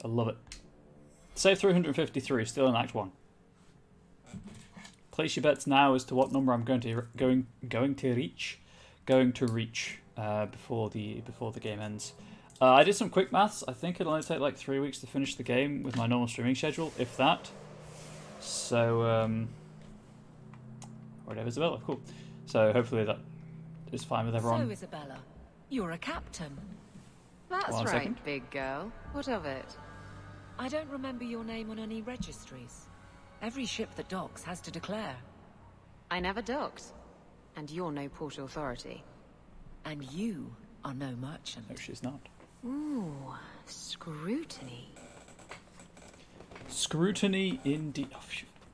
I love it. Save 353, still in Act 1. Place your bets now as to what number I'm going to reach before the game ends. I did some quick maths. I think it'll only take like 3 weeks to finish the game with my normal streaming schedule, if that. So, whatever, Isabella, cool. So hopefully that is fine with everyone. So, Isabella, you're a captain. That's One right, second. big girl. What of it? I don't remember your name on any registries. Every ship that docks has to declare. I never docked. And you're no port authority. And you are no merchant. No, she's not. Ooh, scrutiny. Scrutiny indeed. Oh,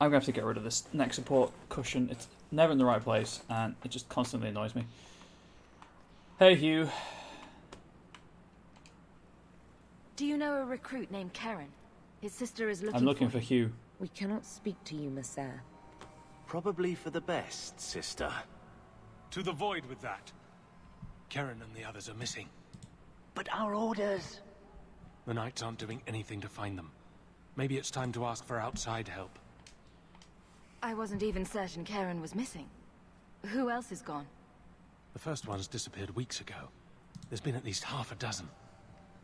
I'm going to have to get rid of this neck support cushion. It's never in the right place, and it just constantly annoys me. Hey, Hugh. Do you know a recruit named Karen? His sister is looking I'm looking for for Hugh. We cannot speak to you, Messer. Probably for the best, sister. To the void with that. Karen and the others are missing. But our orders... The Knights aren't doing anything to find them. Maybe it's time to ask for outside help. I wasn't even certain Karen was missing. Who else is gone? The first ones disappeared weeks ago. There's been at least half a dozen.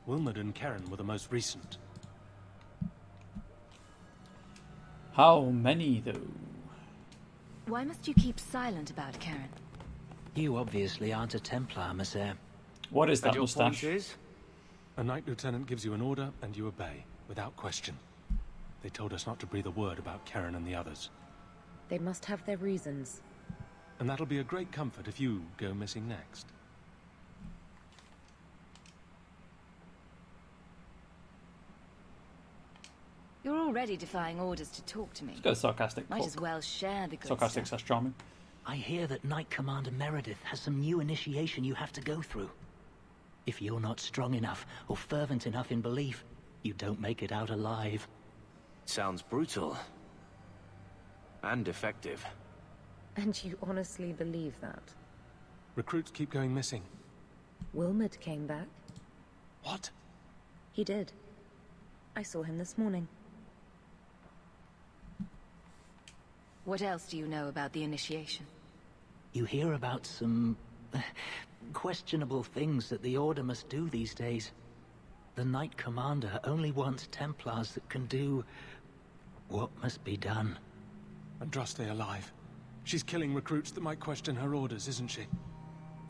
Wilmot and Karen were the most recent. How many, though? Why must you keep silent about Karen? You obviously aren't a Templar, Messer. What is that And your mustache? point is? A Knight Lieutenant gives you an order, and you obey, without question. They told us not to breathe a word about Karen and the others. They must have their reasons. And that'll be a great comfort if you go missing next. You're already defying orders to talk to me. It's got a sarcastic Might look. as well share the good Sarcastic stuff. slash charming. I hear that Knight Commander Meredith has some new initiation you have to go through. If you're not strong enough or fervent enough in belief, you don't make it out alive. Sounds brutal. And effective. And you honestly believe that? Recruits keep going missing. Wilmot came back. What? He did. I saw him this morning. What else do you know about the initiation? You hear about some questionable things that the Order must do these days. The Knight Commander only wants Templars that can do what must be done. Andraste alive. She's killing recruits that might question her orders, isn't she?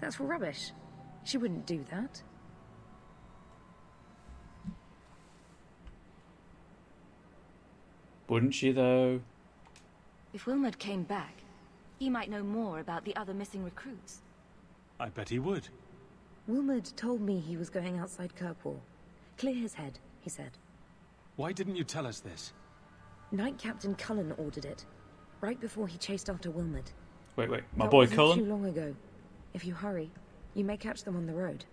That's rubbish. She wouldn't do that. Wouldn't she, though? If Wilmot came back, he might know more about the other missing recruits. I bet he would. Wilmot told me he was going outside Kirkwall. Clear his head, he said. Why didn't you tell us this? Knight Captain Cullen ordered it, right before he chased after Wilmot. Wait, my That boy wasn't Cullen? too long ago. If you hurry, you may catch them on the road.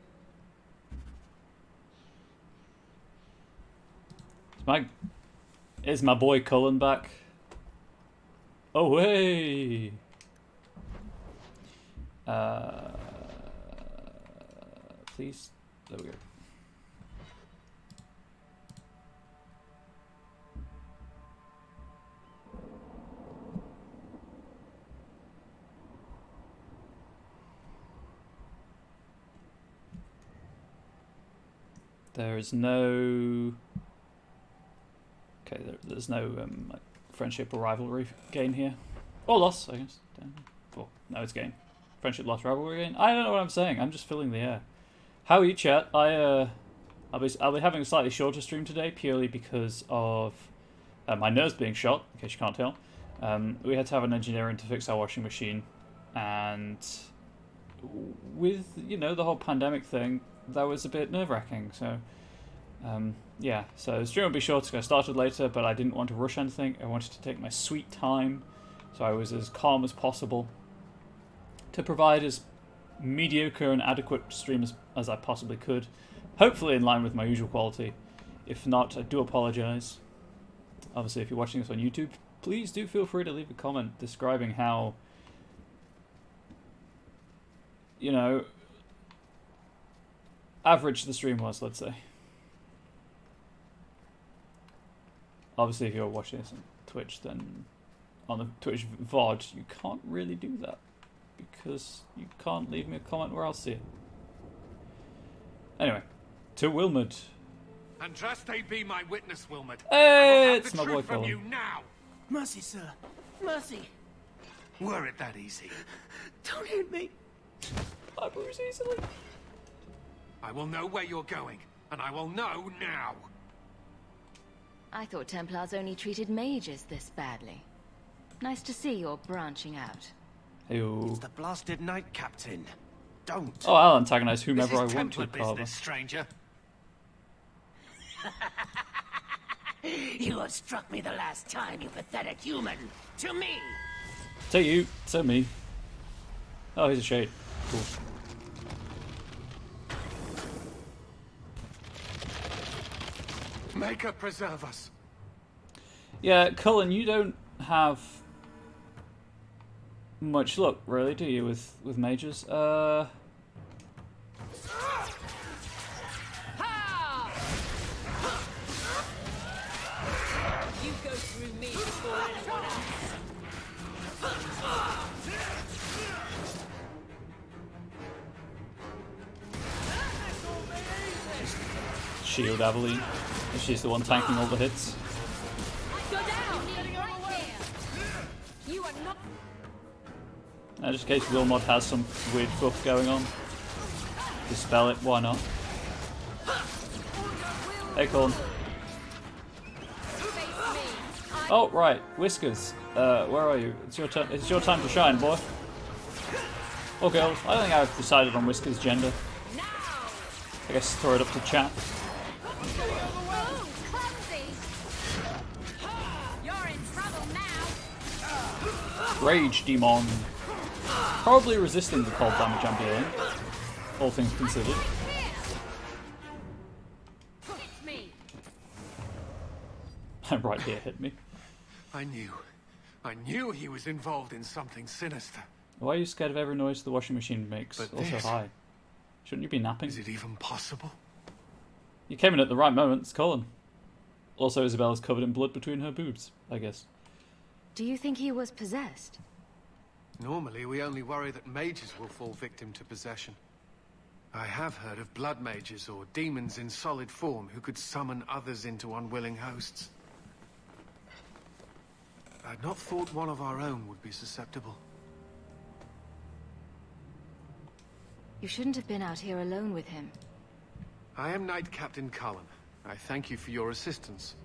Is my boy Cullen back? Oh, hey! Please. There we go. There is no... Okay, there's no like friendship or rivalry gain here. Or loss, I guess. Oh, no, it's gain. Friendship, loss, rivalry gain. I don't know what I'm saying. I'm just filling the air. How are you, chat? I'll be having a slightly shorter stream today purely because of my nose being shot. In case you can't tell, we had to have an engineer in to fix our washing machine, and with the whole pandemic thing, that was a bit nerve-wracking. So. Yeah, so the stream will be short because I started later, but I didn't want to rush anything. I wanted to take my sweet time, so I was as calm as possible to provide as mediocre and adequate stream as I possibly could. Hopefully in line with my usual quality. If not, I do apologise. Obviously, if you're watching this on YouTube, please do feel free to leave a comment describing how, average the stream was, let's say. Obviously, if you're watching this on Twitch, then on the Twitch VOD, you can't really do that because you can't leave me a comment where I'll see it. Anyway, to Wilmot. Andraste be my witness, Wilmot. Hey, it's my boy from Colin. you now. Mercy, sir. Mercy. Were it that easy? Don't hit me. I bruise easily. I will know where you're going, and I will know now. I thought Templars only treated mages this badly. Nice to see you're branching out. Heyo. It's the blasted Knight Captain. Don't. Oh, I'll antagonize whomever This I is want to, Templar Carver. business, stranger. You have struck me the last time, you pathetic human. To me. To you, to me. Oh, he's a shade. Cool. Maker preserve us. Yeah, Cullen, you don't have much luck, really, do you, with mages? You go through me before anyone else. Shield Aveline. She's the one tanking all the hits. Go down! Right here! You are not... Just in case Wilmot has some weird buff going on. Dispel it, why not? Hey, Colin. Oh, right, Whiskers. Where are you? It's your turn. It's your time to shine, boy. Or girl. I don't think I've decided on Whiskers' gender. I guess throw it up to chat. Oh, clumsy! You're in trouble now! Rage Demon. Probably resisting the cold damage I'm dealing. All things considered. It's me! Right here, hit me. I knew he was involved in something sinister. Why are you scared of every noise the washing machine makes? But Also, this- hi. Shouldn't you be napping? Is it even possible? You came in at the right moment, it's Colin. Also, Isabella's covered in blood between her boobs, I guess. Do you think he was possessed? Normally, we only worry that mages will fall victim to possession. I have heard of blood mages or demons in solid form who could summon others into unwilling hosts. I'd not thought one of our own would be susceptible. You shouldn't have been out here alone with him. I am Knight Captain Cullen. I thank you for your assistance.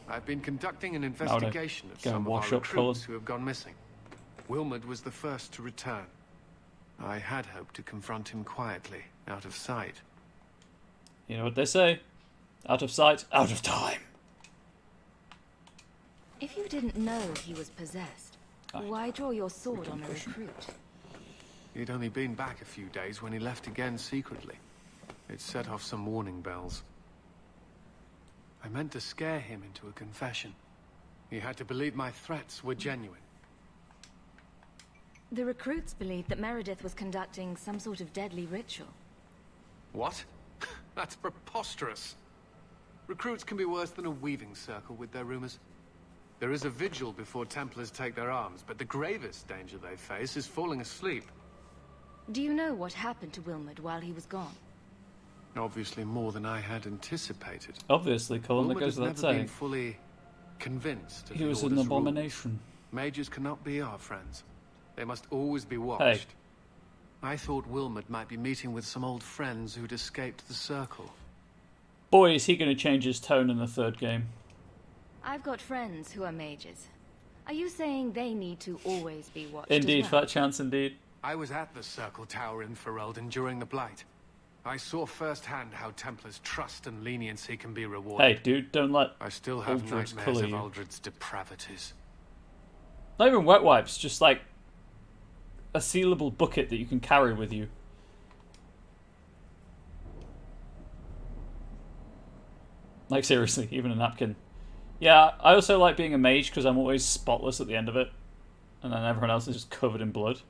I've been conducting an investigation of go and some of wash our up, recruits Cullen. who have gone missing. Wilmot was the first to return. I had hoped to confront him quietly, out of sight. You know what they say? Out of sight, out of time. If you didn't know he was possessed, why draw your sword on a recruit? He'd only been back a few days when he left again secretly. It set off some warning bells. I meant to scare him into a confession. He had to believe my threats were genuine. The recruits believed that Meredith was conducting some sort of deadly ritual. What? That's preposterous. Recruits can be worse than a weaving circle with their rumors. There is a vigil before Templars take their arms, but the gravest danger they face is falling asleep. Do you know what happened to Wilmot while he was gone? Obviously more than I had anticipated. Obviously, Colin, that Wilmot goes has without never been saying. fully convinced of He the was an Order's abomination. rules. Mages cannot be our friends. They must always be watched. Hey. I thought Wilmot might be meeting with some old friends who'd escaped the Circle. Boy, is he going to change his tone in the third game. I've got friends who are mages. Are you saying they need to always be watched Indeed, as well? fat chance indeed. I was at the Circle Tower in Ferelden during the Blight. I saw firsthand how Templars' trust and leniency can be rewarded. Hey, dude, don't let I still have Aldred's nightmares colour of you. Aldred's depravities. Not even wet wipes, just like a sealable bucket that you can carry with you. Like, seriously, even a napkin. Yeah, I also like being a mage because I'm always spotless at the end of it. And then everyone else is just covered in blood.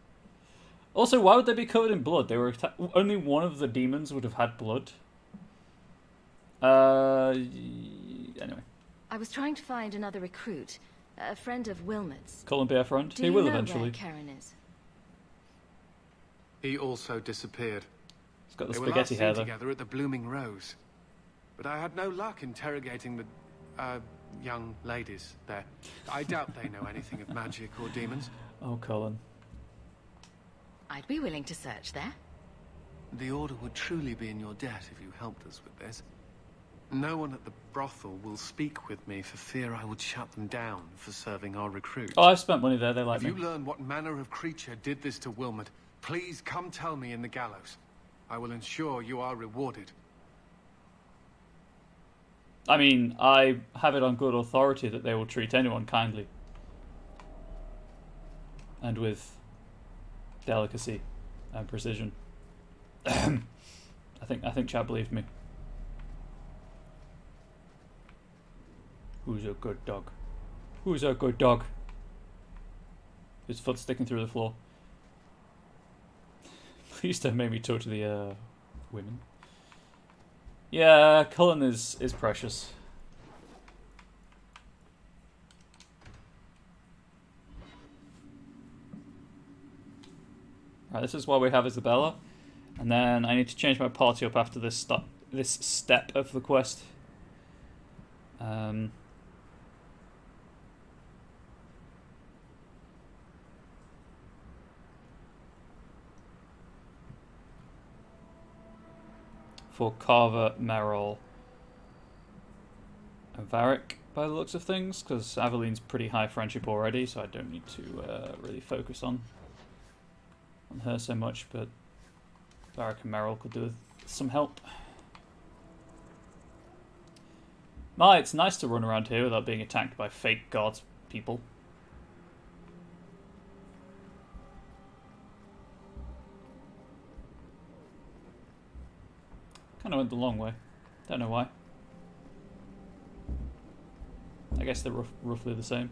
Also, why would they be covered in blood? They were only one of the demons would have had blood. Anyway. I was trying to find another recruit, a friend of Wilmot's. Cullen be our friend. Do He you will know eventually. where Karen is? He also disappeared. He's got the They were last spaghetti seen hair though. together at the Blooming Rose. But I had no luck interrogating the, young ladies there. I doubt they know anything of magic or demons. Oh, Cullen. I'd be willing to search there. The Order would truly be in your debt if you helped us with this. No one at the brothel will speak with me for fear I would shut them down for serving our recruit. Oh, I've spent money there. They like If you me. learn what manner of creature did this to Wilmot, please come tell me in the gallows. I will ensure you are rewarded. I mean, I have it on good authority that they will treat anyone kindly. And with delicacy and precision. I think Chad believed me. Who's a good dog? Who's a good dog? His foot sticking through the floor. Please don't make me talk to the women. Yeah, Cullen is precious. Right, this is what we have Isabella, and then I need to change my party up after this step of the quest. For Carver, Merrill, and Varric, by the looks of things, because Aveline's pretty high friendship already, so I don't need to really focus on her so much, but Varric and Merrill could do with some help. It's nice to run around here without being attacked by fake guards people. Kind of went the long way. Don't know why. I guess they're roughly the same.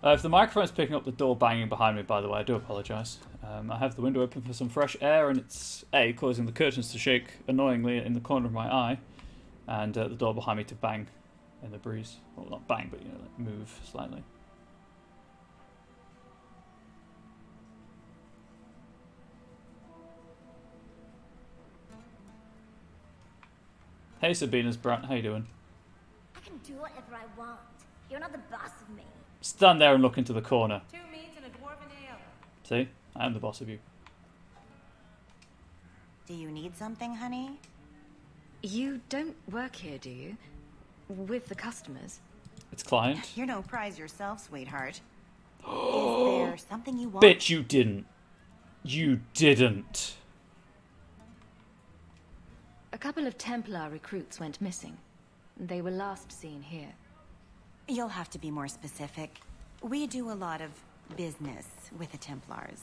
If the microphone's picking up the door banging behind me, by the way, I do apologise. I have the window open for some fresh air, and it's causing the curtains to shake annoyingly in the corner of my eye, and the door behind me to bang in the breeze. Well, not bang, but like move slightly. Hey Sabina's brat, how you doing? I can do whatever I want. You're not the boss of me. Stand there and look into the corner. 2 meats and a dwarven ale. See? I am the boss of you. Do you need something, honey? You don't work here, do you? With the customers? It's client. You're no prize yourself, sweetheart. Is there something you want? Bitch, you didn't. You didn't. A couple of Templar recruits went missing. They were last seen here. You'll have to be more specific. We do a lot of business with the Templars.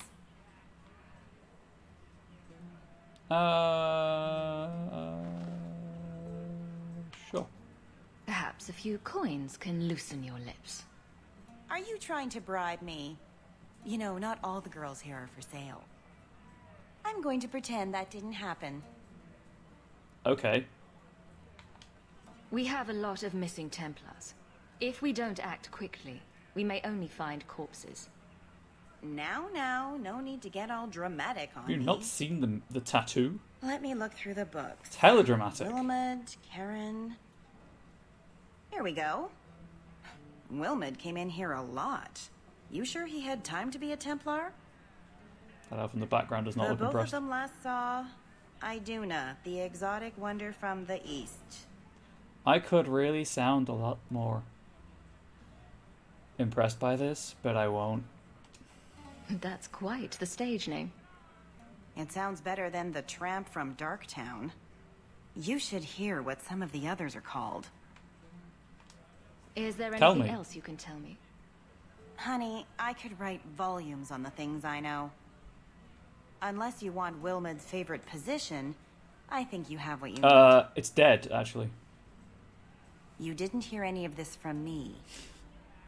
Sure. Perhaps a few coins can loosen your lips. Are you trying to bribe me? You know, not all the girls here are for sale. I'm going to pretend that didn't happen. Okay. We have a lot of missing Templars. If we don't act quickly, we may only find corpses. Now, no need to get all dramatic on Have you me. not seen the tattoo? Let me look through the books. It's hella dramatic. Wilmot, Karen... Here we go. Wilmot came in here a lot. You sure he had time to be a Templar? That elf in the background does not The look both impressed. of them last saw Iduna, the exotic wonder from the east. I could really sound a lot more impressed by this, but I won't. That's quite the stage name. It sounds better than the tramp from Darktown. You should hear what some of the others are called. Is there Tell anything me. else you can tell me? Honey, I could write volumes on the things I know. Unless you want Wilmot's favorite position, I think you have what you need. It's dead, actually. You didn't hear any of this from me.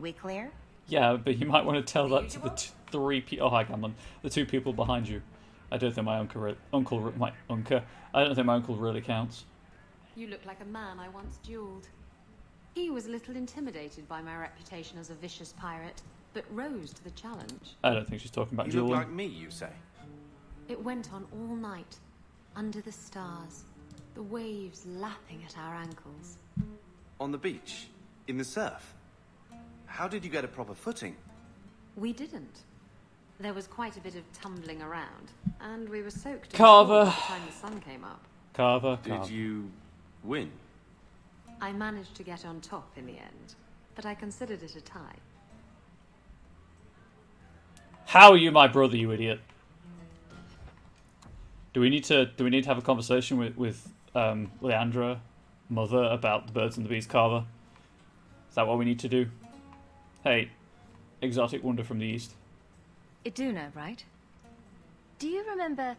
We clear? Yeah, but you might want to tell that to the three people. Oh, hi, Gamlin. The two people behind you. I don't think my uncle I don't think my uncle really counts. You look like a man I once dueled. He was a little intimidated by my reputation as a vicious pirate, but rose to the challenge. I don't think she's talking about You look Julian. like me, you say? It went on all night, under the stars, the waves lapping at our ankles. On the beach? In the surf? How did you get a proper footing? We didn't. There was quite a bit of tumbling around, and we were soaked in Carver. salt by the time the sun came up. Carver. Did you win? I managed to get on top in the end, but I considered it a tie. How are you my brother, you idiot? Do we need to have a conversation with Leandra, mother, about the birds and the bees, Carver? Is that what we need to do? Hey, exotic wonder from the east. Iduna, right? Do you remember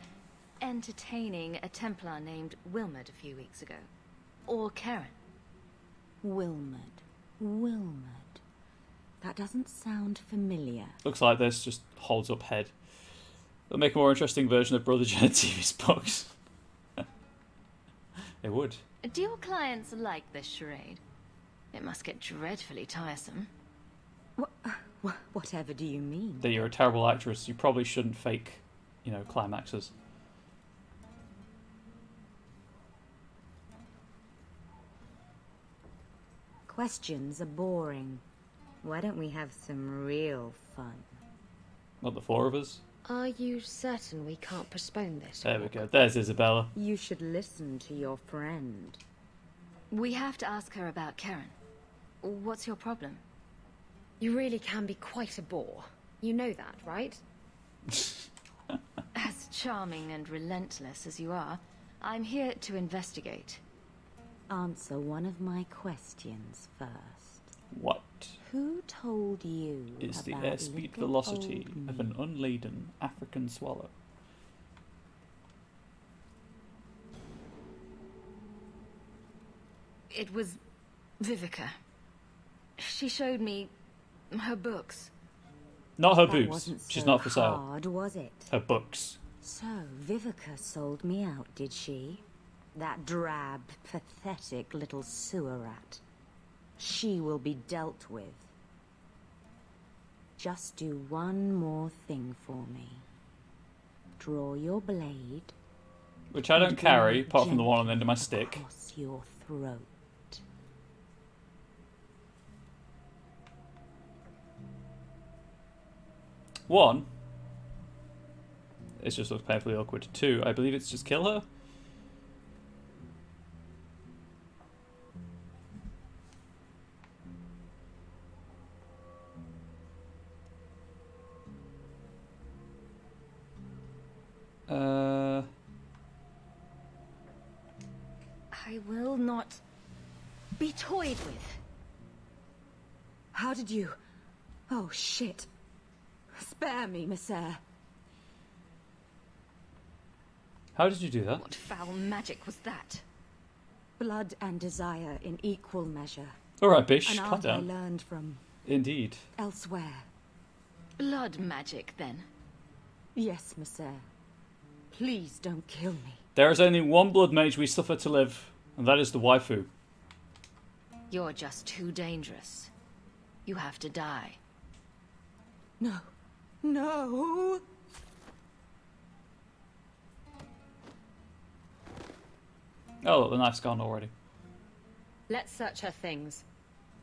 entertaining a Templar named Wilmot a few weeks ago? Or Karen? Wilmot. That doesn't sound familiar. Looks like this, just holds up head. They'll make a more interesting version of Brother Genetivi's books. They would. Do your clients like this charade? It must get dreadfully tiresome. Whatever do you mean? That you're a terrible actress. You probably shouldn't fake, climaxes. Questions are boring. Why don't we have some real fun? Not the four of us. Are you certain we can't postpone this? There we go. There's Isabella. You should listen to your friend. We have to ask her about Karen. What's your problem? You really can be quite a bore. You know that, right? As charming and relentless as you are, I'm here to investigate. Answer one of my questions first. What Who told you is the about airspeed little velocity old of an me? unladen African swallow? It was Vivica. She showed me her books. Not her That boobs. wasn't She's so not for sale. hard, was it? Her books. So, Vivica sold me out, did she? That drab, pathetic little sewer rat. She will be dealt with. Just do one more thing for me. Draw your blade. Which I don't and carry, bring it apart from the one on the end of my gently stick. across your throat. One, it just looks painfully awkward. Two, I believe it's just kill her. I will not be toyed with. How did you... Oh, shit. Spare me, Messer. How did you do that? What foul magic was that? Blood and desire in equal measure. Alright, Bish, An calm art I down. learned from Indeed. elsewhere. Blood magic, then. Yes, Messer. Please don't kill me. There is only one blood mage we suffer to live, and that is the waifu. You're just too dangerous. You have to die. No. No! Oh, look, the knife's gone already. Let's search her things.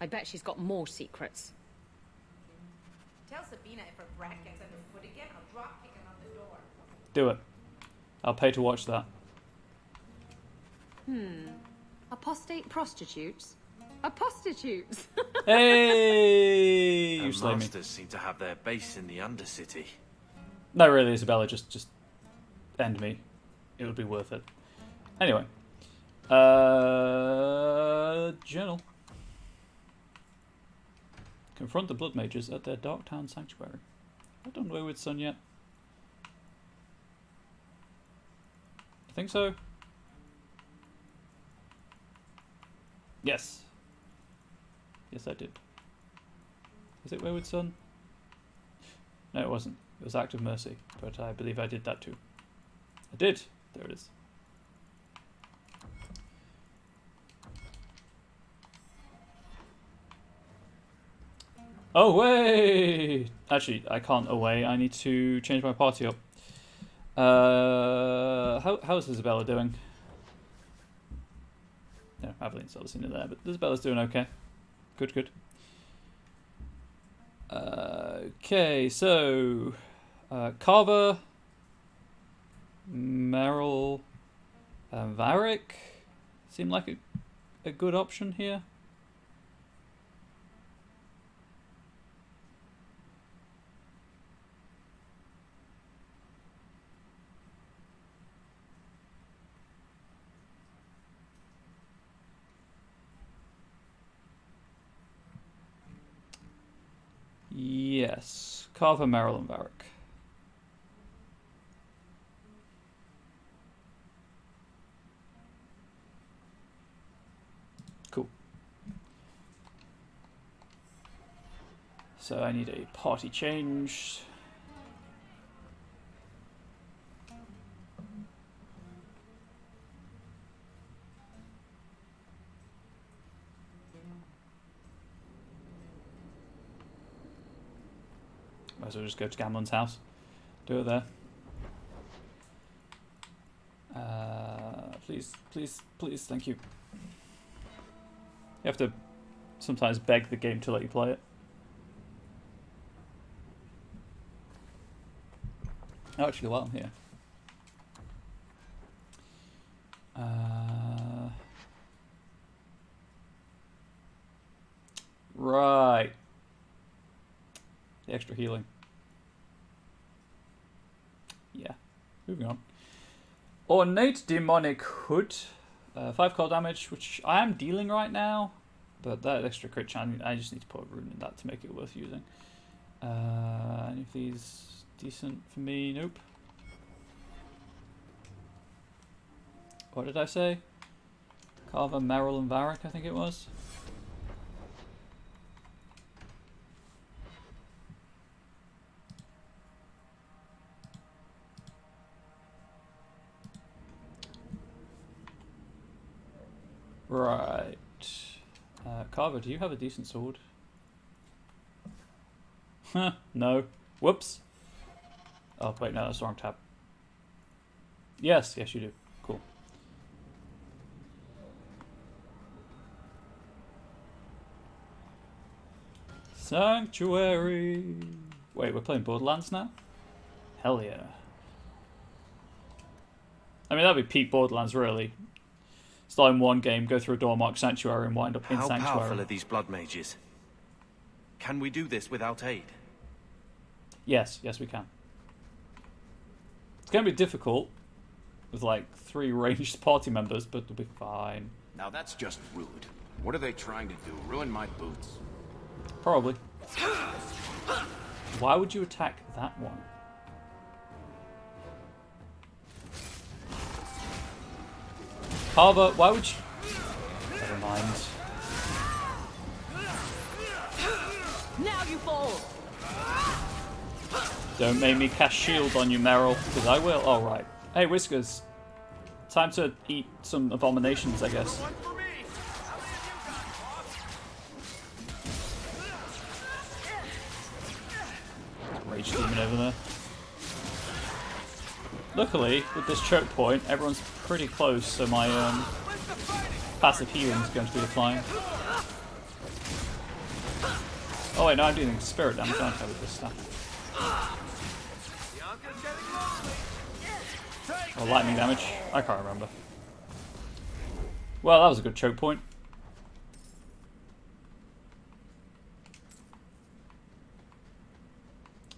I bet she's got more secrets. Tell Sabina if her brat gets underfoot again, I'll drop kick him out the door. Do it. I'll pay to watch that. Apostate prostitutes? Apostitutes! Hey, you Her slay me. masters seem to have their base in the Undercity. No, really, Isabella, just end me. It would be worth it. Anyway. Journal. Confront the blood mages at their Darktown Sanctuary. I've done Wayward Son yet. I think so. Yes. Yes, I did. Is it Wayward Son? No, it wasn't. It was Act of Mercy, but I believe I did that too. I did. There it is. Away! Actually, I can't away. I need to change my party up. How's Isabella doing? No, Aveline's obviously not there, but Isabella's doing okay. Good, good. Okay, so Carver, Merrill, Varric seem like a good option here. Yes, Carver, Merrill, and Varric. Cool. So I need a party change. Might as well just go to Gamlen's house. Do it there. Please, please, please, thank you. You have to sometimes beg the game to let you play it. Oh, actually, while I'm here. Right. The extra healing. Yeah. Moving on. Ornate Demonic Hood. 5 cold damage, which I am dealing right now. But that extra crit chance, I just need to put a rune in that to make it worth using. Any of these decent for me? Nope. What did I say? Carver, Merrill, and Varric, I think it was. Right. Carver, do you have a decent sword? Huh, no. Whoops. Oh, wait, no, that's the wrong tab. Yes, yes you do. Cool. Sanctuary. Wait, we're playing Borderlands now? Hell yeah. I mean, that'd be peak Borderlands, really. Start in one game, go through a door marked Sanctuary, and wind up in Sanctuary. How powerful are these blood mages? Can we do this without aid? Yes, yes we can. It's going to be difficult with like 3 ranged party members, but it'll be fine. Now that's just rude. What are they trying to do? Ruin my boots? Probably. Why would you attack that one? Carver, why would you... Never mind. Now you fall. Don't make me cast shield on you, Merrill, because I will. Oh, right. Hey, Whiskers. Time to eat some abominations, I guess. Rage demon over there. Luckily, with this choke point, everyone's pretty close, so my passive healing is going to be declining. Oh wait, no, I'm doing spirit damage, aren't I, with this stuff? Or lightning damage? I can't remember. Well, that was a good choke point.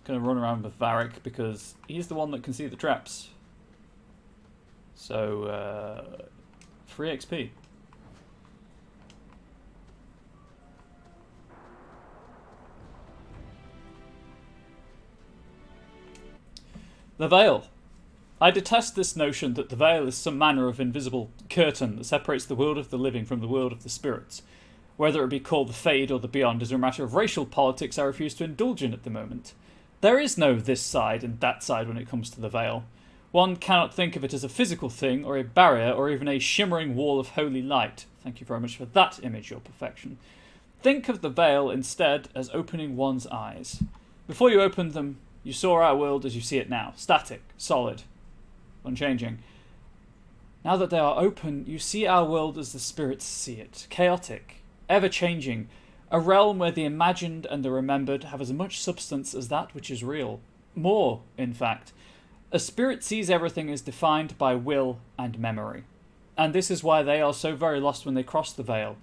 Gonna run around with Varric because he's the one that can see the traps. So, free XP. The Veil. I detest this notion that the Veil is some manner of invisible curtain that separates the world of the living from the world of the spirits. Whether it be called the Fade or the Beyond is a matter of racial politics I refuse to indulge in at the moment. There is no this side and that side when it comes to the Veil. One cannot think of it as a physical thing, or a barrier, or even a shimmering wall of holy light. Thank you very much for that image, your perfection. Think of the veil instead as opening one's eyes. Before you opened them, you saw our world as you see it now. Static, solid, unchanging. Now that they are open, you see our world as the spirits see it. Chaotic, ever-changing. A realm where the imagined and the remembered have as much substance as that which is real. More, in fact. A spirit sees everything as defined by will and memory. And this is why they are so very lost when they cross the veil.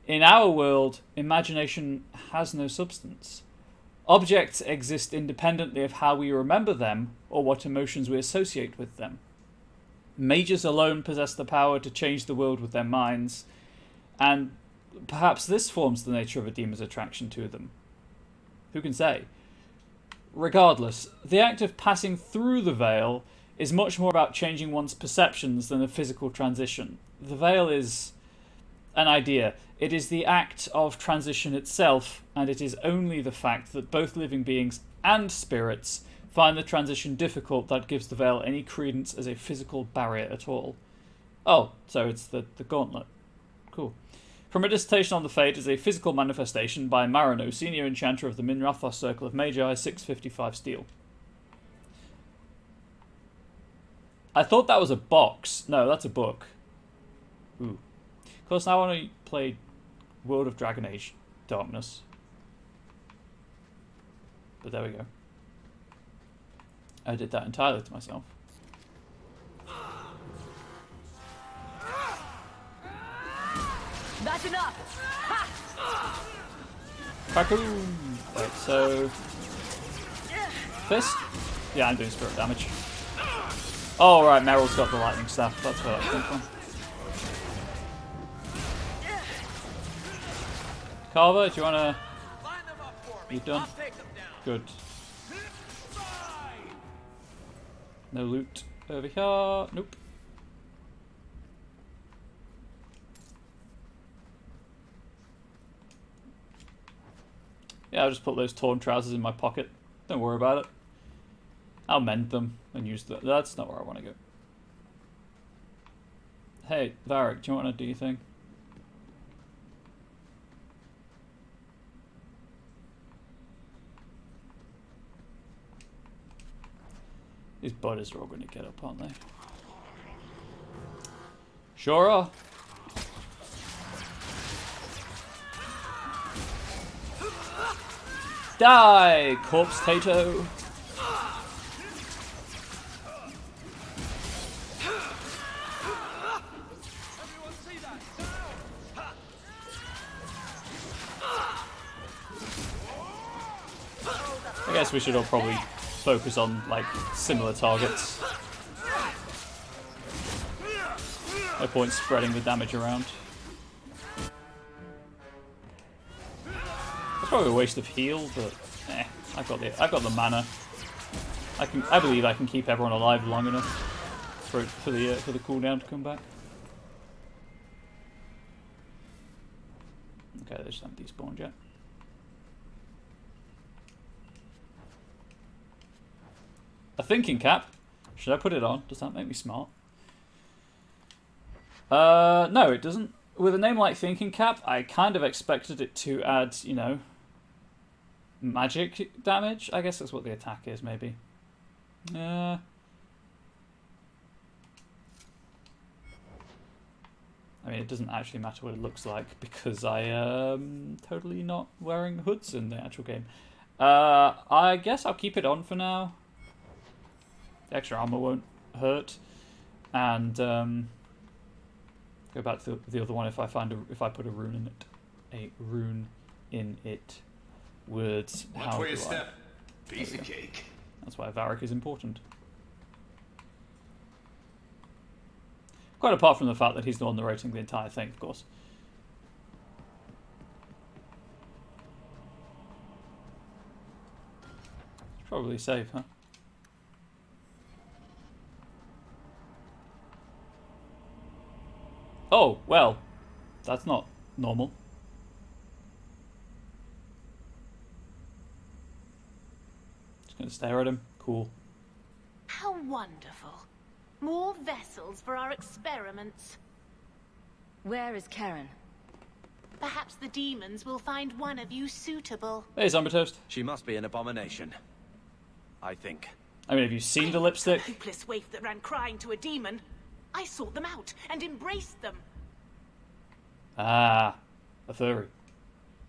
In our world, imagination has no substance. Objects exist independently of how we remember them or what emotions we associate with them. Mages alone possess the power to change the world with their minds, and perhaps this forms the nature of a demon's attraction to them. Who can say? Regardless, the act of passing through the veil is much more about changing one's perceptions than a physical transition. The veil is an idea. It is the act of transition itself, and it is only the fact that both living beings and spirits find the transition difficult that gives the veil any credence as a physical barrier at all. Oh, so it's the gauntlet. Cool. From a dissertation on the fate is a physical manifestation by Marino, senior enchanter of the Minrathos Circle of Magi, 655 steel. I thought that was a box. No, that's a book. Ooh. Of course, now I want to play World of Dragon Age Darkness. But there we go. I did that entirely to myself. That's enough! Raccoon! Right, so... Fist? Yeah, I'm doing spirit damage. Oh, right, Meryl's got the lightning staff. That's where that came from. Carver, do you want to... You done? Good. No loot over here. Nope. Yeah, I'll just put those torn trousers in my pocket. Don't worry about it. I'll mend them and use them. That's not where I want to go. Hey, Varric, do you want to do your thing? These buddies are all going to get up, aren't they? Sure are. Die, corpse tato. I guess we should all probably focus on like similar targets. No point spreading the damage around. It's probably a waste of heal, but I've got the mana. I believe I can keep everyone alive long enough for the cooldown to come back. Okay, they just haven't despawned yet. A thinking cap. Should I put it on? Does that make me smart? No, it doesn't. With a name like Thinking Cap, I kind of expected it to add, you know, magic damage. I guess that's what the attack is, maybe. I mean, it doesn't actually matter what it looks like because I am totally not wearing hoods in the actual game. I guess I'll keep it on for now. The extra armor won't hurt, and go back to the other one if I put a rune in it. A rune in it. Words. How do I? Piece of cake. That's why Varric is important. Quite apart from the fact that he's the one narrating the entire thing, of course. Probably safe, huh? Oh, well, that's not normal. Just gonna stare at him. Cool. How wonderful. More vessels for our experiments. Where is Karen? Perhaps the demons will find one of you suitable. Hey, Zombie Toast. She must be an abomination. I think. I mean, have you seen the lipstick? Hopeless waif that ran crying to a demon. I sought them out and embraced them. Ah, a furry.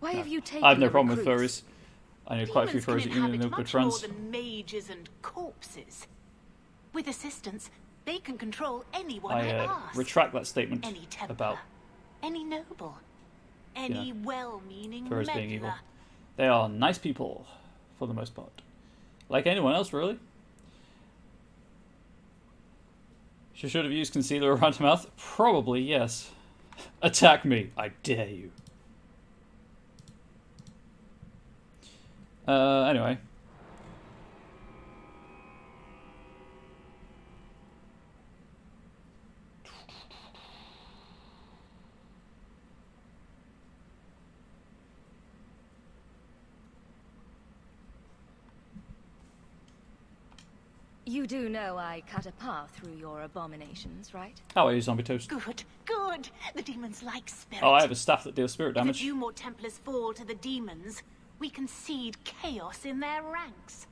Why have you taken I have no the problem with recruits? furries. I know quite a few furries at uni and they're good friends. More than mages and corpses. With assistance, they can control anyone I ask. Retract that statement any Templar, about any noble, any well-meaning furries meddler. being evil. They are nice people, for the most part. Like anyone else, really. She should have used concealer around her mouth? Probably, yes. Attack me, I dare you. Anyway. You do know I cut a path through your abominations, right? How are you, Zombie Toast? Good, good. The demons like spirit. Oh, I have a staff that deals spirit If damage. a few more Templars fall to the demons, we concede chaos in their ranks.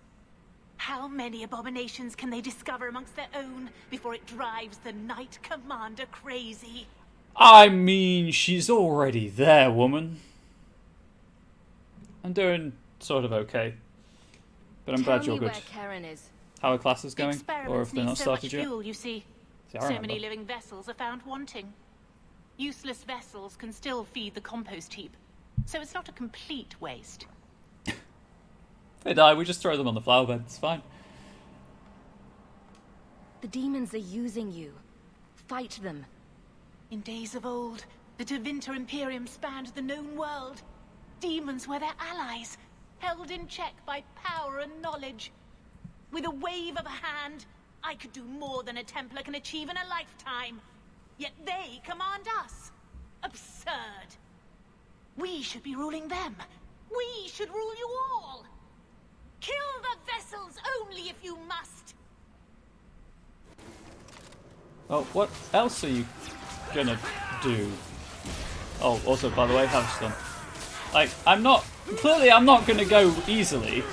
How many abominations can they discover amongst their own before it drives the Knight Commander crazy? I mean, she's already there, woman. I'm doing sort of okay. But I'm glad you're good. Tell me where Karen is. How are classes going? Or if Experiments they're not need so started much yet? fuel, you see. I So remember. many living vessels are found wanting. Useless vessels can still feed the compost heap, so it's not a complete waste. They die, we just throw them on the flower bed, it's fine. The demons are using you. Fight them. In days of old, the Tevinter Imperium spanned the known world. Demons were their allies, held in check by power and knowledge. With a wave of a hand, I could do more than a Templar can achieve in a lifetime. Yet they command us. Absurd. We should be ruling them. We should rule you all. Kill the vessels only if you must. Oh, what else are you gonna do? Oh, also, by the way, have some. Like, I'm not gonna go easily.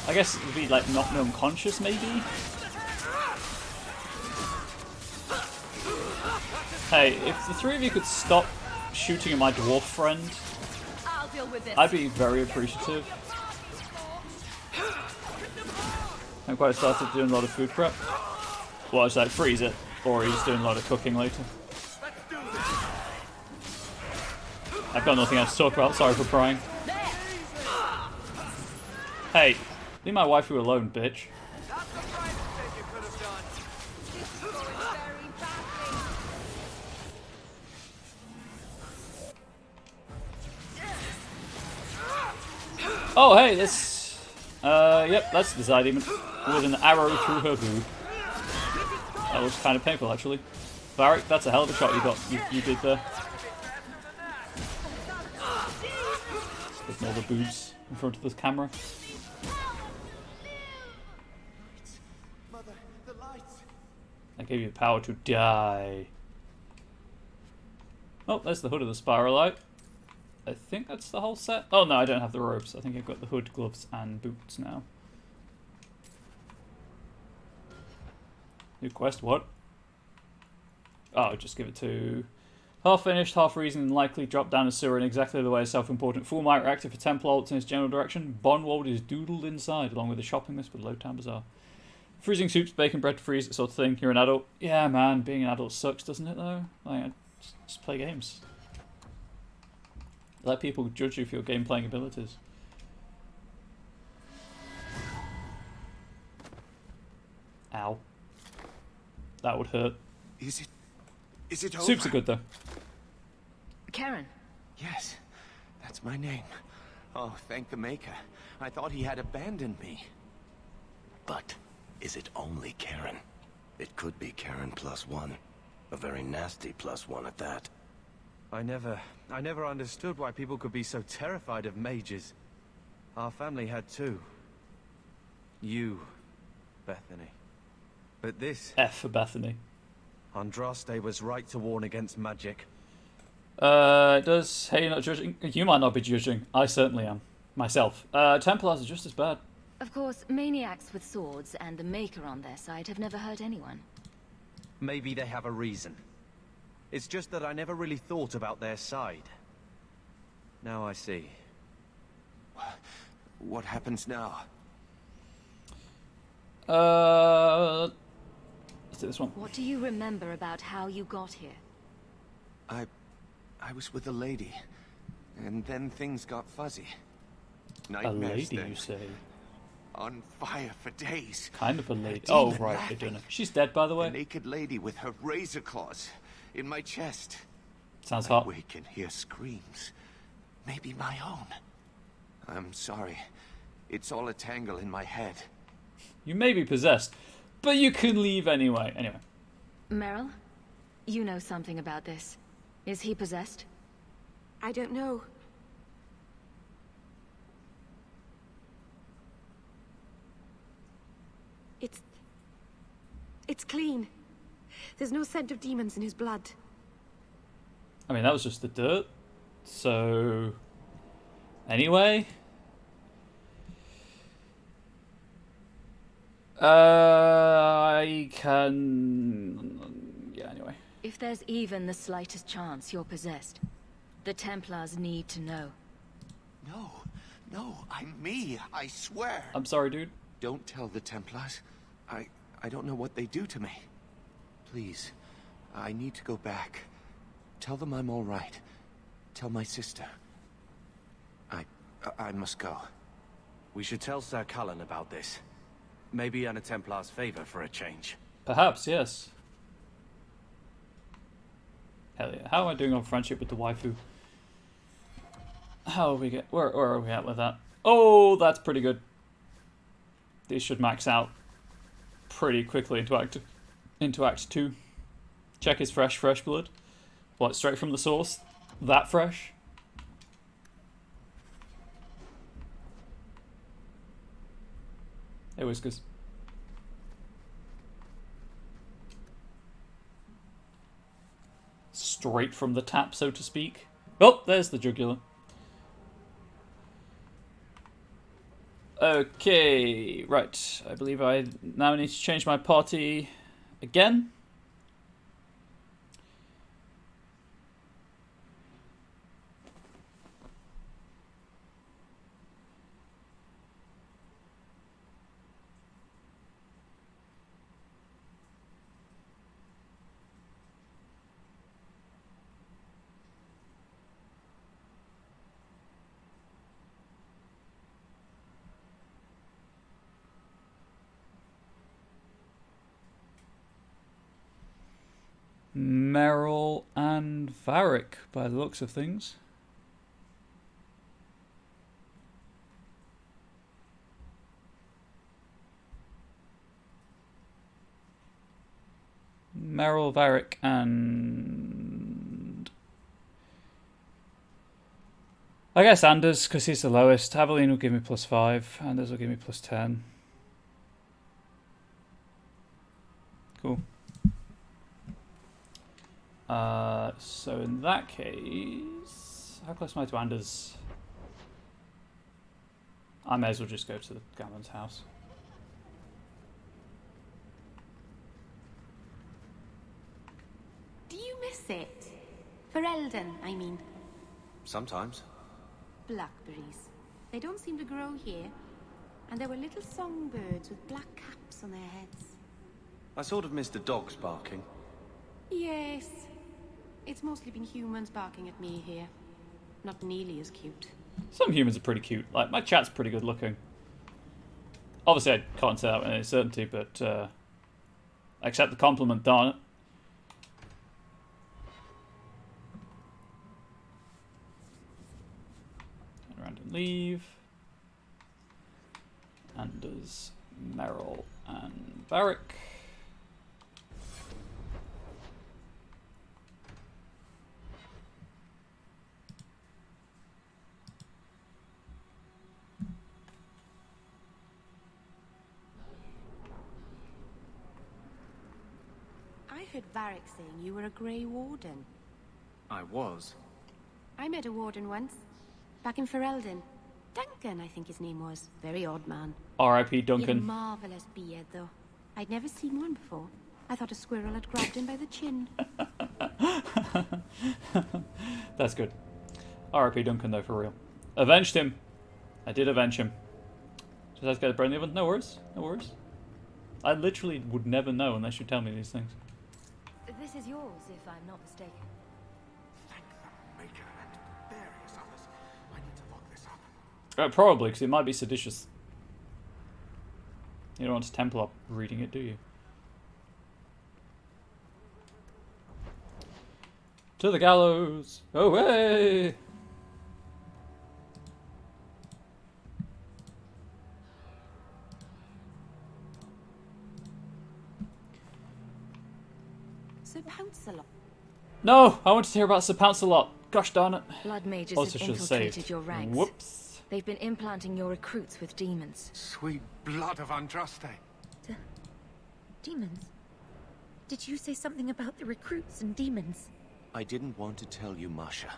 I guess it would be like knock me unconscious, maybe? Hey, if the three of you could stop shooting at my dwarf friend, I'll deal with this. I'd be very appreciative. I'm quite started doing a lot of food prep. Well, it's like freeze it, or he's doing a lot of cooking later. I've got nothing else to talk about, sorry for prying. Hey, leave my waifu alone, bitch. Oh, hey, this... yep, that's the Zai Demon. With an arrow through her boob. That looks kind of painful, actually. Varric, that's a hell of a shot you did there. Ignore the boobs in front of the camera. I gave you the power to die. Oh, there's the hood of the Spiralite. I think that's the whole set. Oh no, I don't have the robes. I think I've got the hood, gloves, and boots now. New quest, what? Oh, just give it to... Half finished, half reason, and likely drop down a sewer in exactly the way a self-important fool might react if a Templar ults in his general direction. Bonwald is doodled inside, along with a shopping list for Lowtown Bazaar. Freezing soups, bacon bread to freeze, that sort of thing. You're an adult. Yeah, man, being an adult sucks, doesn't it, though? Like, just play games. Let people judge you for your game-playing abilities. Ow. That would hurt. Is it over? Soups are good, though. Karen. Yes, that's my name. Oh, thank the Maker. I thought he had abandoned me. But is it only Karen? It could be Karen +1. A very nasty +1 at that. I never understood why people could be so terrified of mages. Our family had two. You, Bethany. But this... F for Bethany. Andraste was right to warn against magic. Does hey not judging? You might not be judging. I certainly am. Myself. Templars are just as bad. Of course, maniacs with swords and the Maker on their side have never hurt anyone. Maybe they have a reason. It's just that I never really thought about their side. Now I see. What happens now? Let's do this one. What do you remember about how you got here? I was with a lady, and then things got fuzzy. A Nightmares lady, then. you say? On fire for days. Kind of a lady. A Oh, demon right, laughing. they're doing it. She's dead, by the A way. naked lady with her razor claws in my chest. Sounds I hot. wake and hear screams. Maybe my own. I'm sorry. It's all a tangle in my head. You may be possessed, but you can leave anyway. Anyway. Meryl, you know something about this. Is he possessed? I don't know. It's clean. There's no scent of demons in his blood. I mean, that was just the dirt. So, anyway. I can... Yeah, anyway. If there's even the slightest chance you're possessed, the Templars need to know. No, I'm me, I swear. I'm sorry, dude. Don't tell the Templars. I don't know what they do to me. Please, I need to go back. Tell them I'm all right. Tell my sister. I must go. We should tell Sir Cullen about this. Maybe earn a Templar's favor for a change. Perhaps, yes. Hell yeah. How am I doing on friendship with the waifu? How are we get? Where are we at with that? Oh, that's pretty good. These should max out pretty quickly into Act 2. Check his fresh blood. What, straight from the source? That fresh? Hey, Whiskers. Straight from the tap, so to speak. Oh, there's the jugular. Okay, right. I believe I now need to change my party again. Meryl and Varric, by the looks of things. Meryl, Varric, and... I guess Anders, because he's the lowest. Aveline will give me +5. Anders will give me +10. Cool. So in that case, how close am I to Anders? I may as well just go to the Gammons house. Do you miss it? For Eldon, I mean. Sometimes. Blackberries. They don't seem to grow here. And there were little songbirds with black caps on their heads. I sort of missed the dogs barking. Yes. It's mostly been humans barking at me here. Not nearly as cute. Some humans are pretty cute. Like, my chat's pretty good looking. Obviously, I can't say that with any certainty, but I accept the compliment, darn it. Turn around and leave. Anders, Meryl, and Varric. I heard Varric saying you were a Grey Warden. I was. I met a warden once. Back in Ferelden. Duncan, I think his name was. Very odd man. R.I.P. He had a Duncan. marvelous beard, though. I'd never seen one before. I thought a squirrel had grabbed him by the chin. That's good. R.I.P. Duncan, though, for real. Avenged him. I did avenge him. Just has to get a brain event. No worries. No worries. I literally would never know unless you tell me these things. This is yours, if I'm not mistaken. Thank the Maker and various others. I need to lock this up. Probably, because it might be seditious. You don't want a Templar reading it, do you? To the gallows! Away! Sir Pouncelot. No! I wanted to hear about Sir Pouncelot. Gosh darn it. Blood mages Also have should have infiltrated saved. your ranks. Whoops. They've been implanting your recruits with demons. Sweet blood of Andraste. Demons? Did you say something about the recruits and demons? I didn't want to tell you, Masha.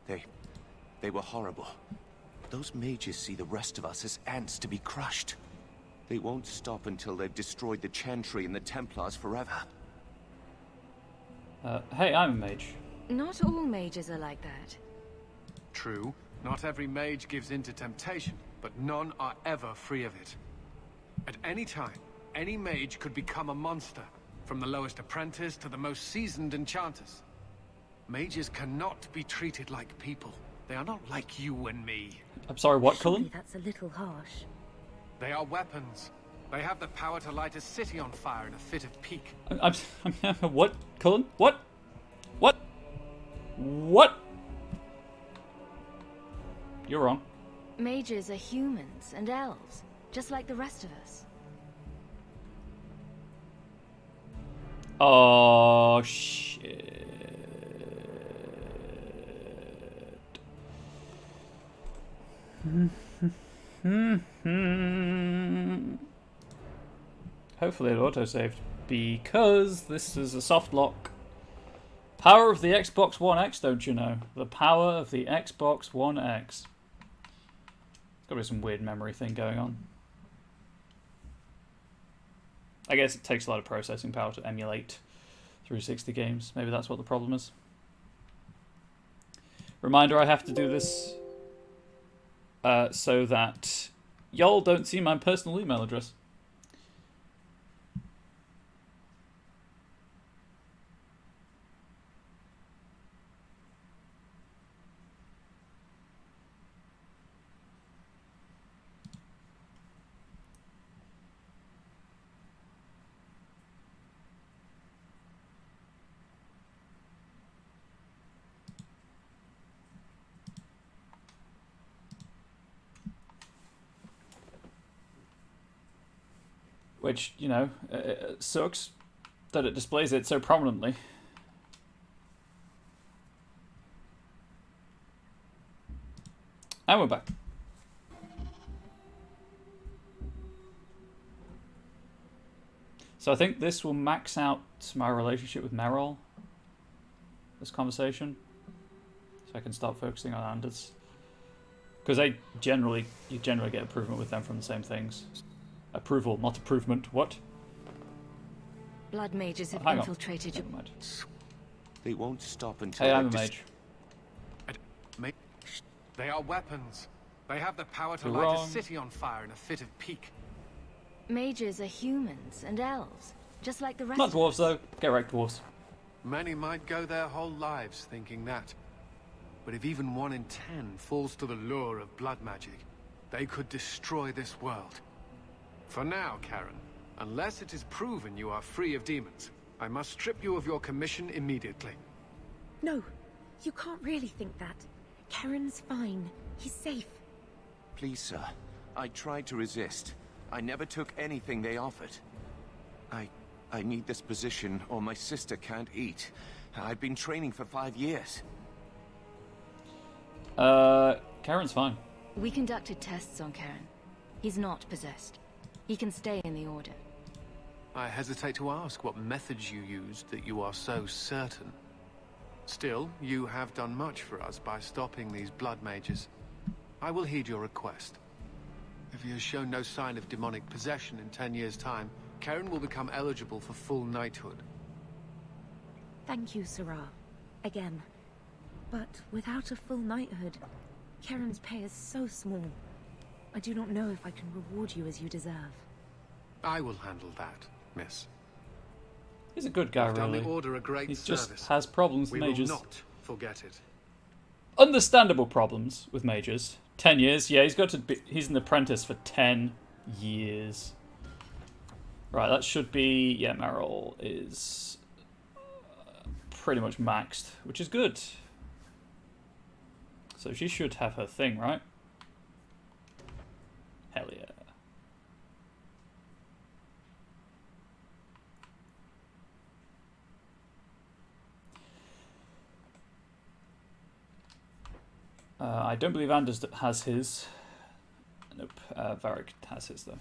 They were horrible. Those mages see the rest of us as ants to be crushed. They won't stop until they've destroyed the Chantry and the Templars forever. Hey, I'm a mage. Not all mages are like that. True, not every mage gives in to temptation, but none are ever free of it. At any time, any mage could become a monster, from the lowest apprentice to the most seasoned enchanters. Mages cannot be treated like people. They are not like you and me. I'm sorry, what, Surely Cullen? that's a little harsh. They are weapons. They have the power to light a city on fire in a fit of pique. I'm what, Cullen? What? What? What? You're wrong. Mages are humans and elves, just like the rest of us. Oh, shit. Hopefully it auto-saved, because this is a soft lock. Power of the Xbox One X, don't you know? The power of the Xbox One X. There's got to be some weird memory thing going on. I guess it takes a lot of processing power to emulate 360 games. Maybe that's what the problem is. Reminder, I have to do this so that y'all don't see my personal email address. Which, you know, sucks that it displays it so prominently. And we're back. So I think this will max out my relationship with Merrill, this conversation. So I can start focusing on Anders. Because you generally get improvement with them from the same things. Approval, not improvement. What? Blood mages have hang on. infiltrated your... They won't stop until... Hey, I'm a mage. They are weapons. They have the power to You're light wrong. a city on fire in a fit of pique. Mages are humans and elves, just like the rest Not of dwarves, us. though. Get right, dwarves. Many might go their whole lives thinking that. But if even 1 in 10 falls to the lure of blood magic, they could destroy this world. For now, Karen, unless it is proven you are free of demons, I must strip you of your commission immediately. No, you can't really think that. Karen's fine. He's safe. Please, sir. I tried to resist. I never took anything they offered. I need this position or my sister can't eat. I've been training for 5 years. Karen's fine. We conducted tests on Karen. He's not possessed. He can stay in the Order. I hesitate to ask what methods you used that you are so certain. Still, you have done much for us by stopping these blood mages. I will heed your request. If he has shown no sign of demonic possession in 10 years' time, Karen will become eligible for full knighthood. Thank you, Sarah. Again. But without a full knighthood, Karen's pay is so small. I do not know if I can reward you as you deserve. I will handle that, miss. He's a good guy, You've done really. the Order a great He service. just has problems with we mages. will not forget it. Understandable problems with mages. 10 years, yeah, he's an apprentice for 10 years. Right, that should be, yeah, Meryl is pretty much maxed, which is good. So she should have her thing, right? Hell yeah. I don't believe Anders has his. Nope, Varric has his though.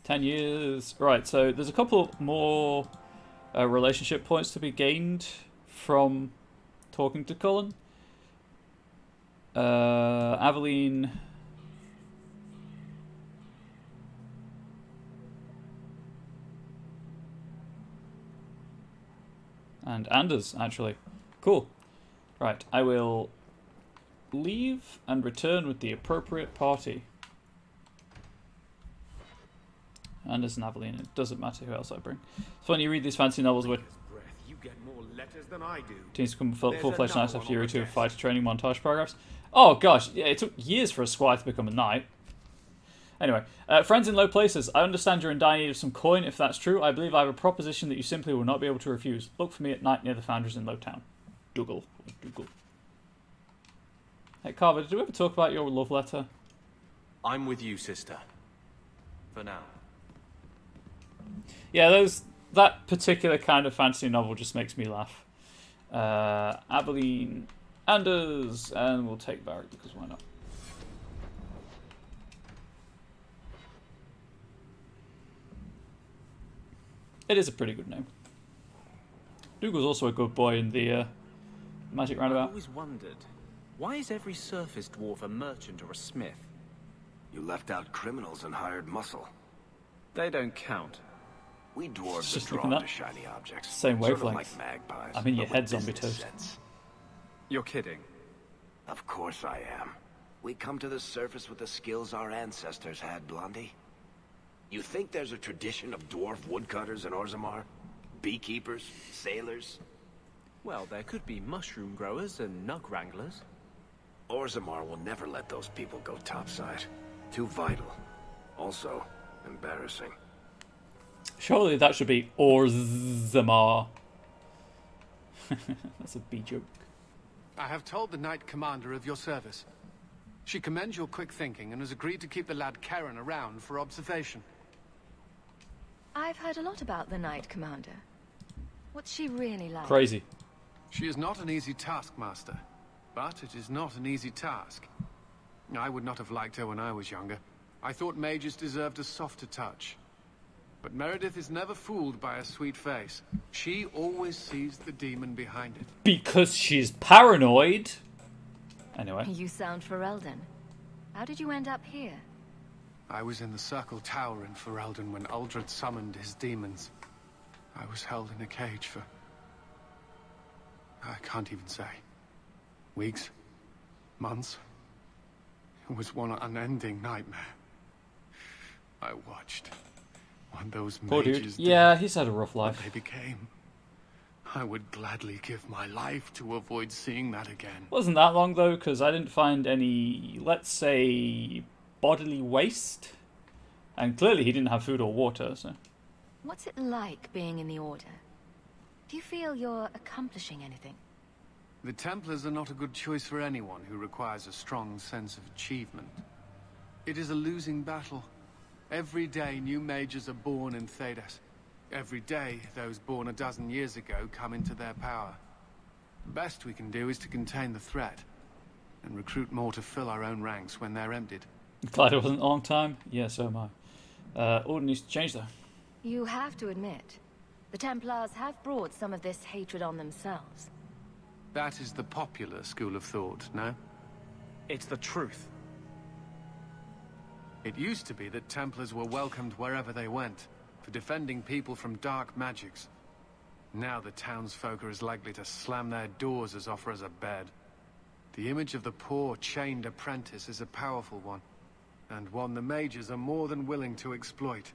10 years. Right, so there's a couple more relationship points to be gained from talking to Cullen. Aveline. And Anders, actually. Cool. Right, I will leave and return with the appropriate party. Anders and Aveline, it doesn't matter who else I bring. It's when you read these fancy novels where You get more letters than I do. teens become full-fledged There's knights another after a year or one on two the of fighter training montage paragraphs. Oh gosh, yeah, it took years for a squire to become a knight. Anyway, friends in low places, I understand you're in dire need of some coin. If that's true, I believe I have a proposition that you simply will not be able to refuse. Look for me at night near the foundries in Lowtown. Dougal. Hey Carver, did we ever talk about your love letter? I'm with you, sister. For now. Yeah, that particular kind of fantasy novel just makes me laugh. Aveline, Anders, and we'll take Varric because why not? It is a pretty good name. Dougal's also a good boy in the Magic I've Roundabout. always wondered, why is every surface dwarf a merchant or a smith? You left out criminals and hired muscle. They don't count. We dwarves Just are looking drawn up. to shiny objects. Same sort of wavelength. like magpies. I'm in your but head, with zombie business toast. sense. You're kidding. Of course I am. We come to the surface with the skills our ancestors had, Blondie. You think there's a tradition of dwarf woodcutters in Orzammar? Beekeepers? Sailors? Well, there could be mushroom growers and nug wranglers. Orzammar will never let those people go topside. Too vital. Also, embarrassing. Surely that should be Orzammar. That's a B joke. I have told the Knight Commander of your service. She commends your quick thinking and has agreed to keep the lad Karen around for observation. I've heard a lot about the Knight Commander. What's she really like? Crazy. She is not an easy taskmaster, but it is not an easy task. I would not have liked her when I was younger. I thought mages deserved a softer touch. But Meredith is never fooled by a sweet face. She always sees the demon behind it. Because she's paranoid. Anyway. You sound Ferelden. How did you end up here? I was in the Circle Tower in Ferelden when Uldred summoned his demons. I was held in a cage for... I can't even say. Weeks? Months? It was one unending nightmare. I watched. When those Poor mages dude. Yeah, he's had a rough what life. they became. I would gladly give my life to avoid seeing that again. Wasn't that long though, because I didn't find any, let's say, bodily waste. And clearly he didn't have food or water, so... What's it like being in the Order? Do you feel you're accomplishing anything? The Templars are not a good choice for anyone who requires a strong sense of achievement. It is a losing battle. Every day new mages are born in Thedas. Every day those born a dozen years ago come into their power. The best we can do is to contain the threat, and recruit more to fill our own ranks when they're emptied. Glad it wasn't a long time. Yeah, so am I. Order needs to change though. You have to admit, The Templars have brought some of this hatred on themselves. That is the popular school of thought, no? It's the truth. It used to be that Templars were welcomed wherever they went, for defending people from dark magics. Now the townsfolk are as likely to slam their doors as offer us a bed. The image of the poor, chained apprentice is a powerful one, and one the mages are more than willing to exploit.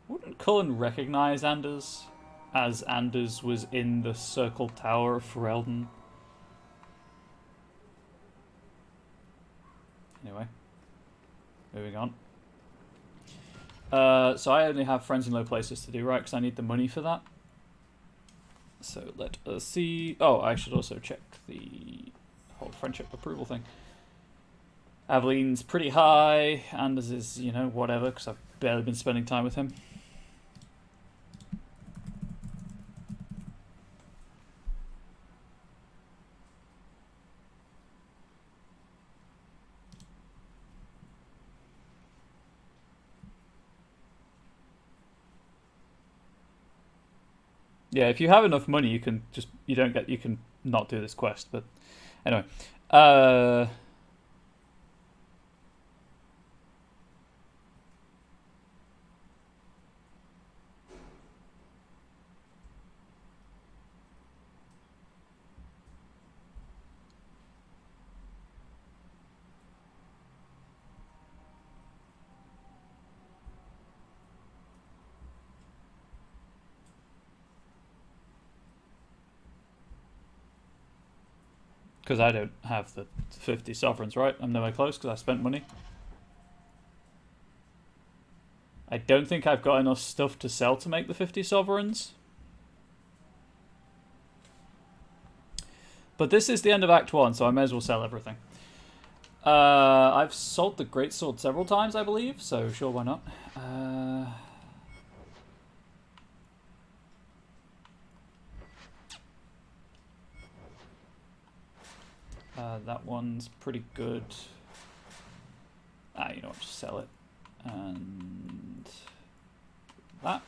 Wouldn't Cullen recognize Anders, as Anders was in the Circle Tower of Ferelden? Anyway, moving on. So I only have friends in low places to do, right? Because I need the money for that. So let us see. Oh, I should also check the whole friendship approval thing. Aveline's pretty high. Anders is, you know, whatever, because I've barely been spending time with him. Yeah, if you have enough money, you can just you can not do this quest. But anyway, because I don't have the 50 sovereigns, right? I'm nowhere close because I spent money. I don't think I've got enough stuff to sell to make the 50 sovereigns. But this is the end of Act 1, so I may as well sell everything. I've sold the greatsword several times, I believe, so sure, why not? That one's pretty good. You know what, just sell it. And that.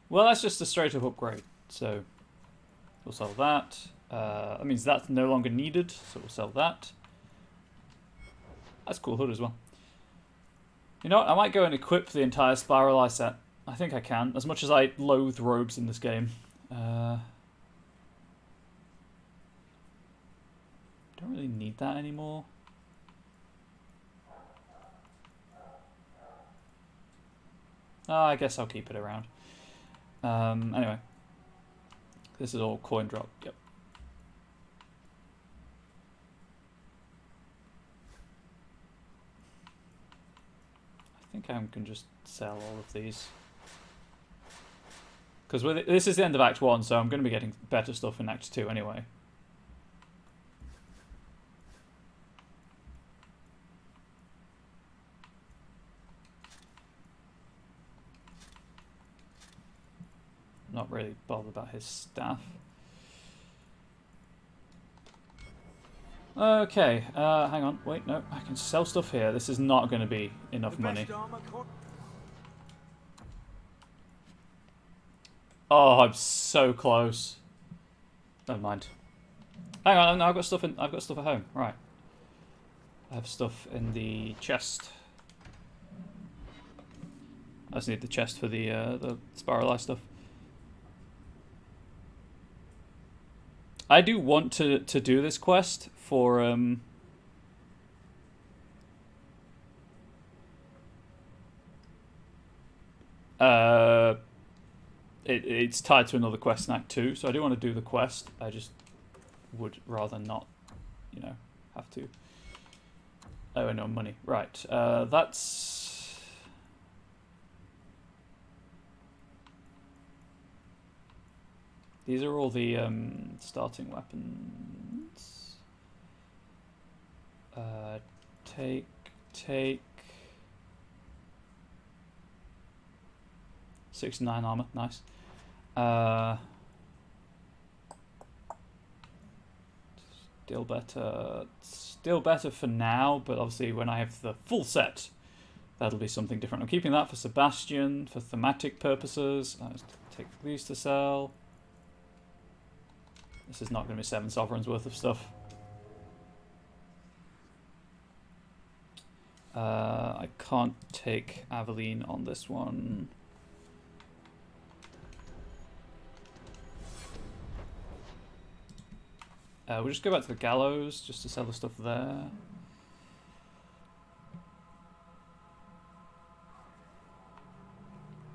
Well, that's just a straight up upgrade, so we'll sell that. That means that's no longer needed, so we'll sell that. That's a cool hood as well. You know what, I might go and equip the entire Spiral Eye set. I think I can, as much as I loathe robes in this game. Don't really need that anymore. I guess I'll keep it around. Anyway, this is all coin drop. Yep. I think I can just sell all of these. Because this is the end of Act 1, so I'm going to be getting better stuff in Act 2 anyway. Not really bothered about his staff. Okay, hang on, wait, no, I can sell stuff here. This is not going to be enough money. Oh, I'm so close. Never mind. Hang on, no, I've got stuff at home. Right. I have stuff in the chest. I just need the chest for the Spiral Eye stuff. I do want to do this quest for it's tied to another quest in Act 2, so I do want to do the quest. I just would rather not, you know, have to. Oh, no money. Right. That's. These are all the starting weapons. Take 69 armor, nice. Still better for now, but obviously when I have the full set, that'll be something different. I'm keeping that for Sebastian, for thematic purposes. I'll just take these to sell. This is not going to be 7 sovereigns worth of stuff. I can't take Aveline on this one. We'll just go back to the gallows just to sell the stuff there.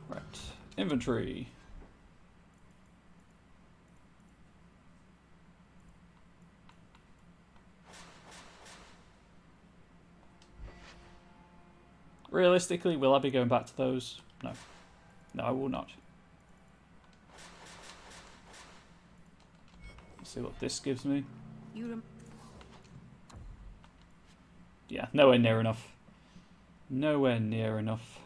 Right, inventory. Realistically, will I be going back to those? No. No, I will not. Let's see what this gives me. Yeah, nowhere near enough. Nowhere near enough.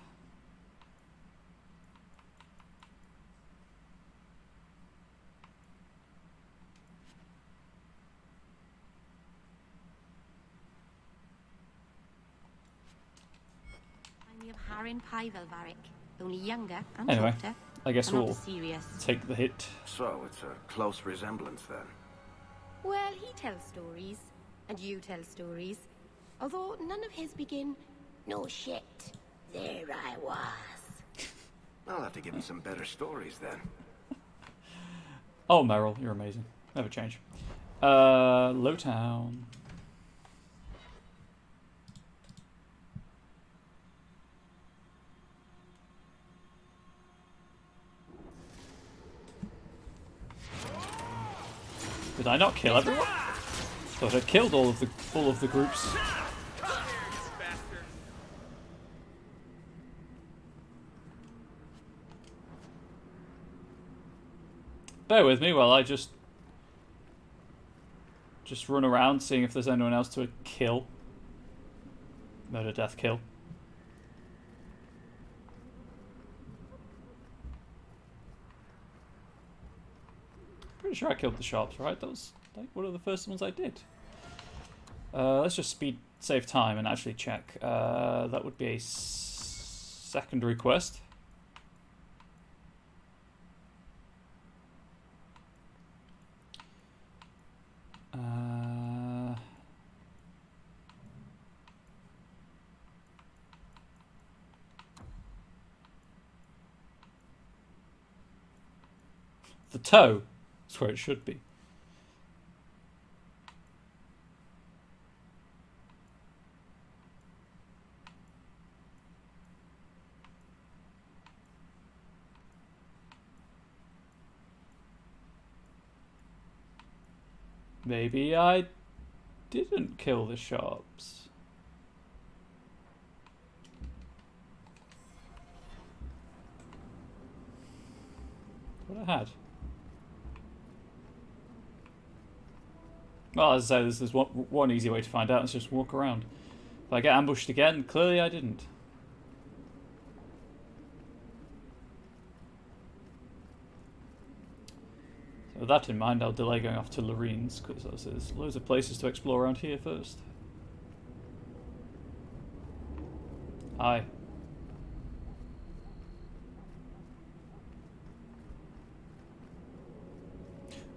Of Harin Pyvelvarik, only younger and Anyway, shorter, I guess and not we'll as serious. take the hit. So, it's a close resemblance then. Well, he tells stories, and you tell stories. Although none of his begin, no shit, there I was. I'll have to give me some better stories then. Oh, Meryl, you're amazing. Never change. Lowtown. Did I not kill everyone? Thought I killed all of the groups. Bear with me while I just run around seeing if there's anyone else to kill. Murder, death, kill. Pretty sure I killed the shops, right? That was like one of the first ones I did. Let's just save time and actually check. That would be a secondary quest. The toe. That's where it should be. Maybe I didn't kill the shops. What I had. Well, as I say, there's one easy way to find out. It's just walk around. If I get ambushed again, clearly I didn't. So with that in mind, I'll delay going off to Lorene's, because there's loads of places to explore around here first. Aye.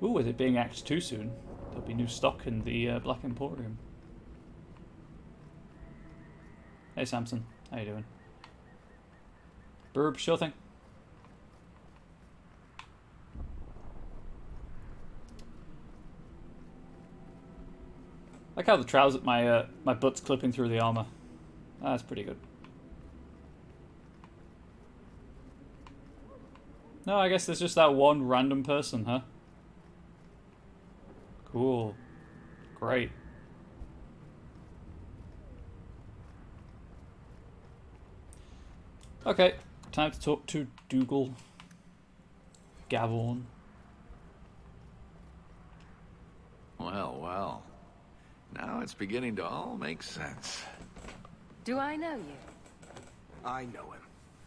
Ooh, with it being Act 2 soon, there'll be new stock in the Black Emporium. Hey Samson, how you doing? Burb, sure thing. I like how the trousers, my butt's clipping through the armor. That's pretty good. No, I guess there's just that one random person, huh? Cool. Great. Okay, time to talk to Dougal. Gavon. Well, well. Now it's beginning to all make sense. Do I know you? I know him.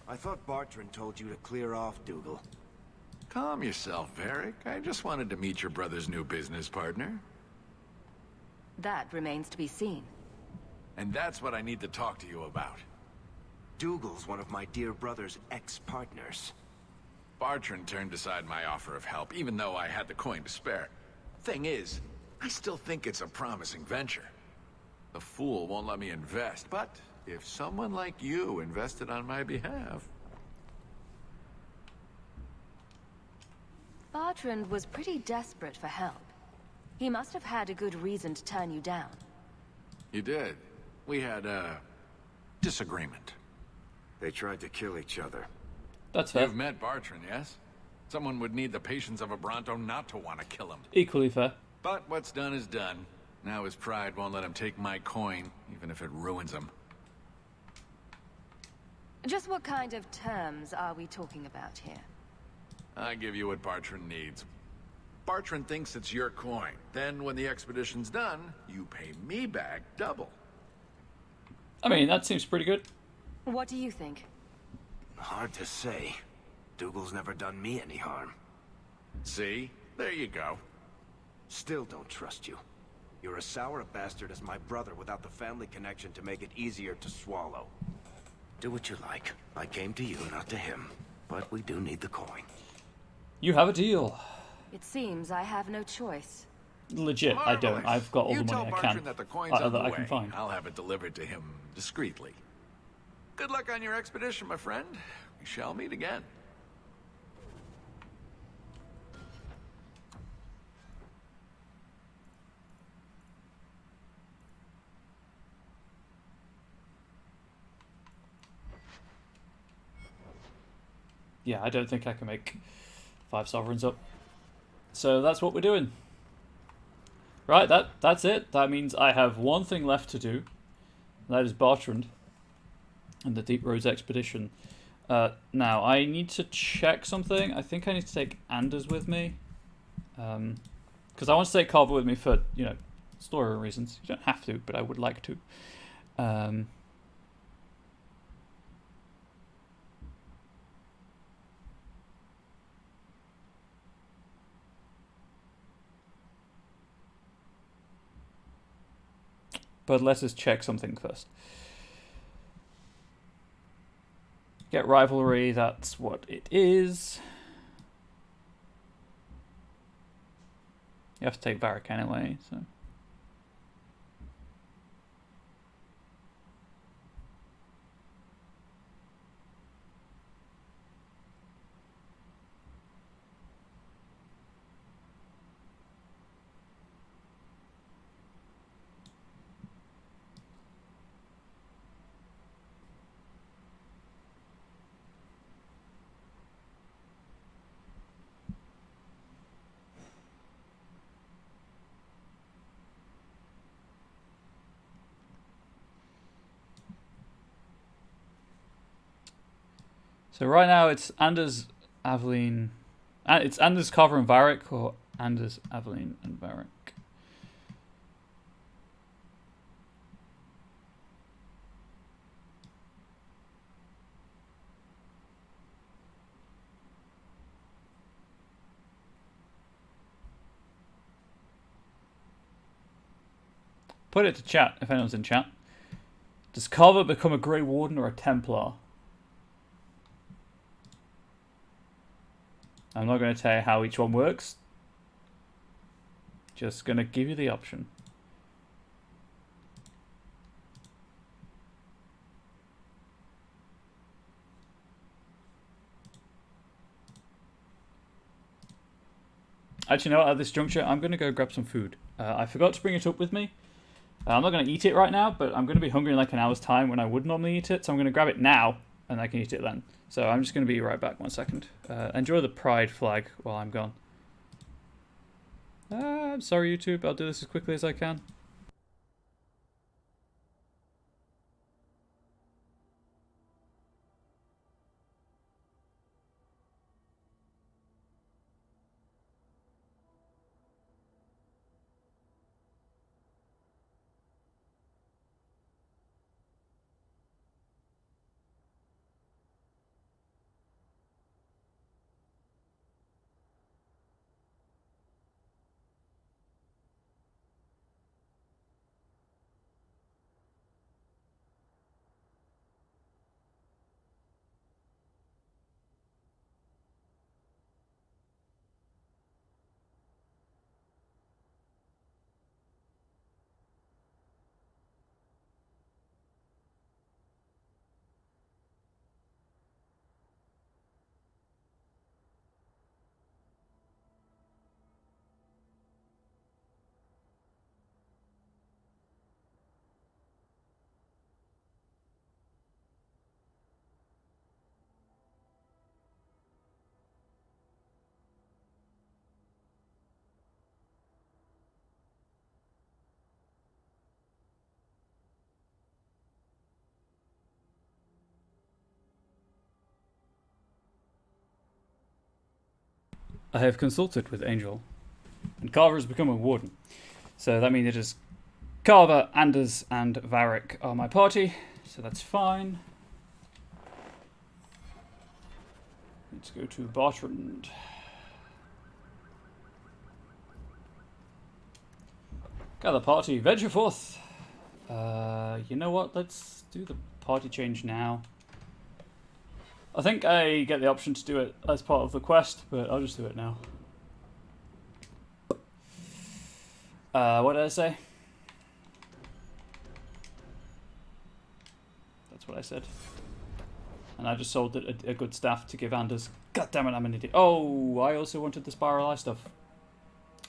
I thought Bartrand told you to clear off, Dougal. Calm yourself, Varric. I just wanted to meet your brother's new business partner. That remains to be seen. And that's what I need to talk to you about. Dougal's one of my dear brother's ex-partners. Bartrand turned aside my offer of help, even though I had the coin to spare. Thing is, I still think it's a promising venture. The fool won't let me invest, but if someone like you invested on my behalf... Bartrand was pretty desperate for help. He must have had a good reason to turn you down. You did. We had a disagreement. They tried to kill each other. That's fair. You've met Bartrand, yes? Someone would need the patience of a Bronto not to want to kill him. Equally fair. But what's done is done. Now his pride won't let him take my coin, even if it ruins him. Just what kind of terms are we talking about here? I give you what Bartrand needs. Bartrand thinks it's your coin. Then, when the expedition's done, you pay me back double. I mean, that seems pretty good. What do you think? Hard to say. Dougal's never done me any harm. See? There you go. Still don't trust you. You're as sour a bastard as my brother without the family connection to make it easier to swallow. Do what you like. I came to you, not to him. But we do need the coin. You have a deal. It seems I have no choice. Legit, I don't. I've got all the money I can. That the coin's on the that I way. can find. I'll have it delivered to him discreetly. Good luck on your expedition, my friend. We shall meet again. Yeah, I don't think I can make 5 sovereigns up. So that's what we're doing. Right, that's it. That means I have one thing left to do. That is Bartrand and the Deep Roads expedition. Now, I need to check something. I think I need to take Anders with me. Because I want to take Carver with me for, you know, story reasons. You don't have to, but I would like to. But let us check something first. Get rivalry, that's what it is. You have to take Varric anyway, so... So right now it's Anders, Aveline... It's Anders, Carver, and Varric, or Anders, Aveline, and Varric. Put it to chat, if anyone's in chat. Does Carver become a Grey Warden or a Templar? I'm not going to tell you how each one works. Just going to give you the option. Actually, no, at this juncture, I'm going to go grab some food. I forgot to bring it up with me. I'm not going to eat it right now, but I'm going to be hungry in like an hour's time when I would normally eat it. So I'm going to grab it now, and I can eat it then. So I'm just going to be right back 1 second. Enjoy the pride flag while I'm gone. I'm sorry, YouTube. I'll do this as quickly as I can. I have consulted with Angel, and Carver has become a warden. So that means it is Carver, Anders, and Varric are my party, so that's fine. Let's go to Bartrand. Gather party, venture forth! You know what, let's do the party change now. I think I get the option to do it as part of the quest, but I'll just do it now. What did I say? That's what I said. And I just sold a good staff to give Anders. God damn it, I'm an idiot. Oh, I also wanted the Spiral Eye stuff.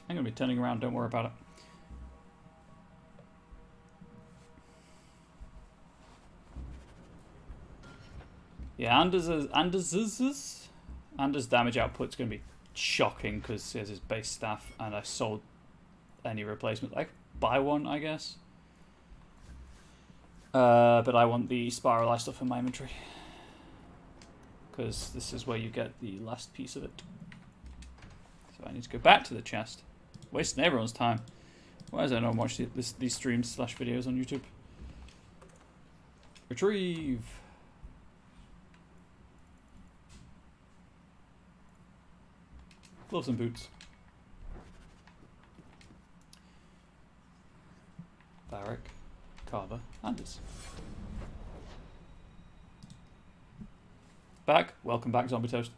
I'm going to be turning around, don't worry about it. Yeah, Anders' damage output's going to be shocking because he has his base staff, and I sold any replacement. I could buy one, I guess. But I want the Spiral Eye stuff in my inventory because this is where you get the last piece of it. So I need to go back to the chest. Wasting everyone's time. Why is I not watch these streams / videos on YouTube? Retrieve. Gloves and boots. Varric, Carver, Anders. Back. Welcome back, Zombie Toast.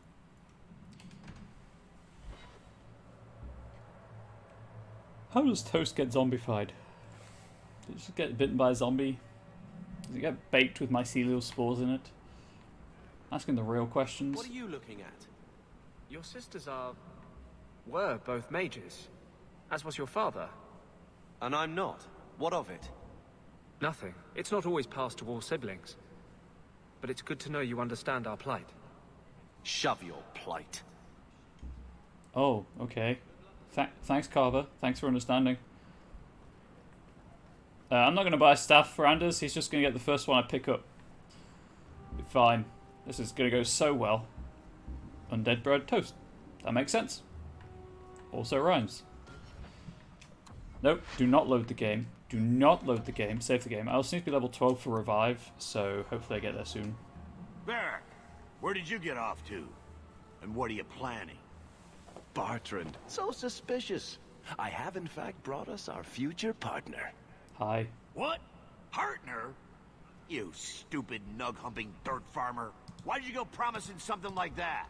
How does Toast get zombified? Did it just get bitten by a zombie? Does it get baked with mycelial spores in it? Asking the real questions. What are you looking at? Your sisters were both mages, as was your father. And I'm not. What of it? Nothing. It's not always passed to all siblings. But it's good to know you understand our plight. Shove your plight. Oh, okay. Thanks, Carver. Thanks for understanding. I'm not going to buy a staff for Anders. He's just going to get the first one I pick up. Be fine. This is going to go so well. Undead bread toast. That makes sense. Also rhymes. Nope, do not load the game. Do not load the game. Save the game. I also need to be level 12 for revive, so hopefully I get there soon. Varric, where did you get off to? And what are you planning? Bartrand, so suspicious. I have in fact brought us our future partner. Hi. What? Partner? You stupid nug-humping dirt farmer. Why'd you go promising something like that?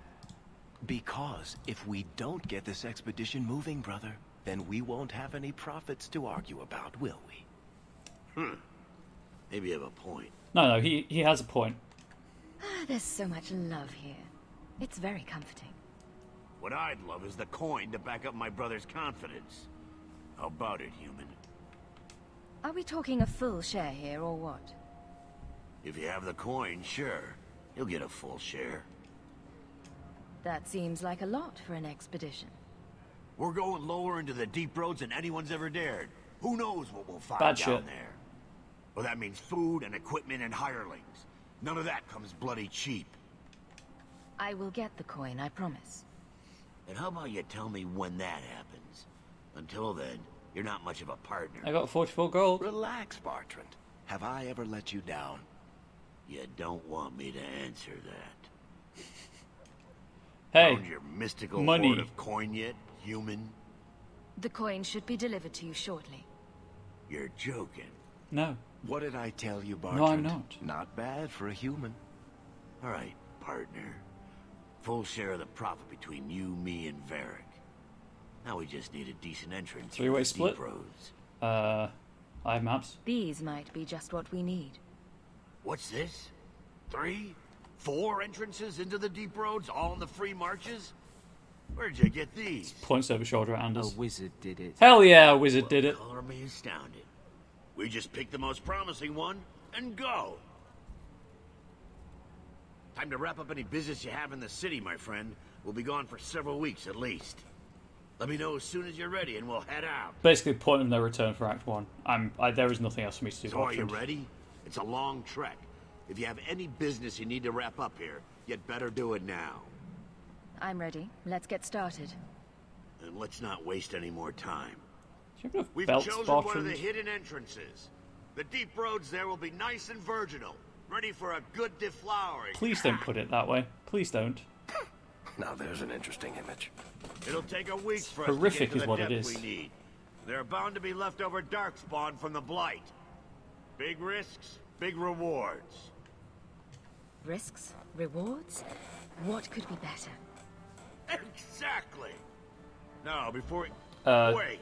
Because if we don't get this expedition moving, brother, then we won't have any profits to argue about, will we? Maybe you have a point. No, he has a point. There's so much love here. It's very comforting. What I'd love is the coin to back up my brother's confidence. How about it, human? Are we talking a full share here, or what? If you have the coin, sure. You'll get a full share. That seems like a lot for an expedition. We're going lower into the deep roads than anyone's ever dared. Who knows what we'll find Bad down shit. there? Well, that means food and equipment and hirelings. None of that comes bloody cheap. I will get the coin, I promise. And how about you tell me when that happens? Until then, you're not much of a partner. I got 44 gold. Relax, Bartrand. Have I ever let you down? You don't want me to answer that. Hey, Found your mystical money. hoard of coin yet, human? The coin should be delivered to you shortly. You're joking. No. What did I tell you, Bartrand? No, I'm not. Not bad for a human. All right, partner. Full share of the profit between you, me, and Varric. Now we just need a decent entrance. Three-way through the split? deep roads. I have maps. These might be just what we need. What's this? 3? 4 entrances into the deep roads, all in the free marches? Where'd you get these? Points over shoulder at Anders. A wizard did it. Hell yeah, a wizard did it. Color me astounded. We just pick the most promising one and go. Time to wrap up any business you have in the city, my friend. We'll be gone for several weeks at least. Let me know as soon as you're ready and we'll head out. Basically, point of no return for Act 1. There is nothing else for me to do. So are you ready? It's a long trek. If you have any business you need to wrap up here, you'd better do it now. I'm ready. Let's get started. And let's not waste any more time. Do you have enough We've belts, chosen one of the Bartrand? hidden entrances. The deep roads there will be nice and virginal, ready for a good deflowering. Please don't put it that way. Please don't. Now there's an interesting image. It'll take a week for us horrific to get is to what the it depth is. we need. There are bound to be leftover darkspawn from the Blight. Big risks, big rewards. Risks? Rewards? What could be better? Exactly. Now, before wait,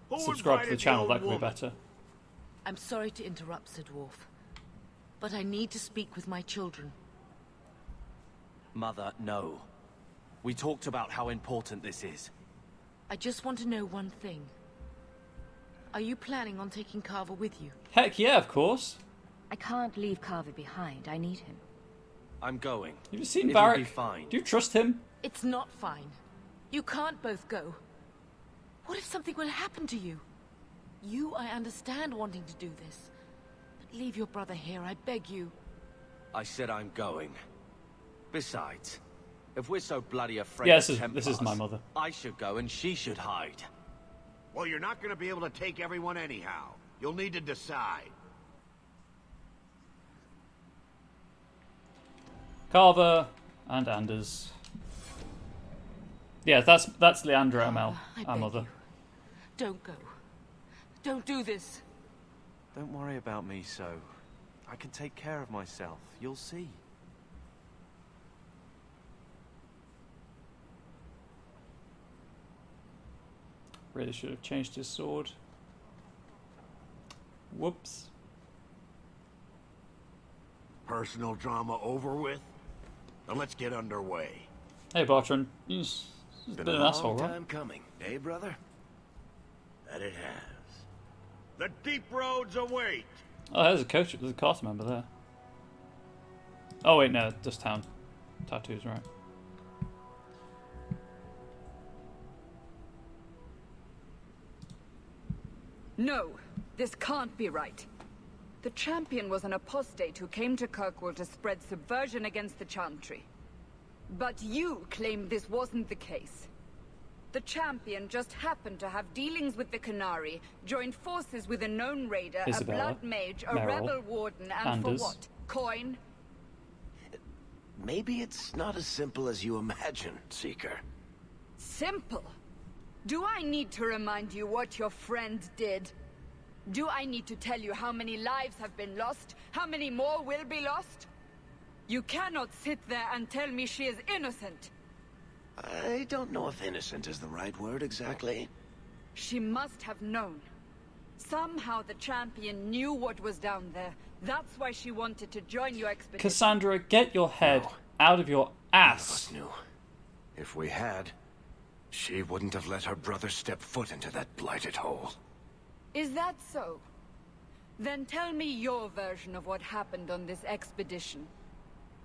who Subscribe to the invited channel, old that could be woman? better. I'm sorry to interrupt, Sir Dwarf, but I need to speak with my children. Mother, no. We talked about how important this is. I just want to know one thing. Are you planning on taking Carver with you? Heck yeah, of course. I can't leave Carver behind. I need him. I'm going. You've seen It'll Varric. be fine. Do you trust him? It's not fine. You can't both go. What if something will happen to you? I understand wanting to do this. But leave your brother here, I beg you. I said I'm going. Besides, if we're so bloody afraid Yeah, of this is my Templars, mother. I should go and she should hide. Well, you're not going to be able to take everyone anyhow. You'll need to decide. Carver and Anders. Yeah, that's Leandra ML, I our beg mother. you. Don't go. Don't do this. Don't worry about me, so. I can take care of myself. You'll see. Really should have changed his sword. Whoops. Personal drama over with? Now let's get underway. Hey, Bartrand. He's Been been a an long asshole, right? time coming, eh, brother? That it has. The deep roads await. Oh, there's a coach. There's a cast member there. Oh wait, no, just town tattoos, right? No, this can't be right. The champion was an apostate who came to Kirkwall to spread subversion against the Chantry. But you claim this wasn't the case. The champion just happened to have dealings with the Canary, joined forces with a known raider, Isabella, a blood mage, a Merrill, rebel warden, and Anders. for what? Coin? Maybe it's not as simple as you imagine, Seeker. Simple? Do I need to remind you what your friend did? Do I need to tell you how many lives have been lost? How many more will be lost? You cannot sit there and tell me she is innocent. I don't know if innocent is the right word exactly. She must have known. Somehow the champion knew what was down there. That's why she wanted to join your expedition. Cassandra, get your head out of your ass. None of us knew. If we had, she wouldn't have let her brother step foot into that blighted hole. Is that so? Then tell me your version of what happened on this expedition.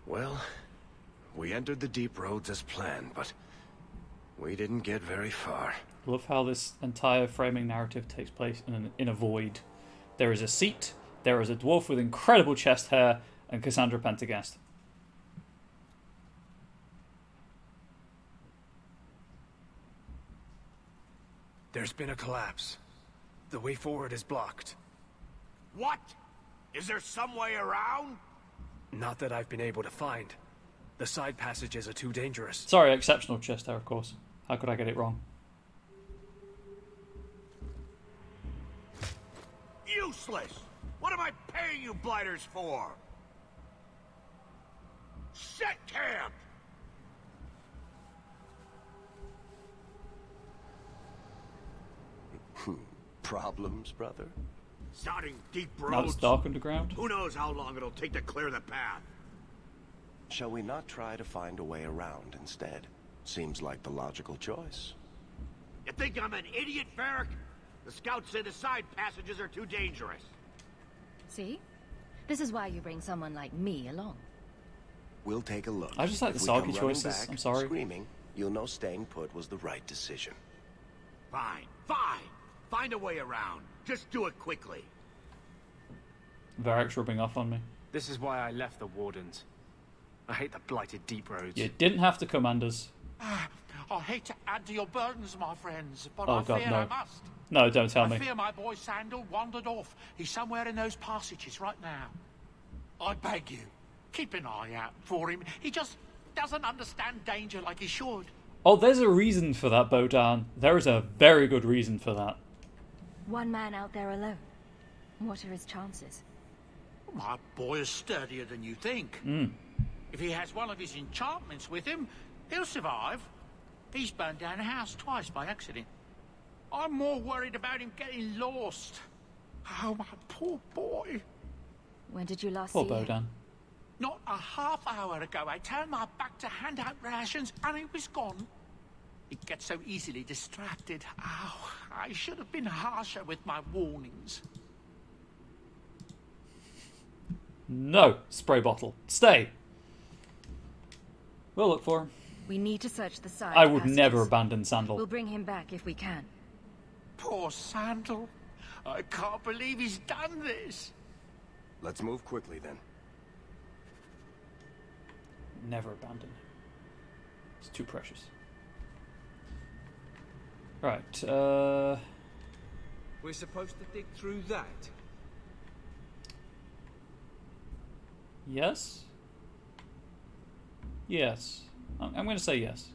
Well, we entered the deep roads as planned, but we didn't get very far. Love how this entire framing narrative takes place in a void. There is a seat, there is a dwarf with incredible chest hair, and Cassandra Pentagast. There's been a collapse. The way forward is blocked. What? Is there some way around? Not that I've been able to find. The side passages are too dangerous. Sorry, exceptional chest hair, of course. How could I get it wrong? Useless! What am I paying you blighters for? Set camp! Problems, brother? Sounding deep Now it's roads. dark underground. Who knows how long it'll take to clear the path? Shall we not try to find a way around instead? Seems like the logical choice. You think I'm an idiot, Varric? The scouts say the side passages are too dangerous. See? This is why you bring someone like me along. We'll take a look. I just like If the we come Saki running choices. back, I'm sorry. Screaming, you'll know staying put was the right decision. Fine, fine. Find a way around. Just do it quickly. Varric's rubbing off on me. This is why I left the Wardens. I hate the blighted deep roads. You didn't have to come, Anders. I hate to add to your burdens, my friends, but Oh I God, fear no. I must. No, don't tell I me. fear my boy Sandal wandered off. He's somewhere in those passages right now. I beg you, keep an eye out for him. He just doesn't understand danger like he should. Oh, there's a reason for that, Bodan. There is a very good reason for that. One man out there alone. What are his chances? My boy is sturdier than you think. If he has one of his enchantments with him, he'll survive. He's burned down a house twice by accident. I'm more worried about him getting lost. Oh, my poor boy. When did you last Poor see him? Bodan. Not a half hour ago, I turned my back to hand out rations, and he was gone. He gets so easily distracted. Oh, I should have been harsher with my warnings. No, spray bottle. Stay. We'll look for him. We need to search the side. I would passages. never abandon Sandal. We'll bring him back if we can. Poor Sandal. I can't believe he's done this. Let's move quickly then. Never abandon. It's too precious. Right, We're supposed to dig through that? yes? Yes. I'm going to say yes.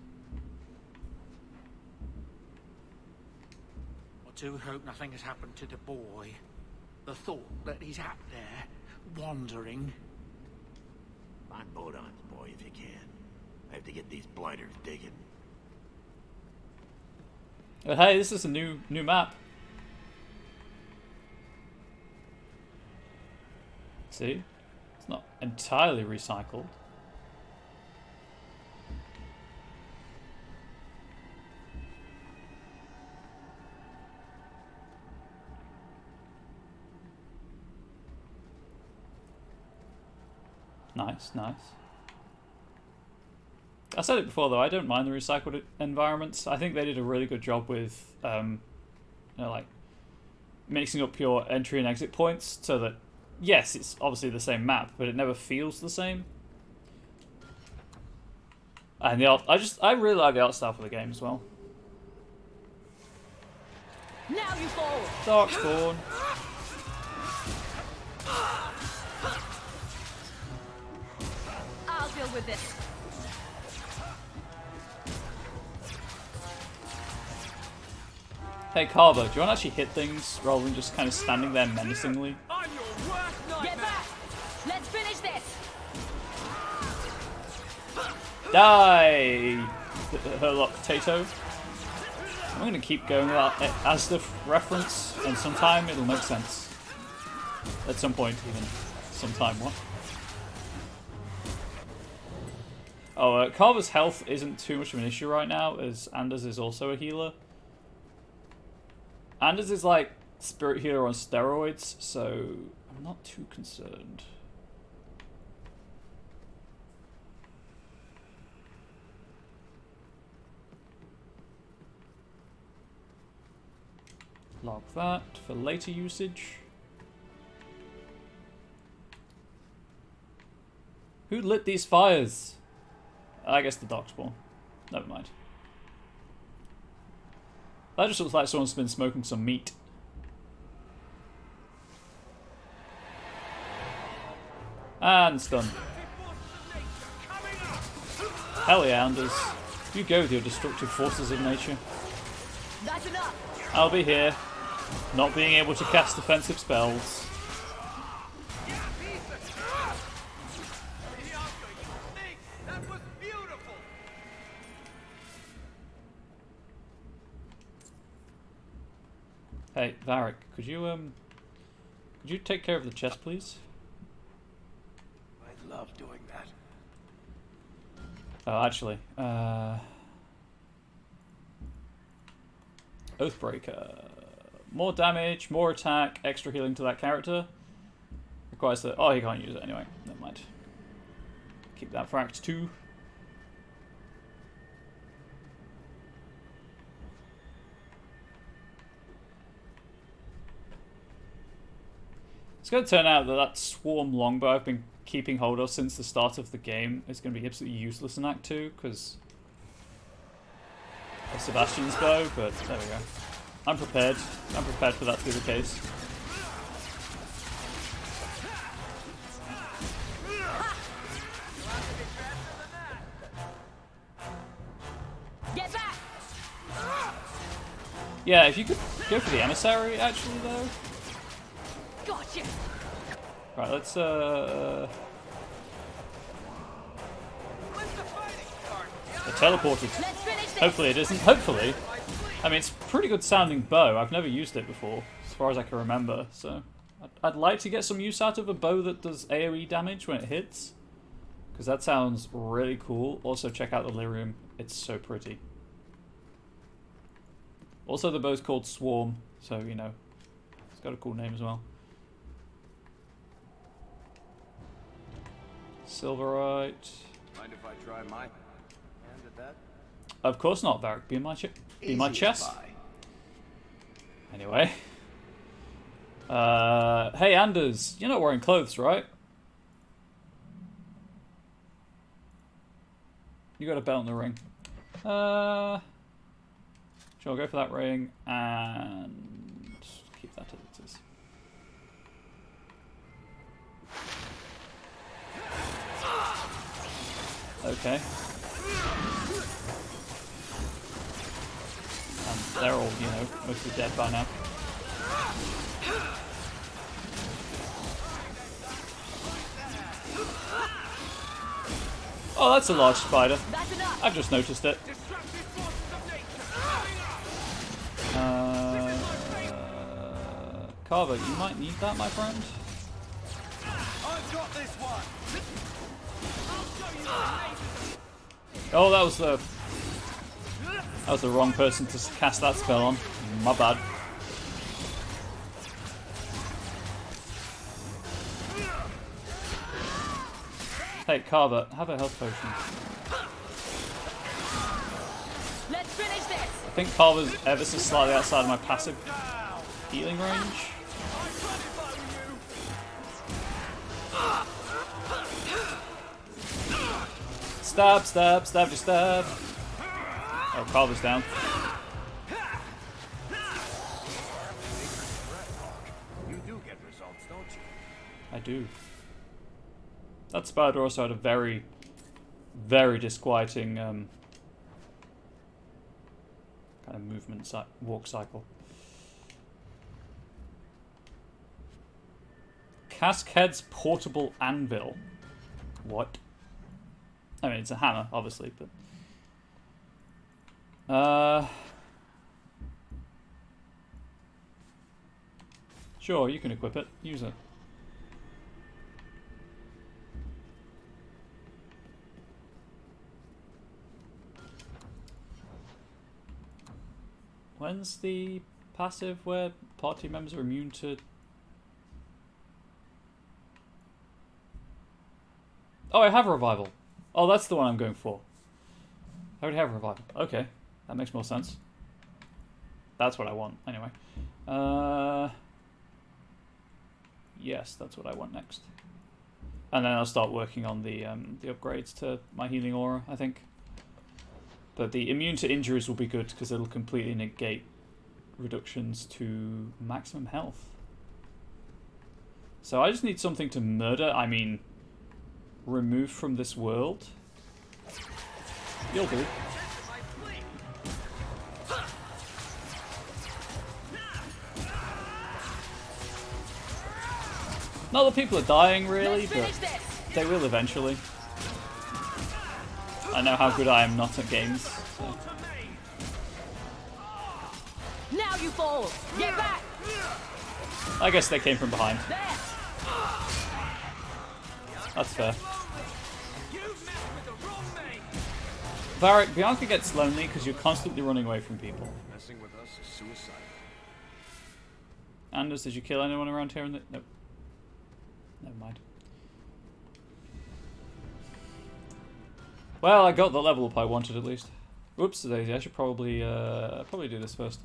I do hope nothing has happened to the boy. The thought that he's out there, wandering. Find Bodon's boy if you can. I have to get these blighters digging. But hey, this is a new map. See? It's not entirely recycled. Nice, nice. I said it before though, I don't mind the recycled environments. I think they did a really good job with, you know, like, mixing up your entry and exit points so that, yes, it's obviously the same map, but it never feels the same. And the art, I really like the art style for the game as well. Now you fall. Darkspawn. I'll deal with this. Hey Carver, do you want to actually hit things rather than just kind of standing there menacingly? Get back. Let's finish this. Die! Herlock Tato. I'm going to keep going with that as the reference, and sometime it'll make sense. At some point, even. Sometime, what? Oh, Carver's health isn't too much of an issue right now, as Anders is also a healer. Anders is like spirit healer on steroids, so I'm not too concerned. Log that for later usage. Who lit these fires? I guess the Darkspawn. Never mind. That just looks like someone's been smoking some meat. And stun. Hell yeah, Anders. You go with your destructive forces of nature. That's enough. I'll be here, not being able to cast defensive spells. Hey, Varric, could you take care of the chest, please? I love doing that. Oh, actually, Oathbreaker. More damage, more attack, extra healing to that character. Requires the... Oh, he can't use it anyway. Never mind. Keep that for Act 2. It's going to turn out that that swarm longbow I've been keeping hold of since the start of the game is going to be absolutely useless in Act 2, because of Sebastian's bow, but there we go. I'm prepared. I'm prepared for that to be the case. Get back! Yeah, if you could go for the emissary, actually, though. Gotcha! Right, let's, teleported. Hopefully it isn't. Hopefully. I mean, it's a pretty good sounding bow. I've never used it before, as far as I can remember. So, I'd like to get some use out of a bow that does AoE damage when it hits. Because that sounds really cool. Also, check out the lyrium. It's so pretty. Also, the bow's called Swarm. So, you know, it's got a cool name as well. Silverite. Mind if I try my hand at that? Of course not, Varric. Be my chest. Anyway. Hey, Anders. You're not wearing clothes, right? You got a belt and a ring. Sure, I'll go for that ring and keep that as it is. Okay. They're all, you know, mostly dead by now. Oh, that's a large spider. I've just noticed it. Carver, you might need that, my friend. I've got this one. Oh, that was the wrong person to cast that spell on. My bad. Hey, Carver, have a health potion. Let's finish this. I think Carver's ever so slightly outside of my passive healing range. Stab, stab, stab, just stab. Oh, Carver's down. You do get results, don't you? I do. That spider also had a very, very disquieting kind of movement, walk cycle. Cascade's portable anvil. What? I mean, it's a hammer, obviously, but... Sure, you can equip it. Use it. When's the passive where party members are immune to... Oh, I have revival. Oh, that's the one I'm going for. I already have revival. Okay, that makes more sense. That's what I want, anyway. Yes, that's what I want next. And then I'll start working on the upgrades to my healing aura, I think. But the immune to injuries will be good because it'll completely negate reductions to maximum health. So I just need something to murder. I mean, remove from this world. You'll do. Not that people are dying, really, but they will eventually. I know how good I am not at games. So. Now you fall. Get back. I guess they came from behind. That's fair. Varric, Bianca gets lonely because you're constantly running away from people. Messing with us is suicide. Anders, did you kill anyone around here? Nope. Never mind. Well, I got the level up I wanted at least. Whoops, daisy. I should probably do this first.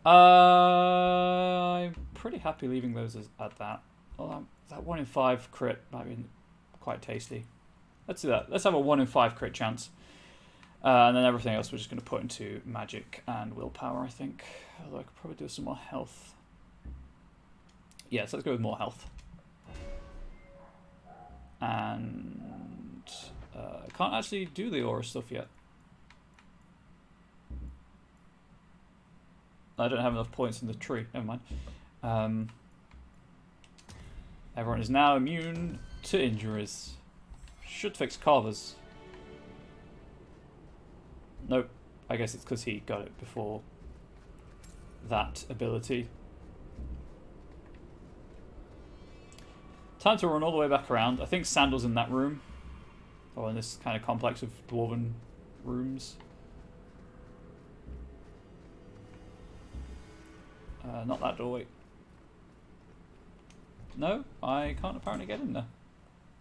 I'm pretty happy leaving those at that. Well, that 1 in 5 crit might be quite tasty. Let's do that. Let's have a 1 in 5 crit chance. And then everything else we're just going to put into magic and willpower, I think. Although I could probably do some more health. Yes, let's go with more health. And I can't actually do the aura stuff yet. I don't have enough points in the tree. Never mind. Everyone is now immune to injuries. Should fix Carver's. Nope. I guess it's because he got it before that ability. Time to run all the way back around. I think Sandal's in that room. Or in this kind of complex of dwarven rooms. Not that doorway. No, I can't apparently get in there.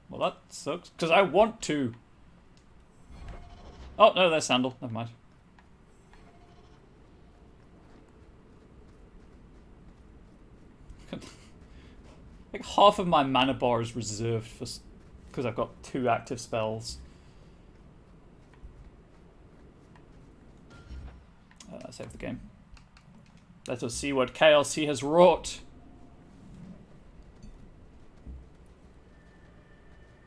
Well, that sucks. Because I want to. Oh, no, there's Sandal. Never mind. Like half of my mana bar is reserved for because I've got 2 active spells. Save the game. Let us see what chaos he has wrought.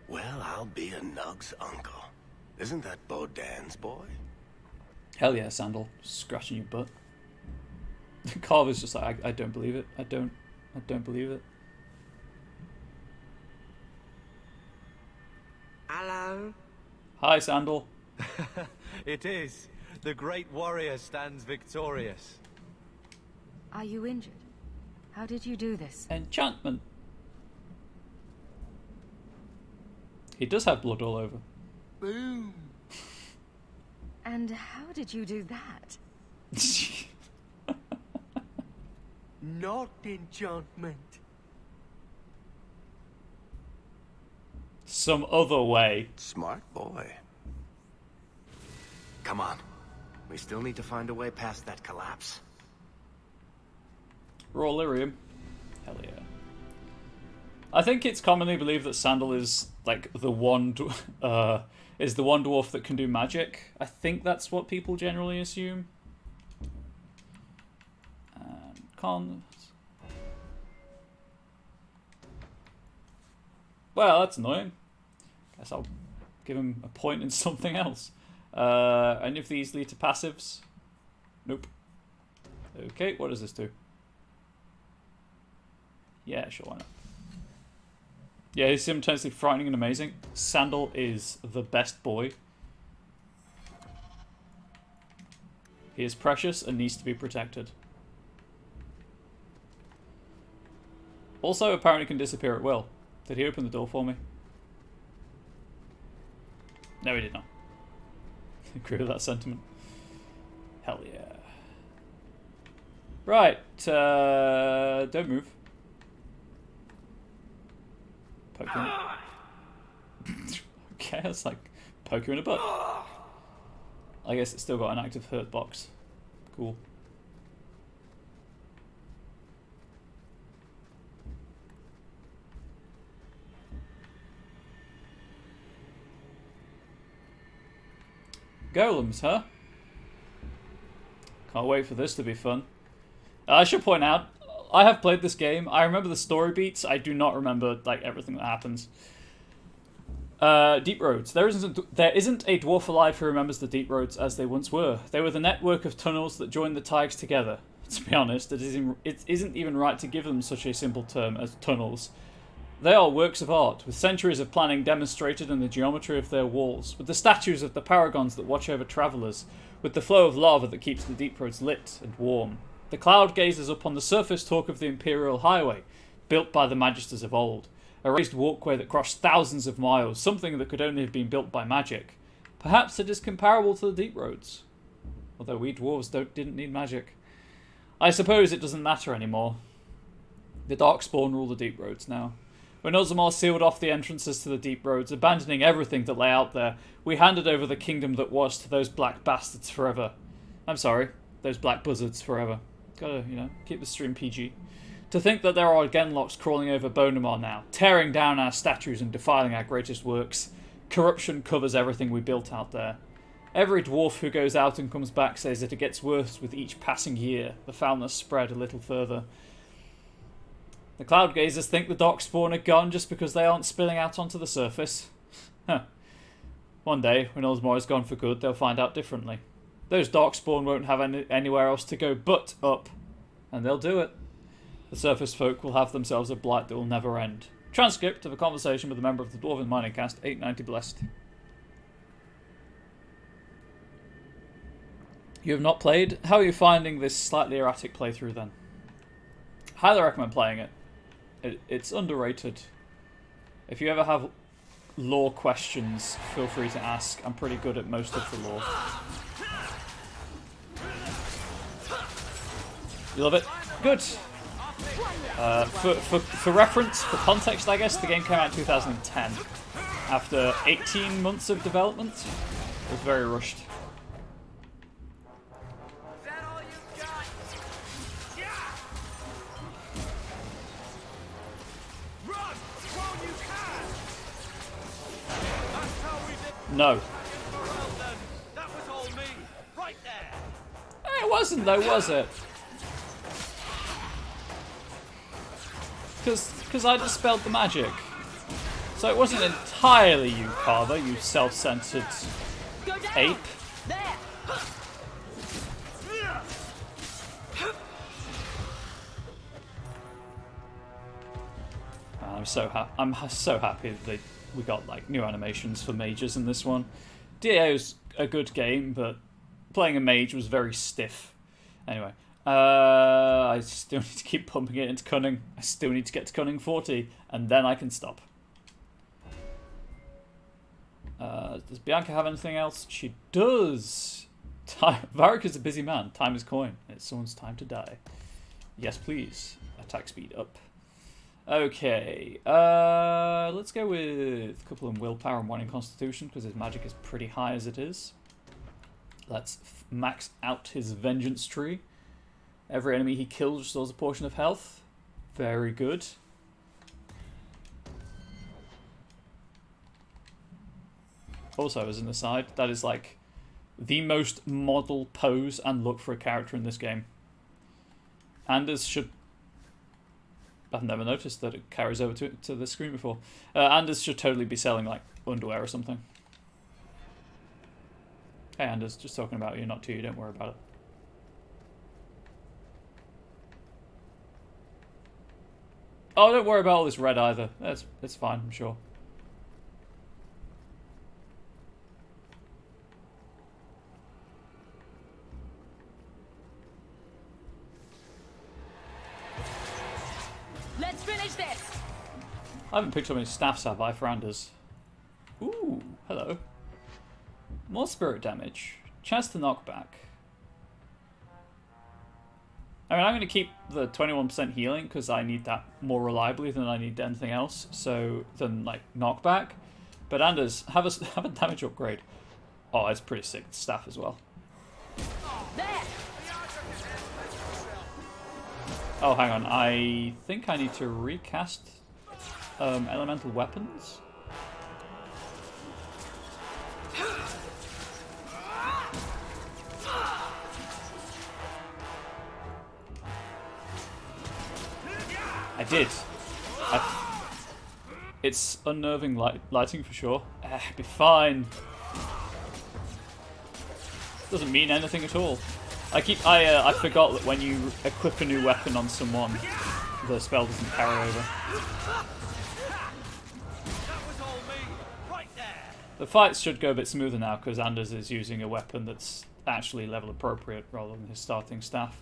Well, I'll be a Nug's uncle. Isn't that Bodan's boy? Hell yeah, Sandal. Scratching your butt. Carver's just like, I don't believe it. I don't believe it. Hello? Hi, Sandal. It is. The great warrior stands victorious. Are you injured? How did you do this? Enchantment. He does have blood all over. Boom. And how did you do that? Not enchantment. Some other way. Smart boy. Come on. We still need to find a way past that collapse. Raw lyrium. Hell yeah. I think it's commonly believed that Sandal is like the one is the one dwarf that can do magic. I think that's what people generally assume. And cons. Well, that's annoying. Guess I'll give him a point in something else. Any of these lead to passives? Nope. Okay, what does this do? Yeah, sure, why not? Yeah, he's simultaneously frightening and amazing. Sandal is the best boy. He is precious and needs to be protected. Also, apparently can disappear at will. Did he open the door for me? No, he did not. Agree with that sentiment. Hell yeah. Right, don't move. Poke you in. Okay, that's like poke you in the butt. I guess it's still got an active hurt box. Cool. Golems, huh? Can't wait for this to be fun. I should point out, I have played this game. I remember the story beats. I do not remember like everything that happens. Deep roads. There isn't a dwarf alive who remembers the deep roads as they once were. They were the network of tunnels that joined the Tigers together. To be honest, it isn't even right to give them such a simple term as tunnels. They are works of art, with centuries of planning demonstrated in the geometry of their walls, with the statues of the paragons that watch over travellers, with the flow of lava that keeps the deep roads lit and warm. The cloud gazes up on the surface talk of the Imperial Highway, built by the Magisters of old. A raised walkway that crossed thousands of miles, something that could only have been built by magic. Perhaps it is comparable to the deep roads. Although we dwarves didn't need magic. I suppose it doesn't matter anymore. The Darkspawn rule the deep roads now. When Orzammar sealed off the entrances to the deep roads, abandoning everything that lay out there, we handed over the kingdom that was to those black bastards forever. I'm sorry, those black buzzards forever. Gotta, keep the stream PG. To think that there are Genlocks crawling over Bonamar now, tearing down our statues and defiling our greatest works. Corruption covers everything we built out there. Every dwarf who goes out and comes back says that it gets worse with each passing year. The foulness spread a little further. The cloud gazers think the darkspawn are gone just because they aren't spilling out onto the surface. Huh. One day, when Orzammar is gone for good, they'll find out differently. Those darkspawn won't have anywhere else to go but up. And they'll do it. The surface folk will have themselves a blight that will never end. Transcript of a conversation with a member of the Dwarven Mining Cast, 890 blessed. You have not played? How are you finding this slightly erratic playthrough then? Highly recommend playing it. It's underrated. If you ever have lore questions, feel free to ask. I'm pretty good at most of the lore. You love it? Good. For reference, for context, I guess, the game came out in 2010. After 18 months of development, it was very rushed. No. That was all me, right there. It wasn't though, was it? Because I dispelled the magic. So it wasn't entirely you, Carver, you self-centered ape. I'm so happy that we got like new animations for mages in this one. DAO's a good game, but playing a mage was very stiff. Anyway, I still need to keep pumping it into cunning. I still need to get to cunning 40, and then I can stop. Does Bianca have anything else? She does. Varric is a busy man. Time is coin. It's someone's time to die. Yes, please. Attack speed up. Okay, let's go with a couple in willpower and one in constitution, because his magic is pretty high as it is. Let's max out his vengeance tree. Every enemy he kills restores a portion of health. Very good. Also, as an aside, that is like the most model pose and look for a character in this game. Anders should... I've never noticed that it carries over to the screen before. Anders should totally be selling like underwear or something. Hey Anders, just talking about you, not to you, don't worry about it. Oh, don't worry about all this red either. That's fine, I'm sure. Let's finish this. I haven't picked up any staffs, have I, for Anders? Ooh, hello. More spirit damage. Chance to knock back. I mean, I'm going to keep the 21% healing because I need that more reliably than I need anything else. So, than like knockback. But Anders, have a damage upgrade. Oh, it's pretty sick. Staff as well. Oh, hang on. I think I need to recast elemental weapons. I did. It's unnerving lighting for sure. Be fine. Doesn't mean anything at all. I forgot that when you equip a new weapon on someone, the spell doesn't carry over. The fights should go a bit smoother now because Anders is using a weapon that's actually level appropriate rather than his starting staff.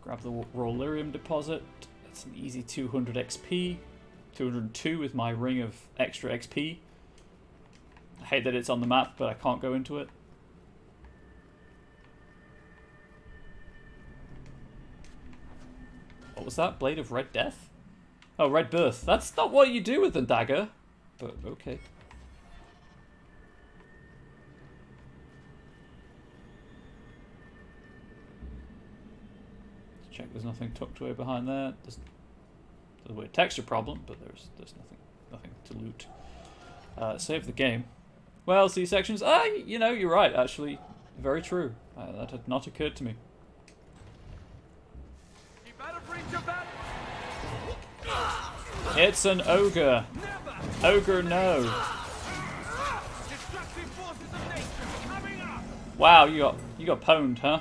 Grab the Rollerium deposit. That's an easy 200 XP. 202 with my ring of extra XP. I hate that it's on the map, but I can't go into it. What was that? Blade of Red Death? Oh, Red Birth. That's not what you do with the dagger. But, okay. Let's check there's nothing tucked away behind there. There's a weird texture problem, but there's nothing to loot. Save the game. Well, C-sections. You know, you're right, actually. Very true. That had not occurred to me. It's an ogre. Ogre, no. Wow, you got pwned, huh?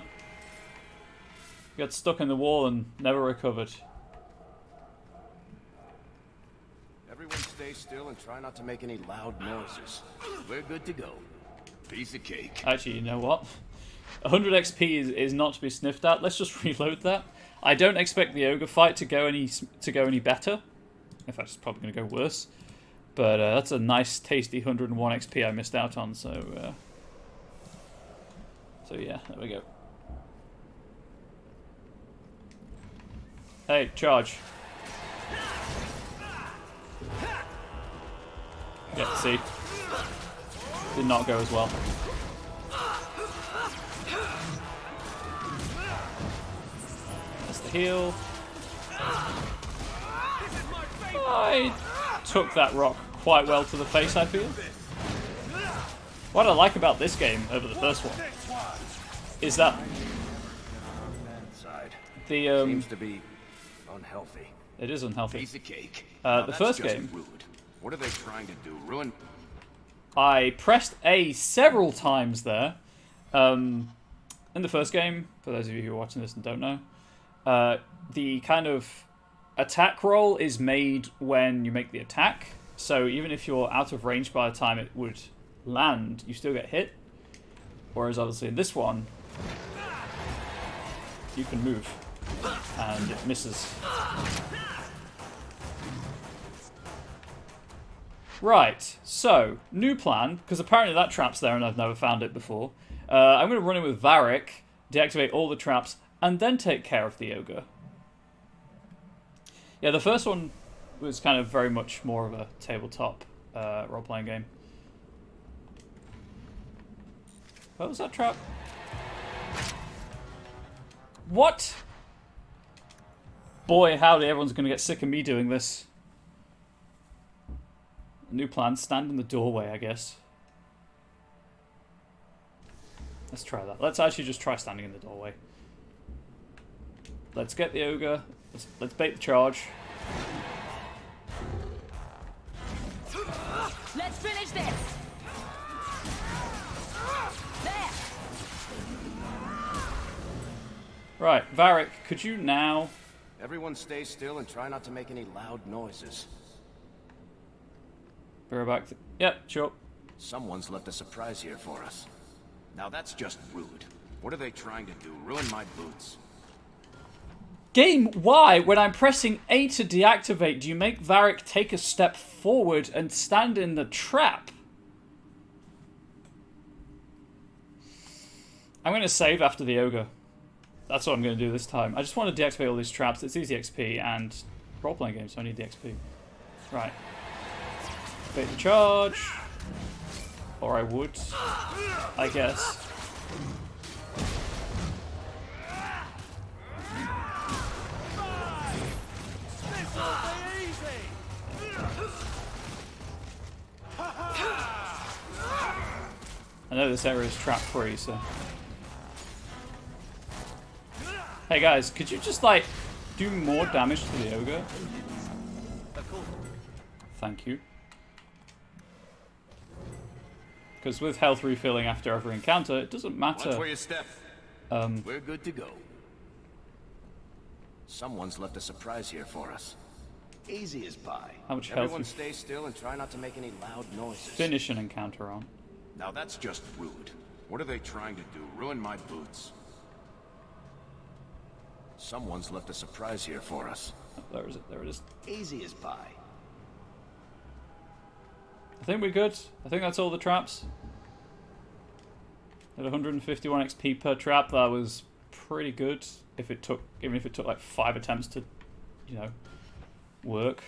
You got stuck in the wall and never recovered. Everyone stay still and try not to make any loud noises. We're good to go. Piece of cake. Actually, you know what? 100 XP is not to be sniffed at. Let's just reload that. I don't expect the ogre fight to go any better. In fact, it's probably going to go worse. But that's a nice, tasty 101 XP I missed out on. So yeah, there we go. Hey, charge. Yeah, see? Did not go as well. That's the heal. I took that rock quite well to the face, I feel. What I like about this game over the first one is that the seems to be unhealthy. It is unhealthy. Piece of cake. The first game. Rude. What are they trying to do? Ruin? I pressed A several times there. In the first game, for those of you who are watching this and don't know, the kind of attack roll is made when you make the attack. So even if you're out of range by the time it would land, you still get hit. Whereas obviously in this one, you can move and it misses. Right, so new plan, because apparently that trap's there and I've never found it before. I'm going to run in with Varric, deactivate all the traps, and then take care of the ogre. Yeah, the first one was kind of very much more of a tabletop role-playing game. What was that trap? What? Boy, howdy, everyone's going to get sick of me doing this. New plan, stand in the doorway, I guess. Let's try that. Let's actually just try standing in the doorway. Let's get the ogre. Let's bait the charge. Let's finish this. There. Right, Varric, could you now... Everyone stay still and try not to make any loud noises. We're back to... Yep, sure. Someone's left a surprise here for us. Now that's just rude. What are they trying to do? Ruin my boots? Game, why, when I'm pressing A to deactivate, do you make Varric take a step forward and stand in the trap? I'm going to save after the ogre. That's what I'm going to do this time. I just want to deactivate all these traps. It's easy XP and role-playing game, so I need the XP. Right. Bait the charge. Or I would, I guess. I know this area is trap-free, so... Hey guys, could you just, like, do more damage to the ogre? Thank you. Because with health refilling after every encounter, it doesn't matter. Watch where you step. We're good to go. Someone's left a surprise here for us. Easy as pie. How much health? Everyone stay still and try not to make any loud noises. Finish an encounter on. Now that's just rude. What are they trying to do? Ruin my boots? Someone's left a surprise here for us. Oh, there is it. There it is. Easy as pie. I think we're good. I think that's all the traps. At 151 XP per trap, that was pretty good. If it took, even if it took like 5 attempts to, you know, work.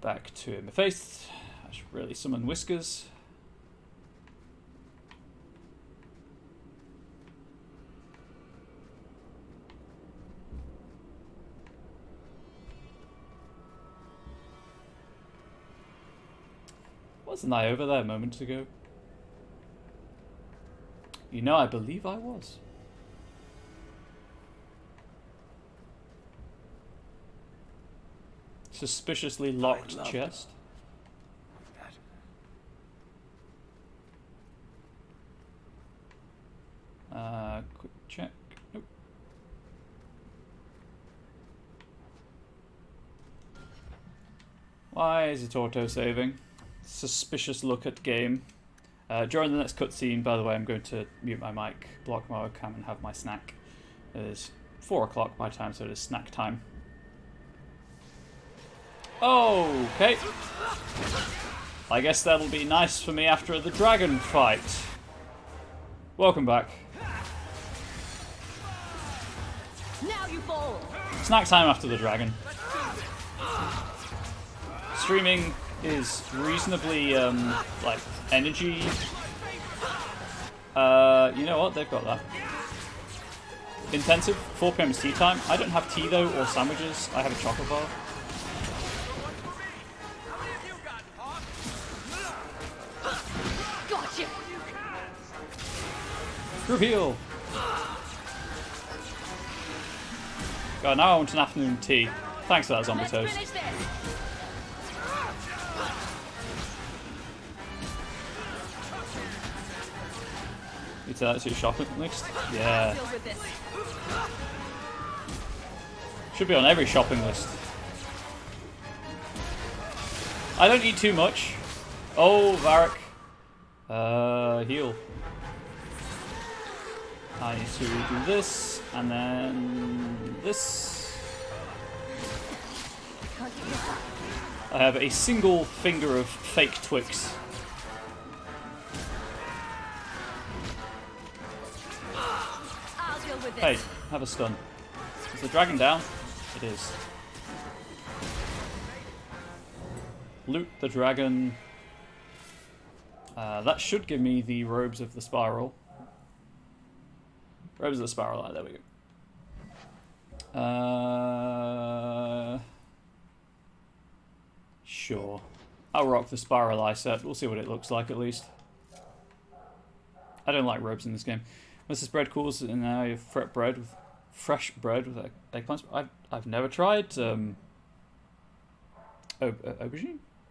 Back to my face. I should really summon Whiskers. Wasn't I over there moments ago? You know, I believe I was. Suspiciously locked chest. Quick check. Nope. Why is it auto-saving? Suspicious look at game. During the next cutscene, by the way, I'm going to mute my mic, block my webcam, and have my snack. It is 4 o'clock my time, so it is snack time. Okay. I guess that'll be nice for me after the dragon fight. Welcome back. Now you fall. Snack time after the dragon. Streaming is reasonably, like, energy. You know what? They've got that. Intensive. 4 PM is tea time. I don't have tea, though, or sandwiches. I have a chocolate bar. Gotcha. Reveal. God, now I want an afternoon tea. Thanks for that, zombie toast. You tell that to your shopping list? Yeah. Should be on every shopping list. I don't eat too much. Oh, Varric. Heal. I need to do this, and then this. I have a single finger of fake Twix. Hey, have a stun. Is the dragon down? It is. Loot the dragon. That should give me the robes of the spiral. Robes of the spiral, there we go. Sure. I'll rock the spiral eye set. We'll see what it looks like at least. I don't like robes in this game. Once this bread cools, and now you have fresh bread with eggplants. I've never tried aubergine?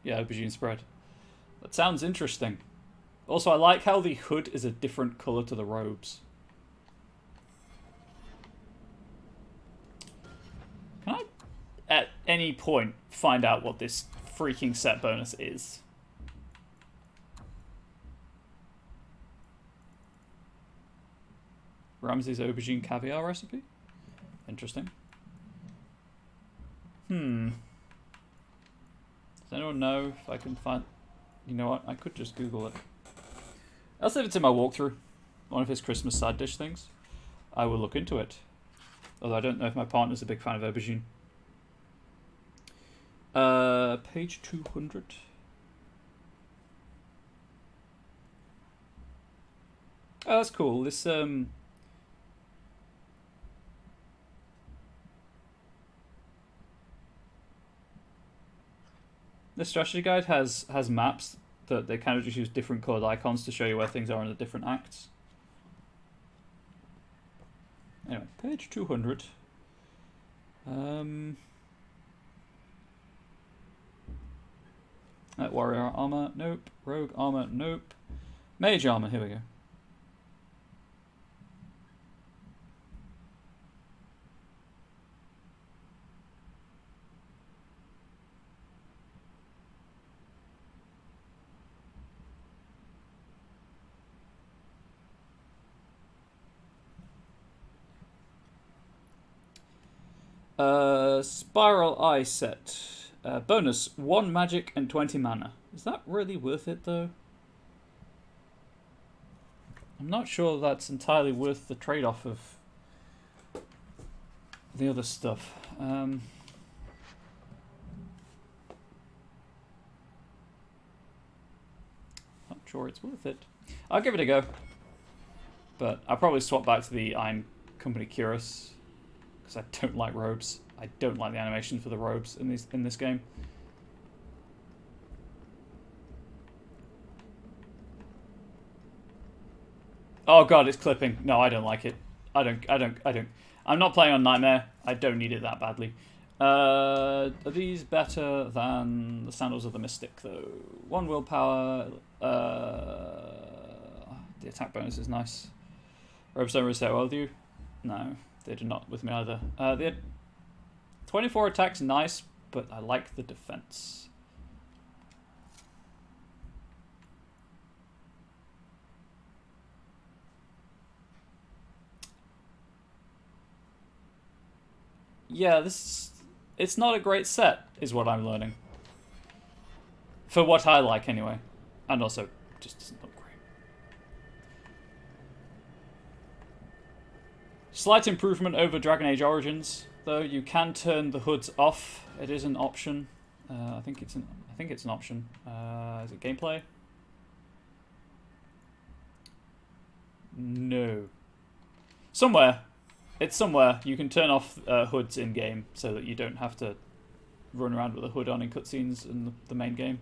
Yeah, aubergine spread. That sounds interesting. Also, I like how the hood is a different colour to the robes. Can I, at any point, find out what this freaking set bonus is? Ramsay's aubergine caviar recipe? Interesting. Does anyone know if I can find... You know what? I could just Google it. Else if it's in my walkthrough. One of his Christmas side dish things. I will look into it. Although I don't know if my partner's a big fan of aubergine. Page 200. Oh, that's cool. This, the strategy guide has maps that they kind of just use different coloured icons to show you where things are in the different acts. Anyway, page 200. Warrior armor, nope. Rogue armor, nope. Mage armor, here we go. Spiral Eye set. Bonus, 1 magic and 20 mana. Is that really worth it, though? I'm not sure that's entirely worth the trade-off of the other stuff. Not sure it's worth it. I'll give it a go. But I'll probably swap back to the Iron Company Cuirass. Because I don't like robes. I don't like the animation for the robes in this game. Oh god, it's clipping. No, I don't like it. I don't. I'm not playing on Nightmare. I don't need it that badly. Are these better than the Sandals of the Mystic, though? 1 willpower. The attack bonus is nice. Robes don't really set well with you? No, they do not with me either. The 24 attack's nice, but I like the defense. Yeah, it's not a great set, is what I'm learning. For what I like, anyway. And also, just doesn't look great. Slight improvement over Dragon Age Origins, though. You can turn the hoods off. It is an option. I think it's an option. Is it gameplay? No. Somewhere. It's somewhere. You can turn off hoods in-game so that you don't have to run around with a hood on in cutscenes in the main game.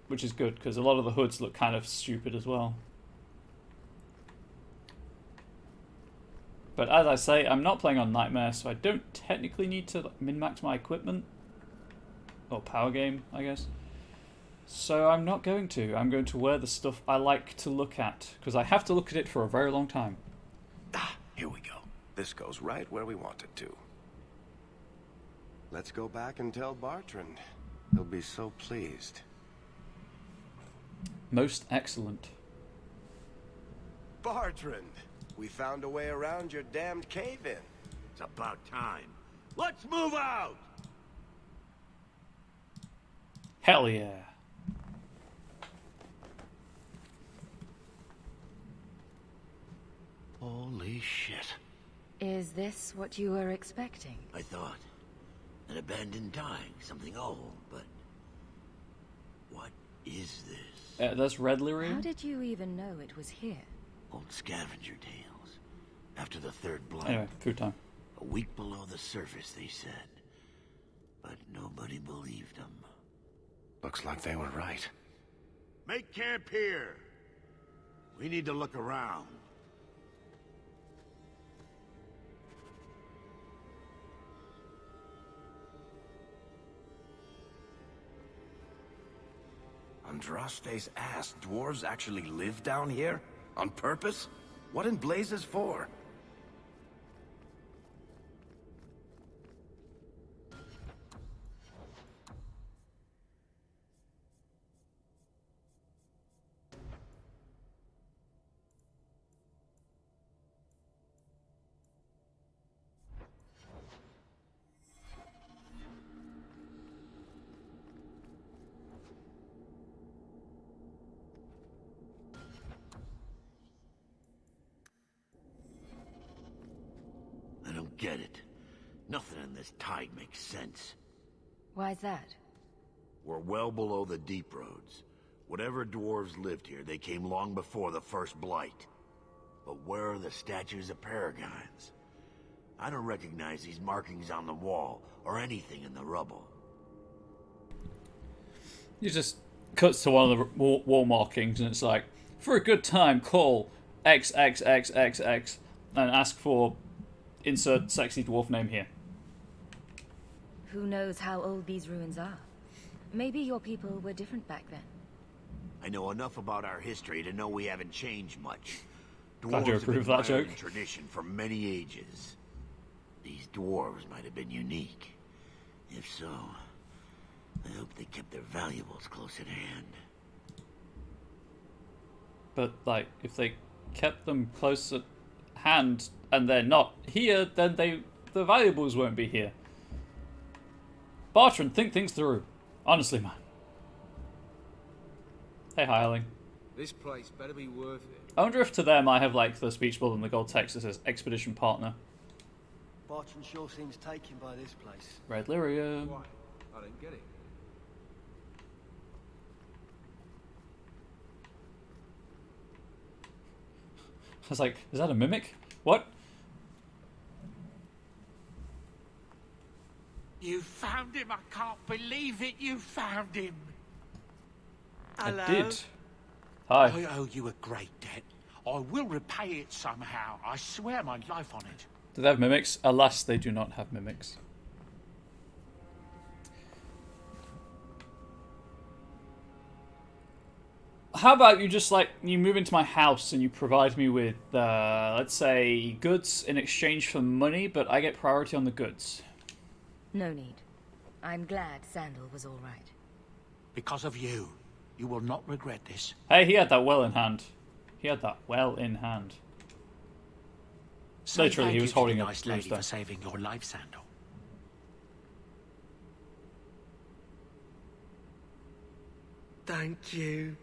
Which is good, because a lot of the hoods look kind of stupid as well. But as I say, I'm not playing on Nightmare, so I don't technically need to min-max my equipment. Or power game, I guess. So I'm not going to. I'm going to wear the stuff I like to look at, because I have to look at it for a very long time. Ah, here we go. This goes right where we want it to. Let's go back and tell Bartrand. He'll be so pleased. Most excellent. Bartrand, we found a way around your damned cave-in. It's about time. Let's move out! Hell yeah. Holy shit. Is this what you were expecting? I thought. An abandoned dying, something old, but... What is this? That's Red Lyrium? How did you even know it was here? Old scavenger tales. After the third blood. Anyway, food time. A week below the surface, they said. But nobody believed them. Looks like they were right. Make camp here. We need to look around. Andraste's ass, dwarves actually live down here? On purpose? What in blazes for? I don't get it. Nothing in this tide makes sense. Why's that? We're well below the deep roads. Whatever dwarves lived here, they came long before the first blight. But where are the statues of paragons? I don't recognize these markings on the wall, or anything in the rubble. You just cuts to one of the wall markings and it's like, for a good time, call XXXXX and ask for insert sexy dwarf name here. Who knows how old these ruins are? Maybe your people were different back then. I know enough about our history to know we haven't changed much. Glad you approve that joke. Tradition for many ages. These dwarves might have been unique. If so, I hope they kept their valuables close at hand. But, like, if they kept them close at hand and they're not here, then the valuables won't be here. Bartrand, think things through. Honestly, man. Hey, Hireling. This place better be worth it. I wonder if to them I have, like, the speech bubble and the gold text that says Expedition Partner. Bartrand sure seems taken by this place. Red Lyrium. Why? I don't get it. I was like, is that a mimic? What? You found him! I can't believe it! You found him! Hello? I did. Hi. I owe you a great debt. I will repay it somehow. I swear my life on it. Do they have mimics? Alas, they do not have mimics. How about you just, like, you move into my house and you provide me with, let's say, goods in exchange for money, but I get priority on the goods. No need. I'm glad Sandal was all right. Because of you. You will not regret this. Hey, he had that well in hand. He had that well in hand. Say Literally, thank he was you to holding the a nice lady rooster. for saving your life, Sandal. Thank you.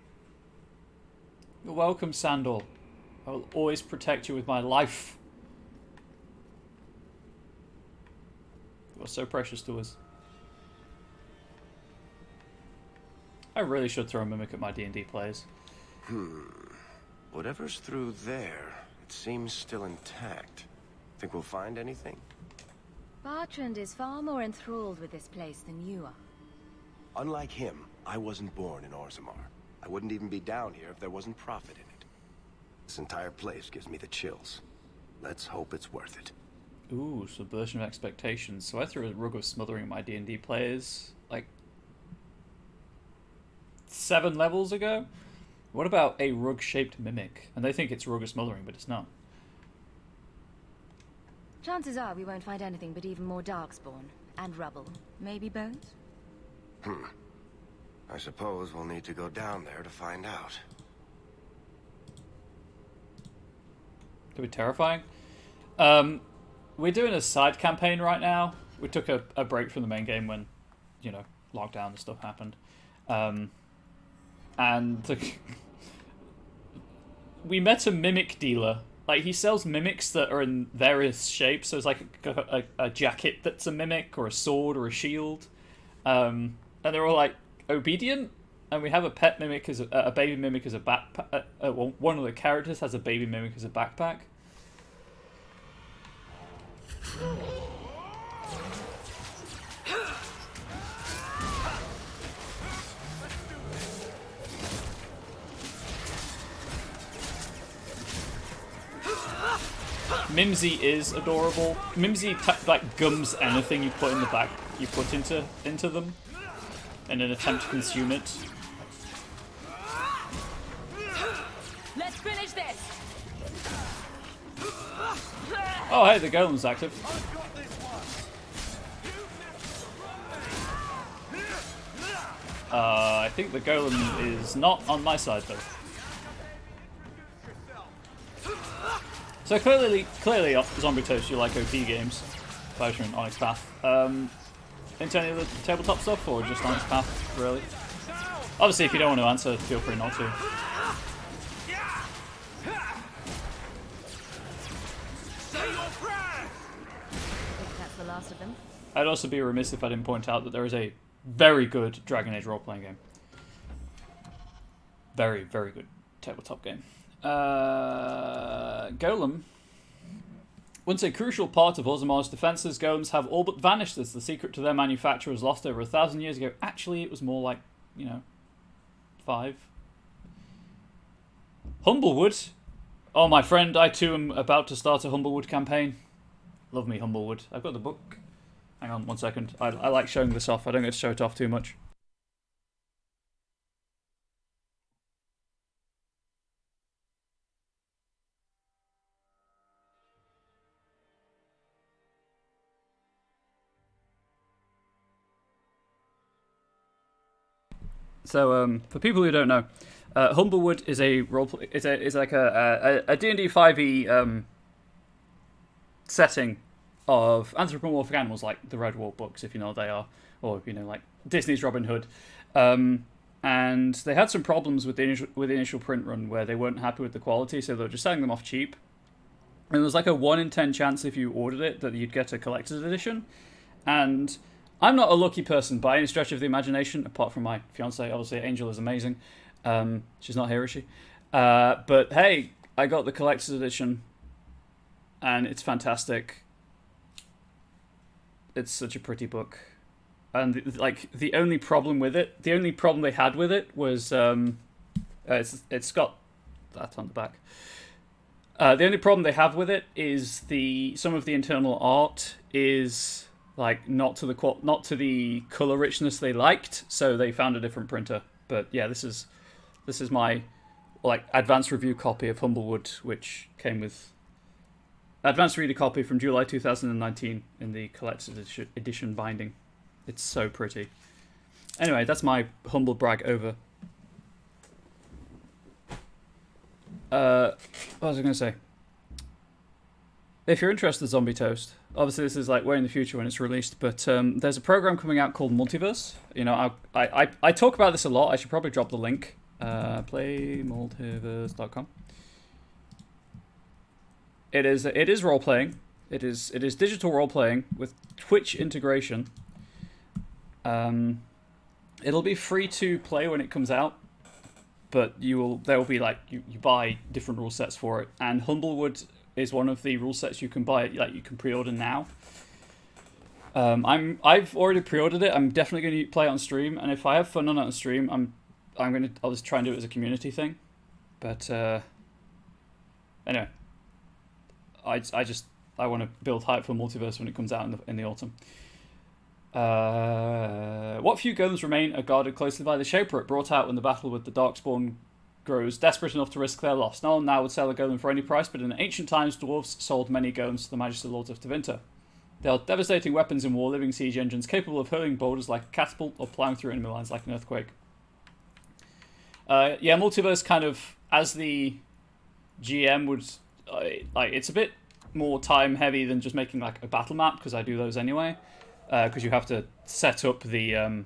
You're welcome, Sandal. I will always protect you with my life. You are so precious to us. I really should throw a mimic at my D&D players. Whatever's through there, it seems still intact. Think we'll find anything? Bertrand is far more enthralled with this place than you are. Unlike him, I wasn't born in Orzammar. I wouldn't even be down here if there wasn't profit in it. This entire place gives me the chills. Let's hope it's worth it. Ooh, subversion of expectations. So I threw a rug of smothering at my D&D players, like, 7 levels ago? What about a rug-shaped mimic? And they think it's rug of smothering, but it's not. Chances are we won't find anything but even more darkspawn. And rubble. Maybe bones? I suppose we'll need to go down there to find out. Could be terrifying. We're doing a side campaign right now. We took a break from the main game when, you know, lockdown and stuff happened. And we met a mimic dealer. Like, he sells mimics that are in various shapes. So it's like a jacket that's a mimic, or a sword, or a shield. And they're all, like, obedient. And we have a pet mimic, as a baby mimic as a backpack. Well, one of the characters has a baby mimic as a backpack. Mimsy is adorable. Mimsy like gums anything you put in the back, you put into them, in an attempt to consume it. Let's finish this. Oh, hey, the golem's active. I think the golem is not on my side though. So clearly, Zombie Toast, you like OP games, Fighter and Onyx Path. Into any of the tabletop stuff, or just Onyx Path, really? Obviously, if you don't want to answer, feel free not to. That's the last of them. I'd also be remiss if I didn't point out that there is a very good Dragon Age role-playing game. Very, very good tabletop game. Golem. Once a crucial part of Orzammar's defences, golems have all but vanished as the secret to their manufacture was lost over 1,000 years ago. Actually, it was more like, 5. Humblewood. Oh, my friend, I too am about to start a Humblewood campaign. Love me, Humblewood. I've got the book. Hang on 1 second. I like showing this off. I don't get to show it off too much. So, for people who don't know, Humblewood is a roleplay. Is like a D&D 5e setting of anthropomorphic animals, like the Red Wolf books, if you know what they are, or like Disney's Robin Hood. And they had some problems with the initial print run where they weren't happy with the quality, so they were just selling them off cheap. And there was like a 1 in 10 chance if you ordered it that you'd get a collector's edition. And I'm not a lucky person by any stretch of the imagination, apart from my fiance. Obviously, Angel is amazing. She's not here, is she? But hey, I got the collector's edition, and it's fantastic. It's such a pretty book. And the only problem they had with it was It's got that on the back. The only problem they have with it is some of the internal art is like not to the color richness they liked, so they found a different printer. But yeah, this is my like advanced review copy of Humblewood, which came with advanced reader copy from July 2019 in the collector's edition binding. It's so pretty. Anyway, that's my humble brag over. What was I going to say? If you're interested in Zombie Toast, obviously this is like way in the future when it's released, but there's a program coming out called Multiverse. You know, I talk about this a lot. I should probably drop the link. Playmultiverse.com. It is role playing. It is digital role playing with Twitch integration. It'll be free to play when it comes out, but there will be like you buy different rule sets for it, and Humblewood is one of the rule sets you can buy. Like you can pre-order now. I've already pre-ordered it. I'm definitely going to play it on stream, and if I have fun on it on stream, I'll just try and do it as a community thing. But anyway, I want to build hype for Multiverse when it comes out in the autumn. What few golems remain are guarded closely by the Shaper, brought out when the battle with the Darkspawn grows desperate enough to risk their loss. No one now would sell a golem for any price, but in ancient times, dwarves sold many golems to the Magister Lords of Tevinter. They are devastating weapons in war, living siege engines capable of hurling boulders like a catapult or ploughing through enemy lines like an earthquake. Yeah, Multiverse kind of, as the GM would, like, it's a bit more time heavy than just making like a battle map, because I do those anyway. Because you have to set up the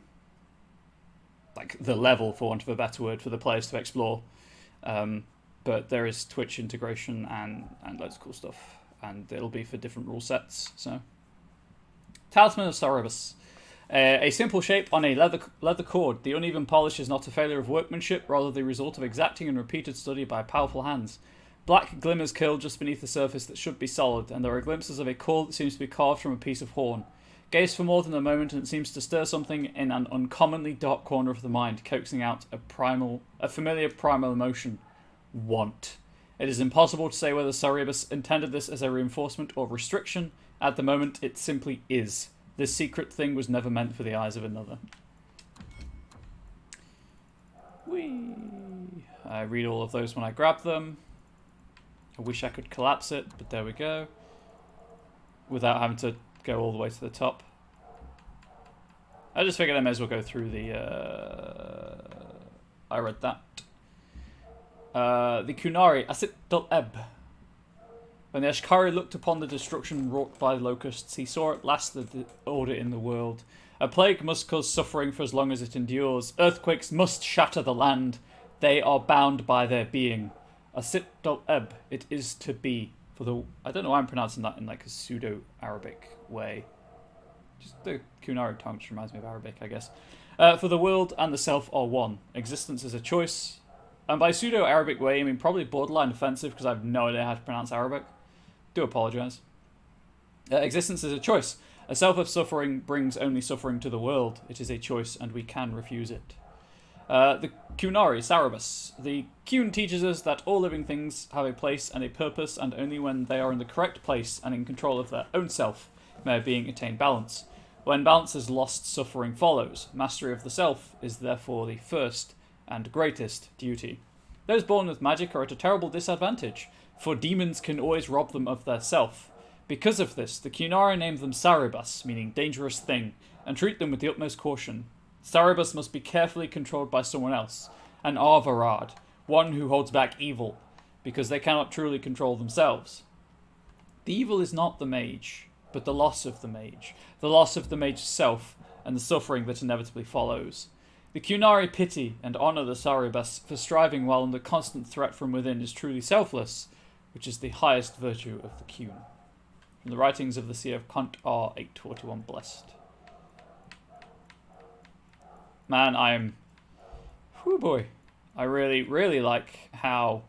like the level, for want of a better word, for the players to explore. But there is Twitch integration and loads of cool stuff, and it'll be for different rule sets. So, Talisman of Sorobus. A simple shape on a leather cord. The uneven polish is not a failure of workmanship, rather the result of exacting and repeated study by powerful hands. Black glimmers curl just beneath the surface that should be solid, and there are glimpses of a cord that seems to be carved from a piece of horn. Gaze for more than a moment, and it seems to stir something in an uncommonly dark corner of the mind, coaxing out a familiar primal emotion: want. It is impossible to say whether Sorobus intended this as a reinforcement or restriction. At the moment, it simply is. This secret thing was never meant for the eyes of another. Whee! I read all of those when I grab them. I wish I could collapse it, but there we go. Without having to go all the way to the top. I just figured I may as well go through the... I read that. The Kunari, Asit Dul Eb. When the Ashkari looked upon the destruction wrought by locusts, he saw at last the order in the world. A plague must cause suffering for as long as it endures. Earthquakes must shatter the land. They are bound by their being. Asit Dul Eb, it is to be. For the... I don't know why I'm pronouncing that in like a pseudo-Arabic way. Just the Kunari tongue just reminds me of Arabic, I guess. For the world and the self are one. Existence is a choice. And by pseudo-Arabic way, I mean probably borderline offensive, because I have no idea how to pronounce Arabic. Do apologise. Existence is a choice. A self of suffering brings only suffering to the world. It is a choice, and we can refuse it. The Kunari, Sarabas. The Kun teaches us that all living things have a place and a purpose, and only when they are in the correct place and in control of their own self may a being attain balance. When balance is lost, suffering follows. Mastery of the self is therefore the first and greatest duty. Those born with magic are at a terrible disadvantage, for demons can always rob them of their self. Because of this, the Kunari name them Saribas, meaning dangerous thing, and treat them with the utmost caution. Saribas must be carefully controlled by someone else, an Arvarad, one who holds back evil, because they cannot truly control themselves. The evil is not the mage, but the loss of the mage's self, and the suffering that inevitably follows. The Kunari pity and honour the Saribas for striving while under constant threat from within is truly selfless, which is the highest virtue of the Kun. From the writings of the Seer of Kant R. 841 Blessed. Man, I'm... Whew boy. I really, really like how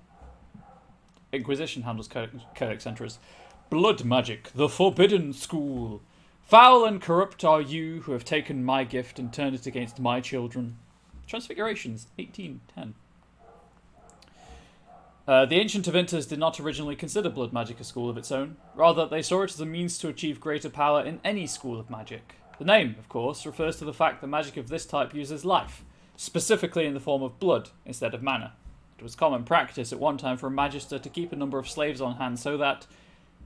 Inquisition handles Codex Entries. Blood magic, the forbidden school. Foul and corrupt are you who have taken my gift and turned it against my children. Transfigurations, 1810. The ancient Avinters did not originally consider blood magic a school of its own. Rather, they saw it as a means to achieve greater power in any school of magic. The name, of course, refers to the fact that magic of this type uses life, specifically in the form of blood instead of mana. It was common practice at one time for a magister to keep a number of slaves on hand so that,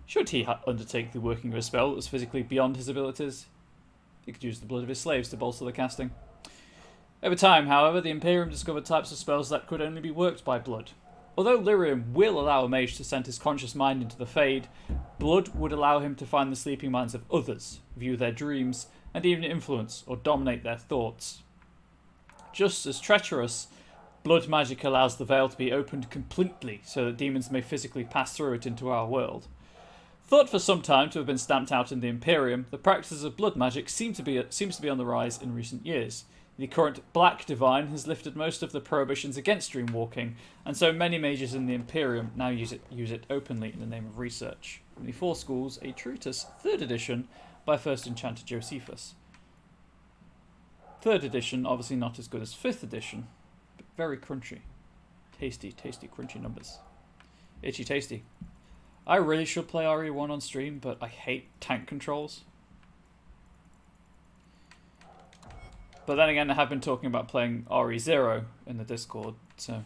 should he undertake the working of a spell that was physically beyond his abilities, he could use the blood of his slaves to bolster the casting. Over time, however, the Imperium discovered types of spells that could only be worked by blood. Although lyrium will allow a mage to send his conscious mind into the Fade, blood would allow him to find the sleeping minds of others, view their dreams, and even influence or dominate their thoughts. Just as treacherous, blood magic allows the veil to be opened completely so that demons may physically pass through it into our world. Thought for some time to have been stamped out in the Imperium, the practices of blood magic seems to be on the rise in recent years. The current Black Divine has lifted most of the prohibitions against dreamwalking, and so many mages in the Imperium now use it openly in the name of research. In the Four Schools, a treatise, 3rd edition, by first enchanter Josephus. 3rd edition, obviously not as good as 5th edition, but very crunchy. Tasty, tasty, crunchy numbers. Itchy tasty. I really should play RE1 on stream, but I hate tank controls. But then again, I have been talking about playing RE0 in the Discord, so...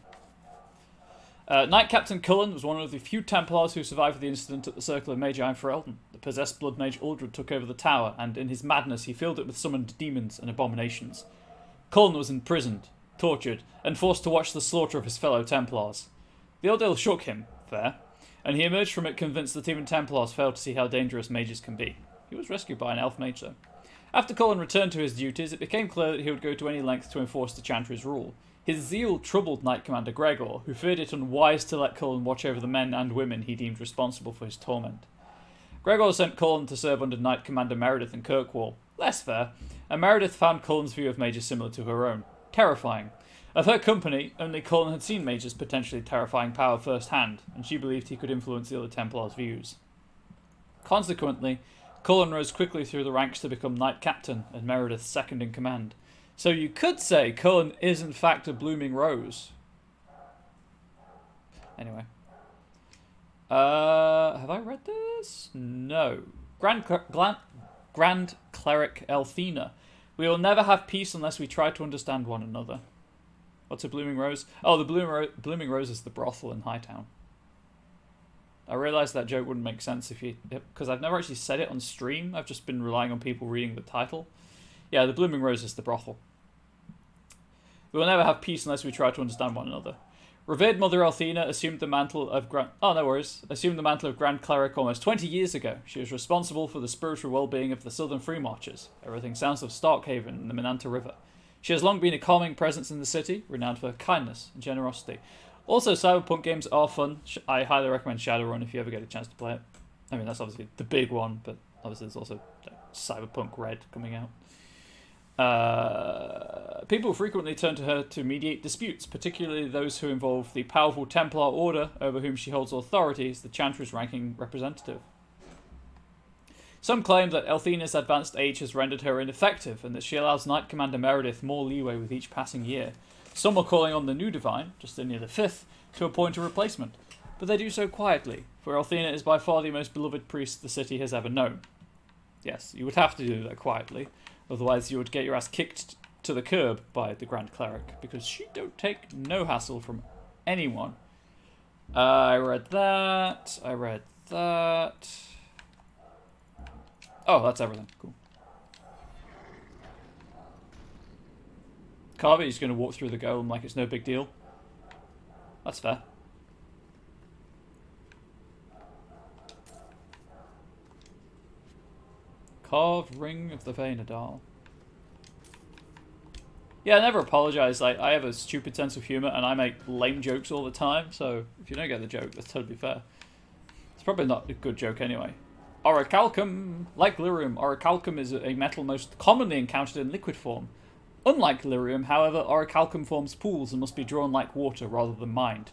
Knight Captain Cullen was one of the few Templars who survived the incident at the Circle of Magi in Ferelden. The possessed blood mage Uldred took over the tower, and in his madness he filled it with summoned demons and abominations. Cullen was imprisoned, tortured, and forced to watch the slaughter of his fellow Templars. The ordeal shook him, fair, and he emerged from it convinced that even Templars failed to see how dangerous mages can be. He was rescued by an elf mage, though. After Cullen returned to his duties, it became clear that he would go to any length to enforce the Chantry's rule. His zeal troubled Knight Commander Gregor, who feared it unwise to let Cullen watch over the men and women he deemed responsible for his torment. Gregor sent Cullen to serve under Knight Commander Meredith in Kirkwall. Less fair, and Meredith found Cullen's view of mages similar to her own. Terrifying. Of her company, only Cullen had seen mages' potentially terrifying power firsthand, and she believed he could influence the other Templars' views. Consequently, Cullen rose quickly through the ranks to become Knight Captain and Meredith's second in command. So you could say Cullen is in fact a blooming rose. Anyway. Have I read this? No. Grand Cleric Elthina. We will never have peace unless we try to understand one another. What's a blooming rose? Oh, the blooming rose is the brothel in Hightown. I realised that joke wouldn't make sense if you... because I've never actually said it on stream. I've just been relying on people reading the title. Yeah, the blooming rose is the brothel. We will never have peace unless we try to understand one another. Revered Mother Elthina assumed the mantle of assumed the mantle of Grand Cleric almost 20 years ago. She was responsible for the spiritual well-being of the Southern Free Marchers, everything south of Starkhaven and the Minanta River. She has long been a calming presence in the city, renowned for her kindness and generosity. Also, Cyberpunk games are fun. I highly recommend Shadowrun if you ever get a chance to play it. I mean, that's obviously the big one, but obviously there's also Cyberpunk Red coming out. People frequently turn to her to mediate disputes, particularly those who involve the powerful Templar Order over whom she holds authority as the Chantry's ranking representative. Some claim that Elthina's advanced age has rendered her ineffective and that she allows Knight Commander Meredith more leeway with each passing year. Some are calling on the new Divine, Justinia V, to appoint a replacement, but they do so quietly, for Elthina is by far the most beloved priest the city has ever known. Yes, you would have to do that quietly, otherwise you would get your ass kicked to the curb by the Grand Cleric, because she don't take no hassle from anyone. I read that. Oh, that's everything. Cool. Carvy's going to walk through the golem like it's no big deal. That's fair. Carved Ring of the Vaynadal. Yeah, I never apologise. I have a stupid sense of humour and I make lame jokes all the time, so if you don't get the joke, that's totally fair. It's probably not a good joke anyway. Orichalcum. Like lyrium, orichalcum is a metal most commonly encountered in liquid form. Unlike lyrium, however, orichalcum forms pools and must be drawn like water rather than mined.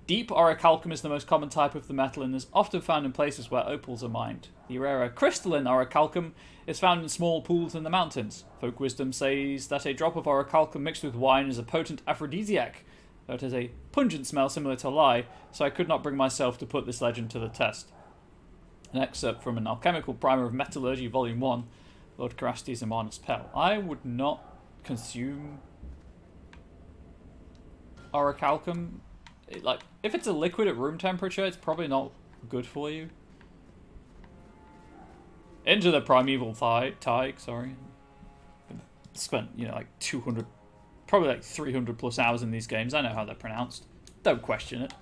Deep orichalcum is the most common type of the metal and is often found in places where opals are mined. The rarer crystalline orichalcum is found in small pools in the mountains. Folk wisdom says that a drop of orichalcum mixed with wine is a potent aphrodisiac, though it has a pungent smell similar to lye, so I could not bring myself to put this legend to the test. An excerpt from an alchemical primer of metallurgy, volume 1, Lord Carastes Amarnus Pell. I would not consume orichalcum. Like, if it's a liquid at room temperature, it's probably not good for you. Into the primeval Tig, sorry. Spent, you know, like 200, probably like 300 plus hours in these games. I know how they're pronounced. Don't question it.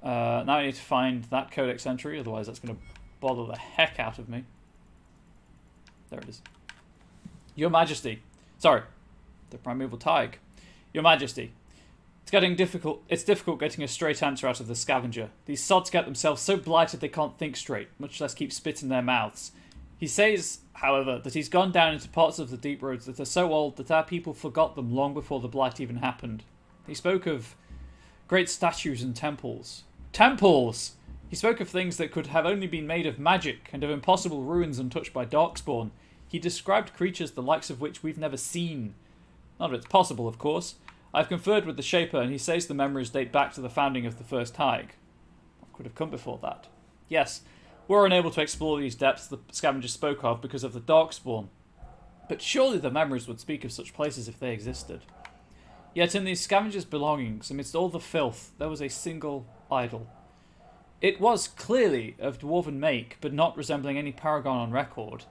Now I need to find that codex entry, otherwise that's going to bother the heck out of me. There it is. Your Majesty. Sorry. The primeval Tig. Your Majesty. It's getting difficult. It's difficult getting a straight answer out of the scavenger. These sods get themselves so blighted they can't think straight, much less keep spit in their mouths. He says, however, that he's gone down into parts of the deep roads that are so old that our people forgot them long before the blight even happened. He spoke of great statues and temples. Temples! He spoke of things that could have only been made of magic, and of impossible ruins untouched by darkspawn. He described creatures the likes of which we've never seen. None of it's possible, of course. I've conferred with the Shaper, and he says the memories date back to the founding of the first Tig. What could have come before that? Yes, we're unable to explore these depths the scavenger spoke of because of the darkspawn. But surely the memories would speak of such places if they existed. Yet in these scavengers' belongings, amidst all the filth, there was a single idol. It was clearly of dwarven make, but not resembling any paragon on record.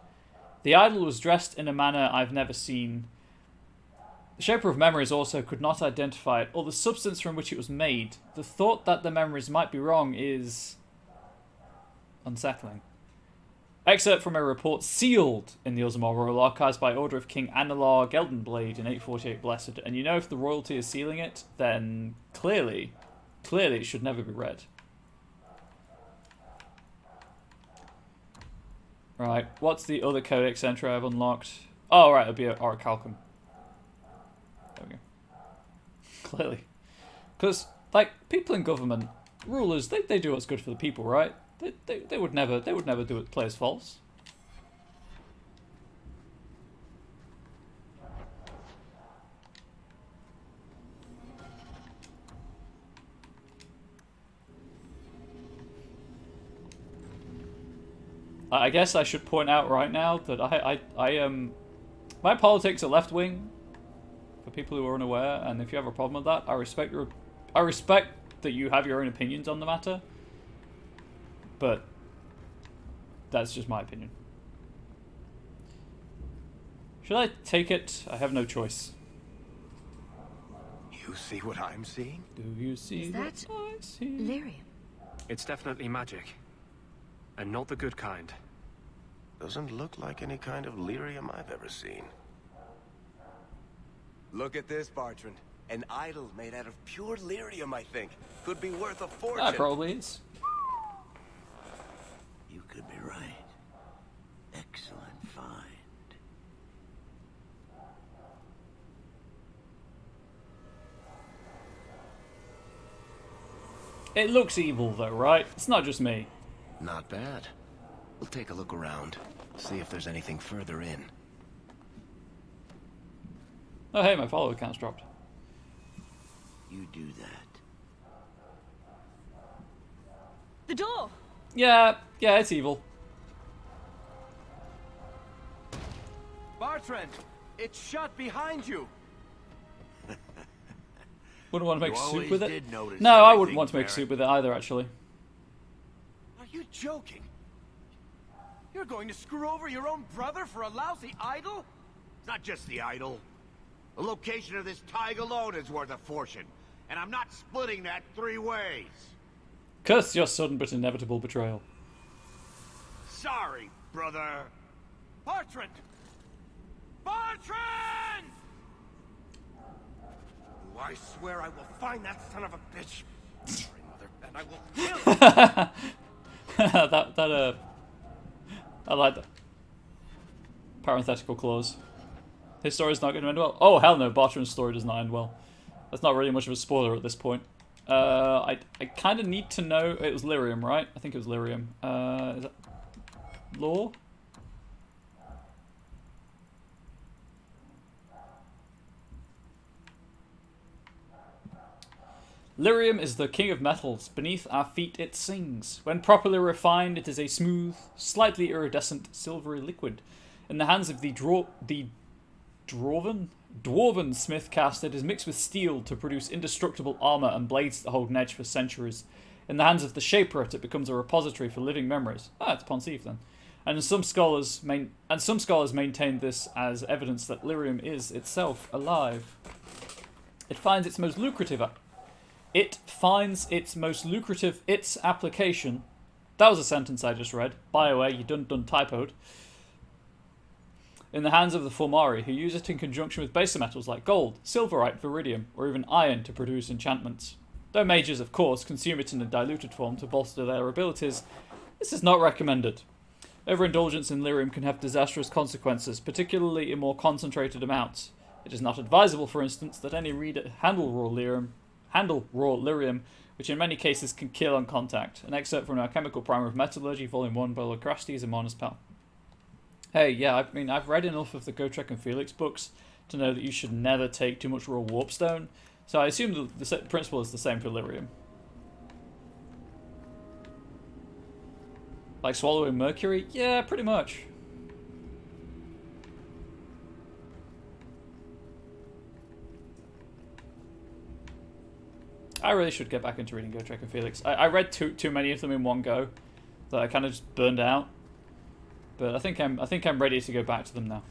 The idol was dressed in a manner I've never seen. The Shaper of Memories also could not identify it, or the substance from which it was made. The thought that the memories might be wrong is unsettling. Excerpt from a report sealed in the Orzammar Royal Archives by order of King Anilar Geldenblade in 848 Blessed. And you know, if the royalty is sealing it, then clearly it should never be read. Right, what's the other codex entry I've unlocked? Oh, right, it'll be orichalcum. There we go. Clearly. Because, like, people in government, rulers, they do what's good for the people, right? They would never do it play as false. I guess I should point out right now that my politics are left wing, for people who are unaware, and if you have a problem with that, I respect that you have your own opinions on the matter, but that's just my opinion. Should I take it? I have no choice. You see what I'm seeing? Do you see Is that what I see? lyrium? It's definitely magic. And not the good kind. Doesn't look like any kind of lyrium I've ever seen. Look at this, Bartrand. An idol made out of pure lyrium, I think. Could be worth a fortune. That probably is. You could be right. Excellent find. It looks evil though, right? It's not just me. Not bad. We'll take a look around. See if there's anything further in. Oh hey, my follower count's dropped. You do that. The door! Yeah, it's evil. Bartrand, it's shut behind you. Wouldn't want to make You soup always with it. did notice No, I everything, wouldn't want to make Baron. soup with it either, actually. Are you joking? You're going to screw over your own brother for a lousy idol? It's not just the idol. The location of this Tig alone is worth a fortune, and I'm not splitting that 3 ways. Curse your sudden but inevitable betrayal. Sorry, brother. Bartrand! Bartrand! Oh, I swear I will find that son of a bitch. Sorry, Mother, and I will kill him. I like that. Parenthetical clause. His story's not going to end well. Oh, hell no, Bartrand's story does not end well. That's not really much of a spoiler at this point. I kind of need to know... It was lyrium, right? I think it was lyrium. Is that... Lore? Lyrium is the king of metals. Beneath our feet it sings. When properly refined, it is a smooth, slightly iridescent, silvery liquid. In the hands of the dwarven smith cast, it is mixed with steel to produce indestructible armor and blades that hold an edge for centuries. In the hands of the shaperate, it becomes a repository for living memories. Ah, it's Pontief then. And some scholars maintain this as evidence that lyrium is itself alive. It finds its most lucrative application. That was a sentence I just read. Bioware, you done typoed. In the hands of the Formari, who use it in conjunction with baser metals like gold, silverite, viridium, or even iron to produce enchantments. Though mages, of course, consume it in a diluted form to bolster their abilities, this is not recommended. Overindulgence in lyrium can have disastrous consequences, particularly in more concentrated amounts. It is not advisable, for instance, that any reader handle raw lyrium, which in many cases can kill on contact. An excerpt from our Chemical Primer of Metallurgy, Volume 1, by Locrastes and Monus Pal. Hey, yeah, I mean, I've read enough of the Gotrek and Felix books to know that you should never take too much raw warpstone, so I assume the principle is the same for lyrium. Like swallowing mercury? Yeah, pretty much. I really should get back into reading Gotrek and Felix. I read too many of them in one go that I kind of just burned out. But I think I'm ready to go back to them now.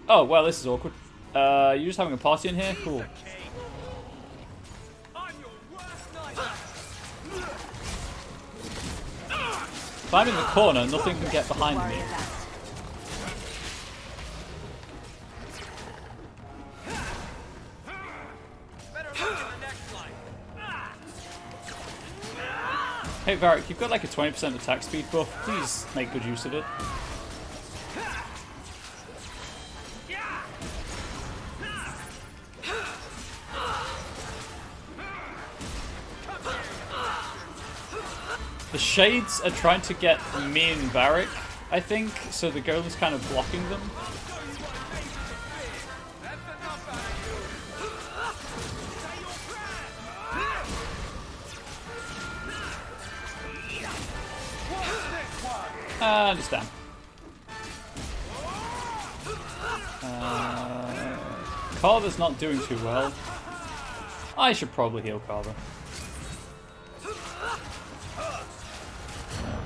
Oh well, this is awkward. You just having a party in here? Cool. If I'm in the corner, nothing can get behind me. Hey Varric, you've got like a 20% attack speed buff. Please make good use of it. The shades are trying to get me and Varric, I think, so the golem's kind of blocking them. I understand. Carver's not doing too well. I should probably heal Carver.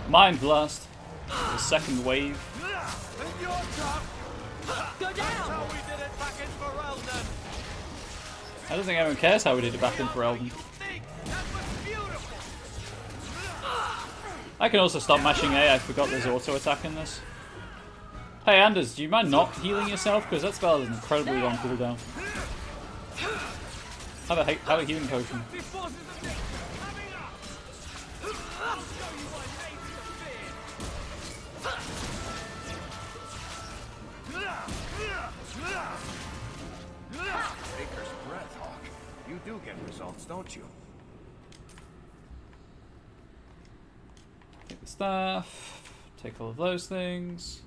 Mind Blast. The second wave. I don't think anyone cares how we did it back in for Elden. I can also stop mashing A. I forgot there's auto attack in this. Hey Anders, do you mind not healing yourself? Because that spell is an incredibly long cooldown. Have a healing potion. Baker's breath, Hawk. You do get results, don't you? Take the staff. Take all of those things.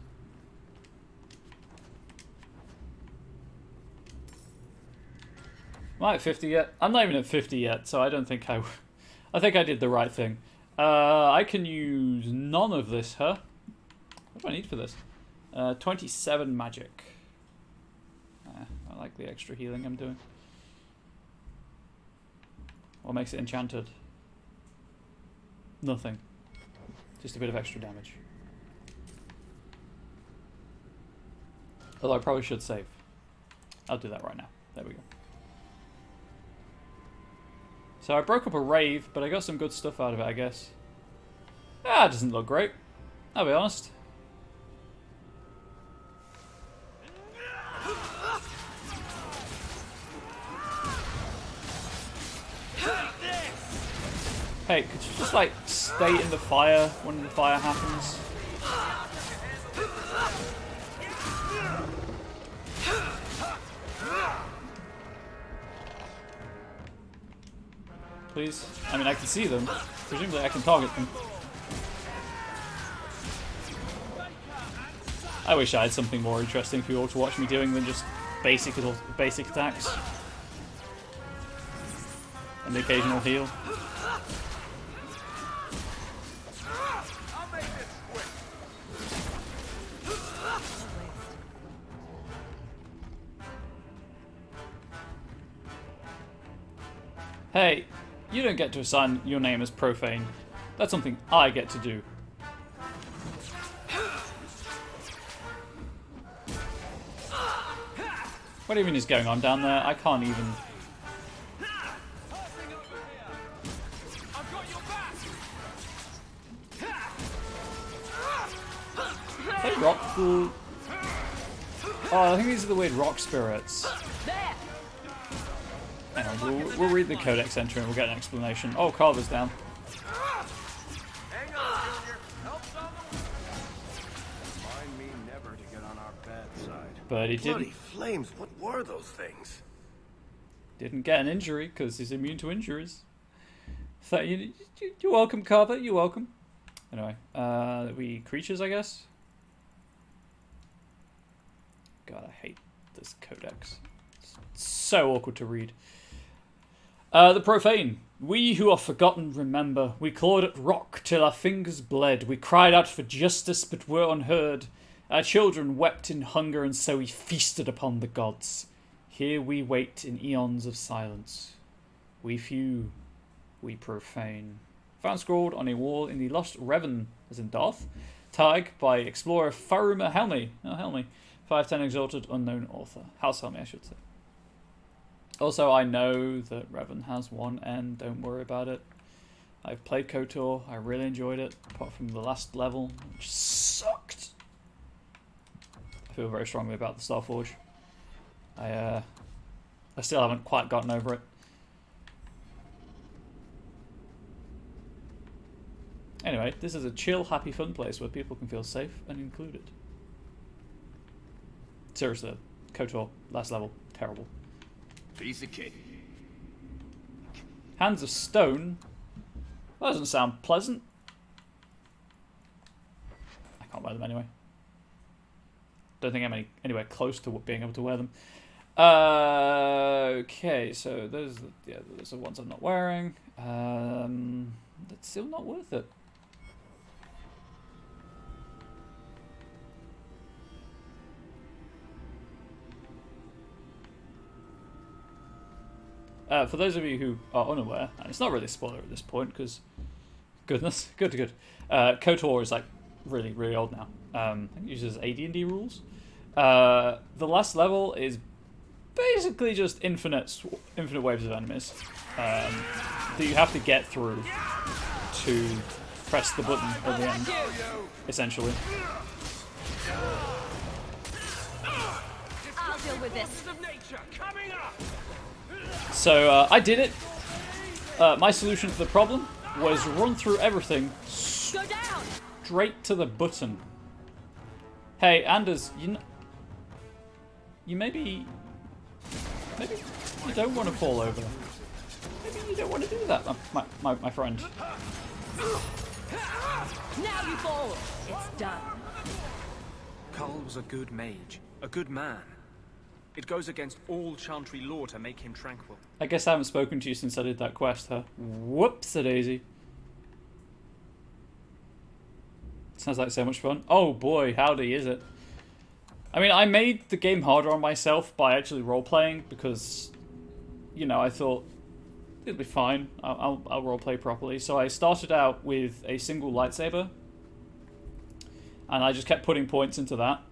Am I at 50 yet? I'm not even at 50 yet, so I don't think I think I did the right thing. I can use none of this, huh? What do I need for this? 27 magic. I like the extra healing I'm doing. What makes it enchanted? Nothing. Just a bit of extra damage. Although I probably should save. I'll do that right now. There we go. So I broke up a rave, but I got some good stuff out of it, I guess. Ah, it doesn't look great. I'll be honest. Hey, could you just like stay in the fire when the fire happens? Please? I mean, I can see them. Presumably I can target them. I wish I had something more interesting for you all to watch me doing than just basic attacks. and the occasional heal. Hey, you don't get to assign your name as Profane. That's something I get to do. What even is going on down there? I can't even... Are they rock... Oh, I think these are the weird rock spirits. Hang on, we'll read the codex entry and we'll get an explanation. Oh, Carver's down. But he didn't. Bloody flames! What were those things? Didn't get an injury because he's immune to injuries. So you're welcome, Carver. You're welcome. Anyway, we creatures, I guess. God, I hate this codex. It's so awkward to read. The Profane. We who are forgotten remember. We clawed at rock till our fingers bled. We cried out for justice, but were unheard. Our children wept in hunger, and so we feasted upon the gods. Here we wait in eons of silence. We few, we profane. Found scrawled on a wall in the Lost Revan, as in Darth, tag by explorer Faruma Helmi. Oh, Helmi. 510 Exalted Unknown Author. House Helmi, I should say. Also, I know that Revan has one end, don't worry about it. I've played KOTOR, I really enjoyed it, apart from the last level, which sucked. I feel very strongly about the Starforge. I still haven't quite gotten over it. Anyway, this is a chill, happy, fun place where people can feel safe and included. Seriously, KOTOR, last level, terrible. Piece of cake. Hands of Stone? That doesn't sound pleasant. I can't wear them anyway. Don't think I'm anywhere close to being able to wear them. Okay, so those are the ones I'm not wearing. That's still not worth it. For those of you who are unaware, and it's not really a spoiler at this point, because goodness, good. KOTOR is like really, really old now. I think it uses AD&D rules. The last level is basically just infinite waves of enemies that you have to get through to press the button at the end, essentially. I'll deal with this. So I did it. My solution to the problem was run through everything straight to the button. Hey, Anders, you maybe you don't want to fall over. Maybe you don't want to do that, my friend. Now you fall. It's done. Carl was a good mage, a good man. It goes against all Chantry law to make him tranquil. I guess I haven't spoken to you since I did that quest, huh? Whoops-a-daisy. Sounds like so much fun. Oh boy, howdy is it. I mean, I made the game harder on myself by actually role-playing because, you know, I thought it'll be fine. I'll role-play properly. So I started out with a single lightsaber, and I just kept putting points into that.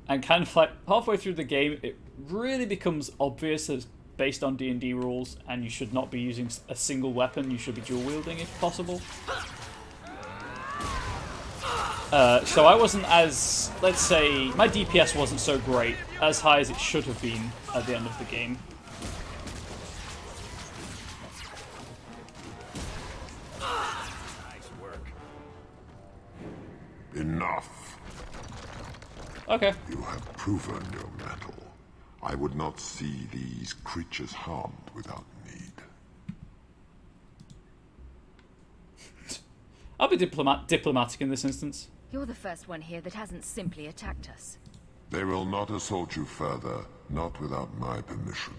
And kind of like halfway through the game, it really becomes obvious that it's based on D&D rules, and you should not be using a single weapon. You should be dual-wielding if possible. So I wasn't as, let's say, my DPS wasn't so great, as high as it should have been at the end of the game. Nice work. Enough. Okay. You have proven your mettle. I would not see these creatures harmed without need. I'll be diplomatic in this instance. You're the first one here that hasn't simply attacked us. They will not assault you further, not without my permission.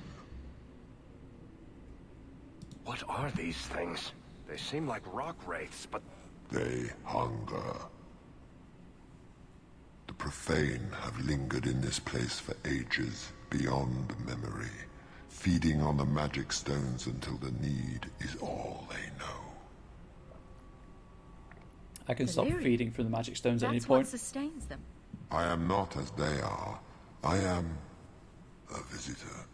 What are these things? They seem like rock wraiths, but... They hunger. The profane have lingered in this place for ages, beyond memory, feeding on the magic stones until the need is all they know. I can stop Delirium. feeding from the magic stones at any That's point. what sustains them. I am not as they are. I am a visitor.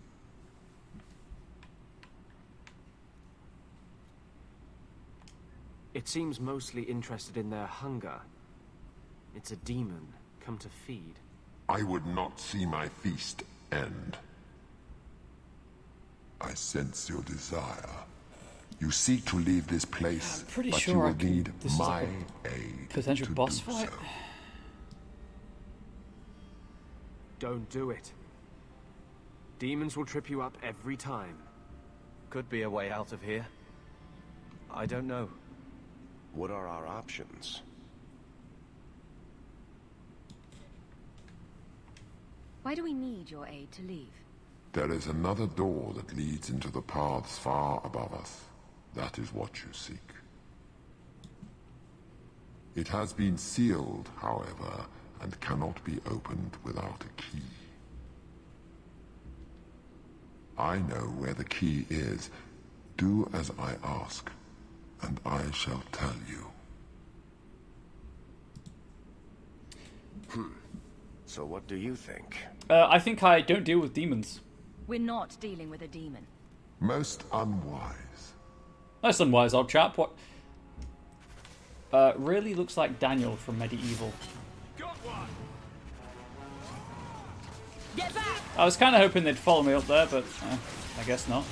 It seems mostly interested in their hunger. It's a demon come to feed. I would not see my feast end. I sense your desire. You seek to leave this place, I'm pretty but sure you I will can- need this is my like aid Potential to boss do fight. so. Don't do it. Demons will trip you up every time. Could be a way out of here. I don't know. What are our options? Why do we need your aid to leave? There is another door that leads into the paths far above us. That is what you seek. It has been sealed, however, and cannot be opened without a key. I know where the key is. Do as I ask, and I shall tell you. So what do you think? I think I don't deal with demons. We're not dealing with a demon. Most unwise. That's unwise, old chap. What? Really looks like Daniel from Medieval. Get back! I was kind of hoping they'd follow me up there, but I guess not.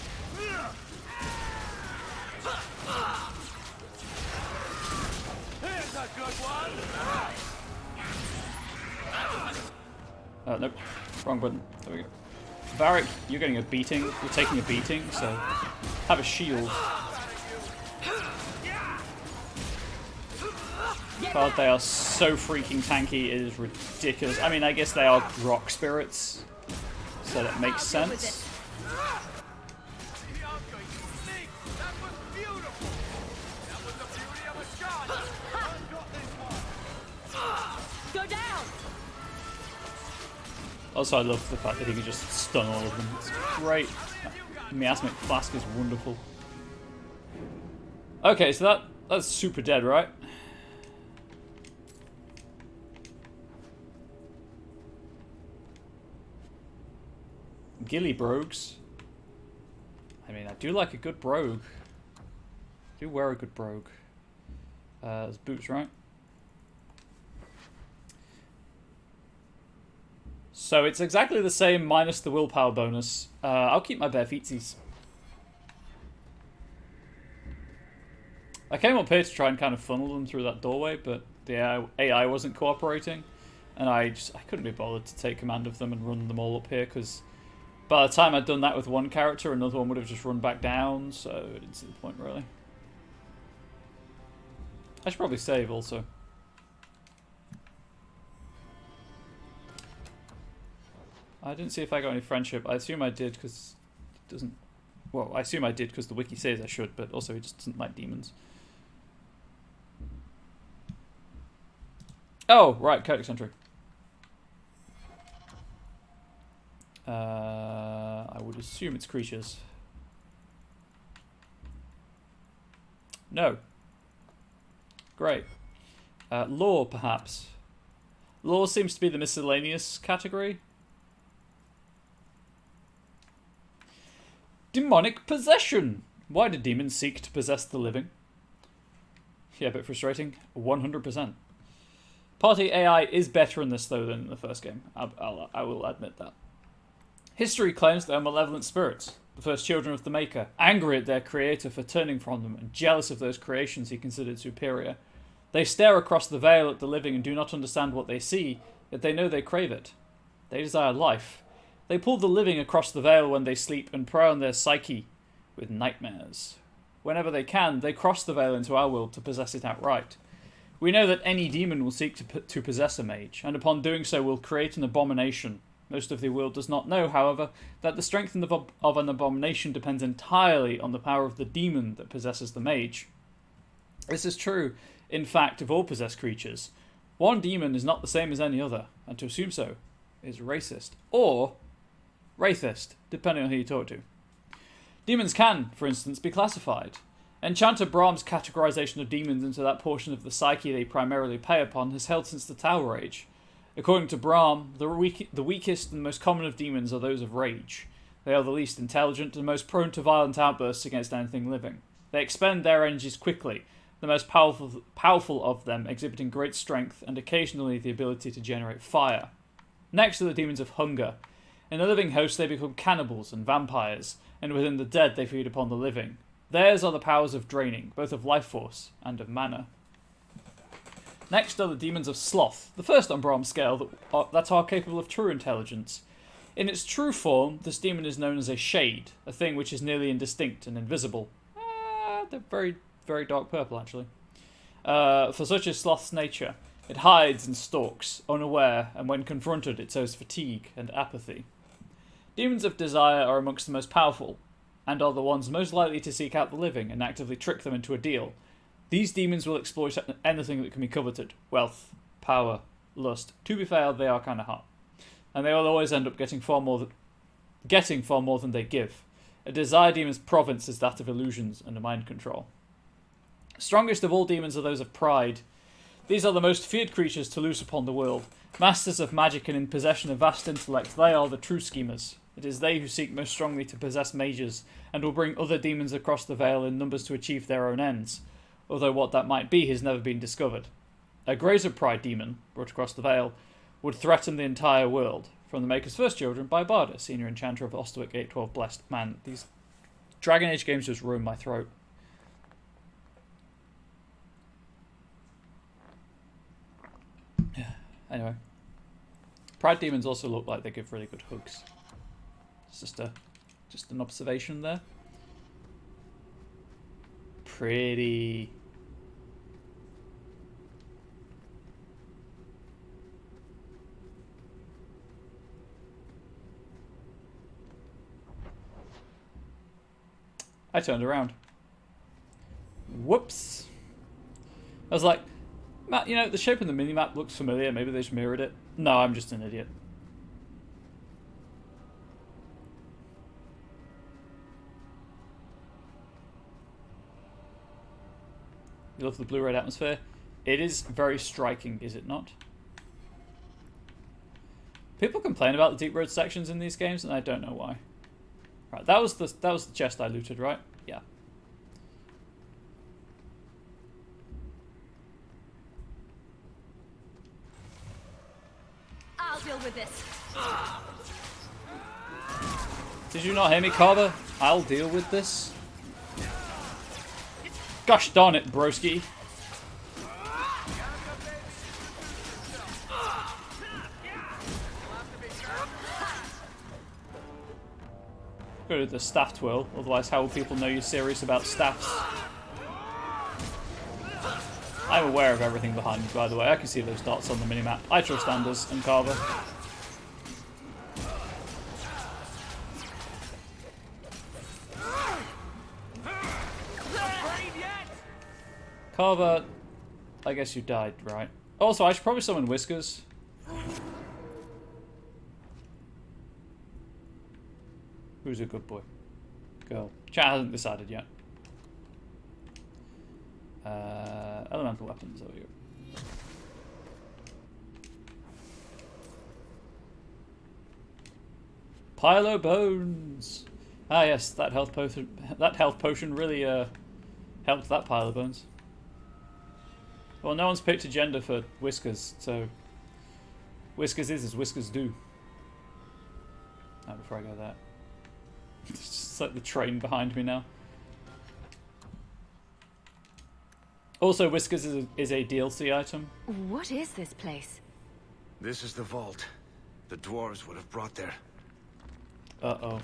Here's a good one! Nope. Wrong button. There we go. Varric, you're getting a beating. You're taking a beating, so have a shield. God, they are so freaking tanky, it is ridiculous. I mean, I guess they are rock spirits, so that makes sense. Go down! Also, I love the fact that he can just stun all of them. It's great. Miasmic Flask is wonderful. Okay, so that's super dead, right? Gilly brogues. I mean, I do like a good brogue. I do wear a good brogue. There's boots, right? So it's exactly the same minus the willpower bonus. I'll keep my bare feetsies. I came up here to try and kind of funnel them through that doorway, but the AI wasn't cooperating, and I couldn't be bothered to take command of them and run them all up here, because by the time I'd done that with one character, another one would have just run back down, so I didn't see the point, really. I should probably save, also. I didn't see if I got any friendship. I assume I did, because it doesn't... Well, I assume I did, because the wiki says I should, but also he just doesn't like demons. Oh, right, Codex entry. I would assume it's creatures. No. Great. Lore, perhaps. Lore seems to be the miscellaneous category. Demonic possession. Why do demons seek to possess the living? Yeah, a bit frustrating. 100%. Party AI is better in this, though, than in the first game. I will admit that. History claims they are malevolent spirits, the first children of the Maker, angry at their creator for turning from them and jealous of those creations he considered superior. They stare across the veil at the living and do not understand what they see, yet they know they crave it. They desire life. They pull the living across the veil when they sleep and prey on their psyche with nightmares. Whenever they can, they cross the veil into our world to possess it outright. We know that any demon will seek to possess a mage, and upon doing so will create an abomination Most of the world does not know, however, that the strength of an abomination depends entirely on the power of the demon that possesses the mage. This is true, in fact, of all possessed creatures. One demon is not the same as any other, and to assume so is racist. Or wraithist, depending on who you talk to. Demons can, for instance, be classified. Enchanter Brahm's categorization of demons into that portion of the psyche they primarily prey upon has held since the Tower Age. According to Brahm, the weakest and most common of demons are those of rage. They are the least intelligent and most prone to violent outbursts against anything living. They expend their energies quickly, the most powerful of them exhibiting great strength and occasionally the ability to generate fire. Next are the demons of hunger. In the living host they become cannibals and vampires, and within the dead they feed upon the living. Theirs are the powers of draining, both of life force and of mana. Next are the demons of sloth, the first on Brahm's scale that are capable of true intelligence. In its true form, this demon is known as a shade, a thing which is nearly indistinct and invisible. They're very, very dark purple, actually. For such is sloth's nature. It hides and stalks, unaware, and when confronted it shows fatigue and apathy. Demons of desire are amongst the most powerful, and are the ones most likely to seek out the living and actively trick them into a deal. These demons will exploit anything that can be coveted. Wealth, power, lust. To be fair, they are kind of hot. And they will always end up getting far more than they give. A desire demon's province is that of illusions and mind control. Strongest of all demons are those of pride. These are the most feared creatures to loose upon the world. Masters of magic and in possession of vast intellect, they are the true schemers. It is they who seek most strongly to possess mages, and will bring other demons across the veil in numbers to achieve their own ends, although what that might be has never been discovered. A Grazer Pride demon, brought across the veil, would threaten the entire world, from the Maker's first children by Barda, senior enchanter of Ostwick 812 Blessed. Man, these Dragon Age games just ruin my throat. Anyway. Pride demons also look like they give really good hugs. It's just an observation there. Pretty. I turned around. Whoops. I was like, Matt, you know, the shape of the minimap looks familiar. Maybe they just mirrored it. No, I'm just an idiot. You love the blue-red atmosphere? It is very striking, is it not? People complain about the deep road sections in these games, and I don't know why. Right, that was the chest I looted, right? Yeah. I'll deal with this. Did you not hear me, Carver? I'll deal with this. Gosh darn it, broski. Go to the staff twirl, otherwise how will people know you're serious about staffs? I'm aware of everything behind me, by the way. I can see those dots on the minimap. I trust Anders and Carver. Carver, I guess you died, right? Also, I should probably summon Whiskers. Who's a good boy? Girl. Chat hasn't decided yet. Elemental weapons, over here. Pilo bones. Ah yes, that health potion really helped that pile of bones. Well, no one's picked a gender for Whiskers, so Whiskers is as Whiskers do. Before I go there. It's just like the train behind me now. Also, Whiskers is a DLC item. What is this place? This is the vault. The dwarves would have brought there. Uh-oh.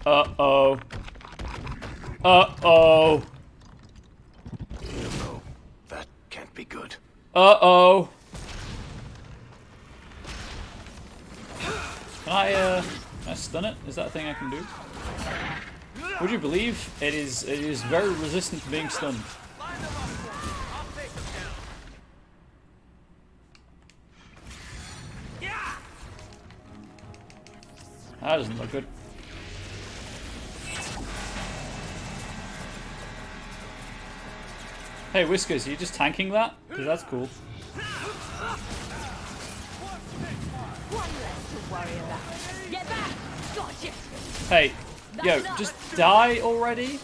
Uh-oh. Uh-oh. No, that can't be good. Uh-oh. I stun it? Is that a thing I can do? Would you believe it is very resistant to being stunned? That doesn't look good. Hey Whiskers, are you just tanking that? Because that's cool. Hey, yo, just die already?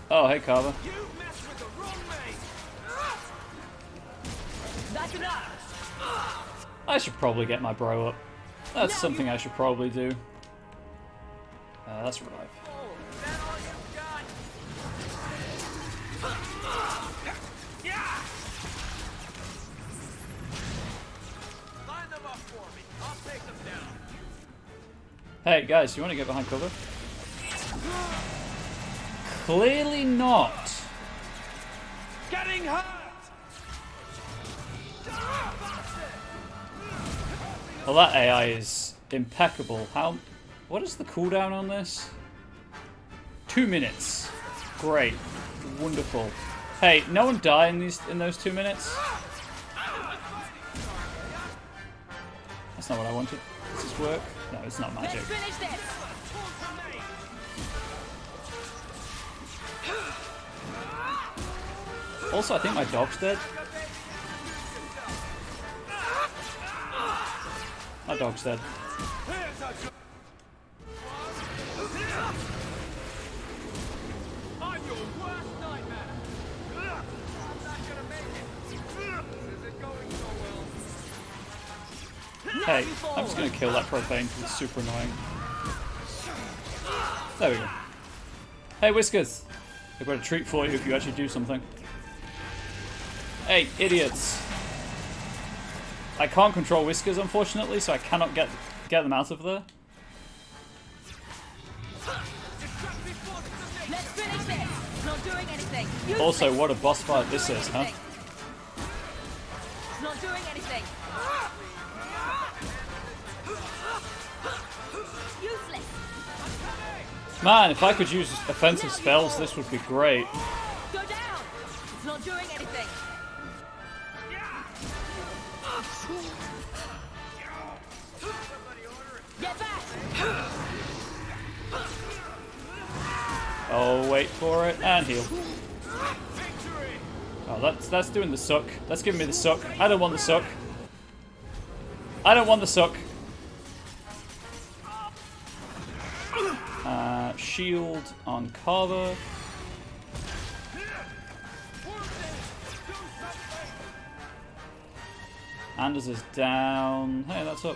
Oh, hey Carver. I should probably get my bro up. That's something I should probably do. That's revive. Hey guys, you want to get behind cover? Clearly not. Getting hurt. Well, that AI is impeccable. What is the cooldown on this? 2 minutes. Great. Wonderful. Hey, no one die in those 2 minutes? That's not what I wanted. Does this work? No, it's not magic. Also, I think my dog's dead. My dog's dead. Hey, I'm just gonna kill that propane because it's super annoying. There we go. Hey Whiskers! I've got a treat for you if you actually do something. Hey, idiots! I can't control Whiskers, unfortunately, so I cannot get them out of there. Also, what a boss fight this is, huh? Not doing anything. Useless. Man, if I could use offensive spells, this would be great. Go down. It's not doing anything. Get back. Oh, wait for it and heal. Oh, that's doing the suck. That's giving me the suck. I don't want the suck. I don't want the suck. Shield on Carver. Anders is down. Hey, that's up.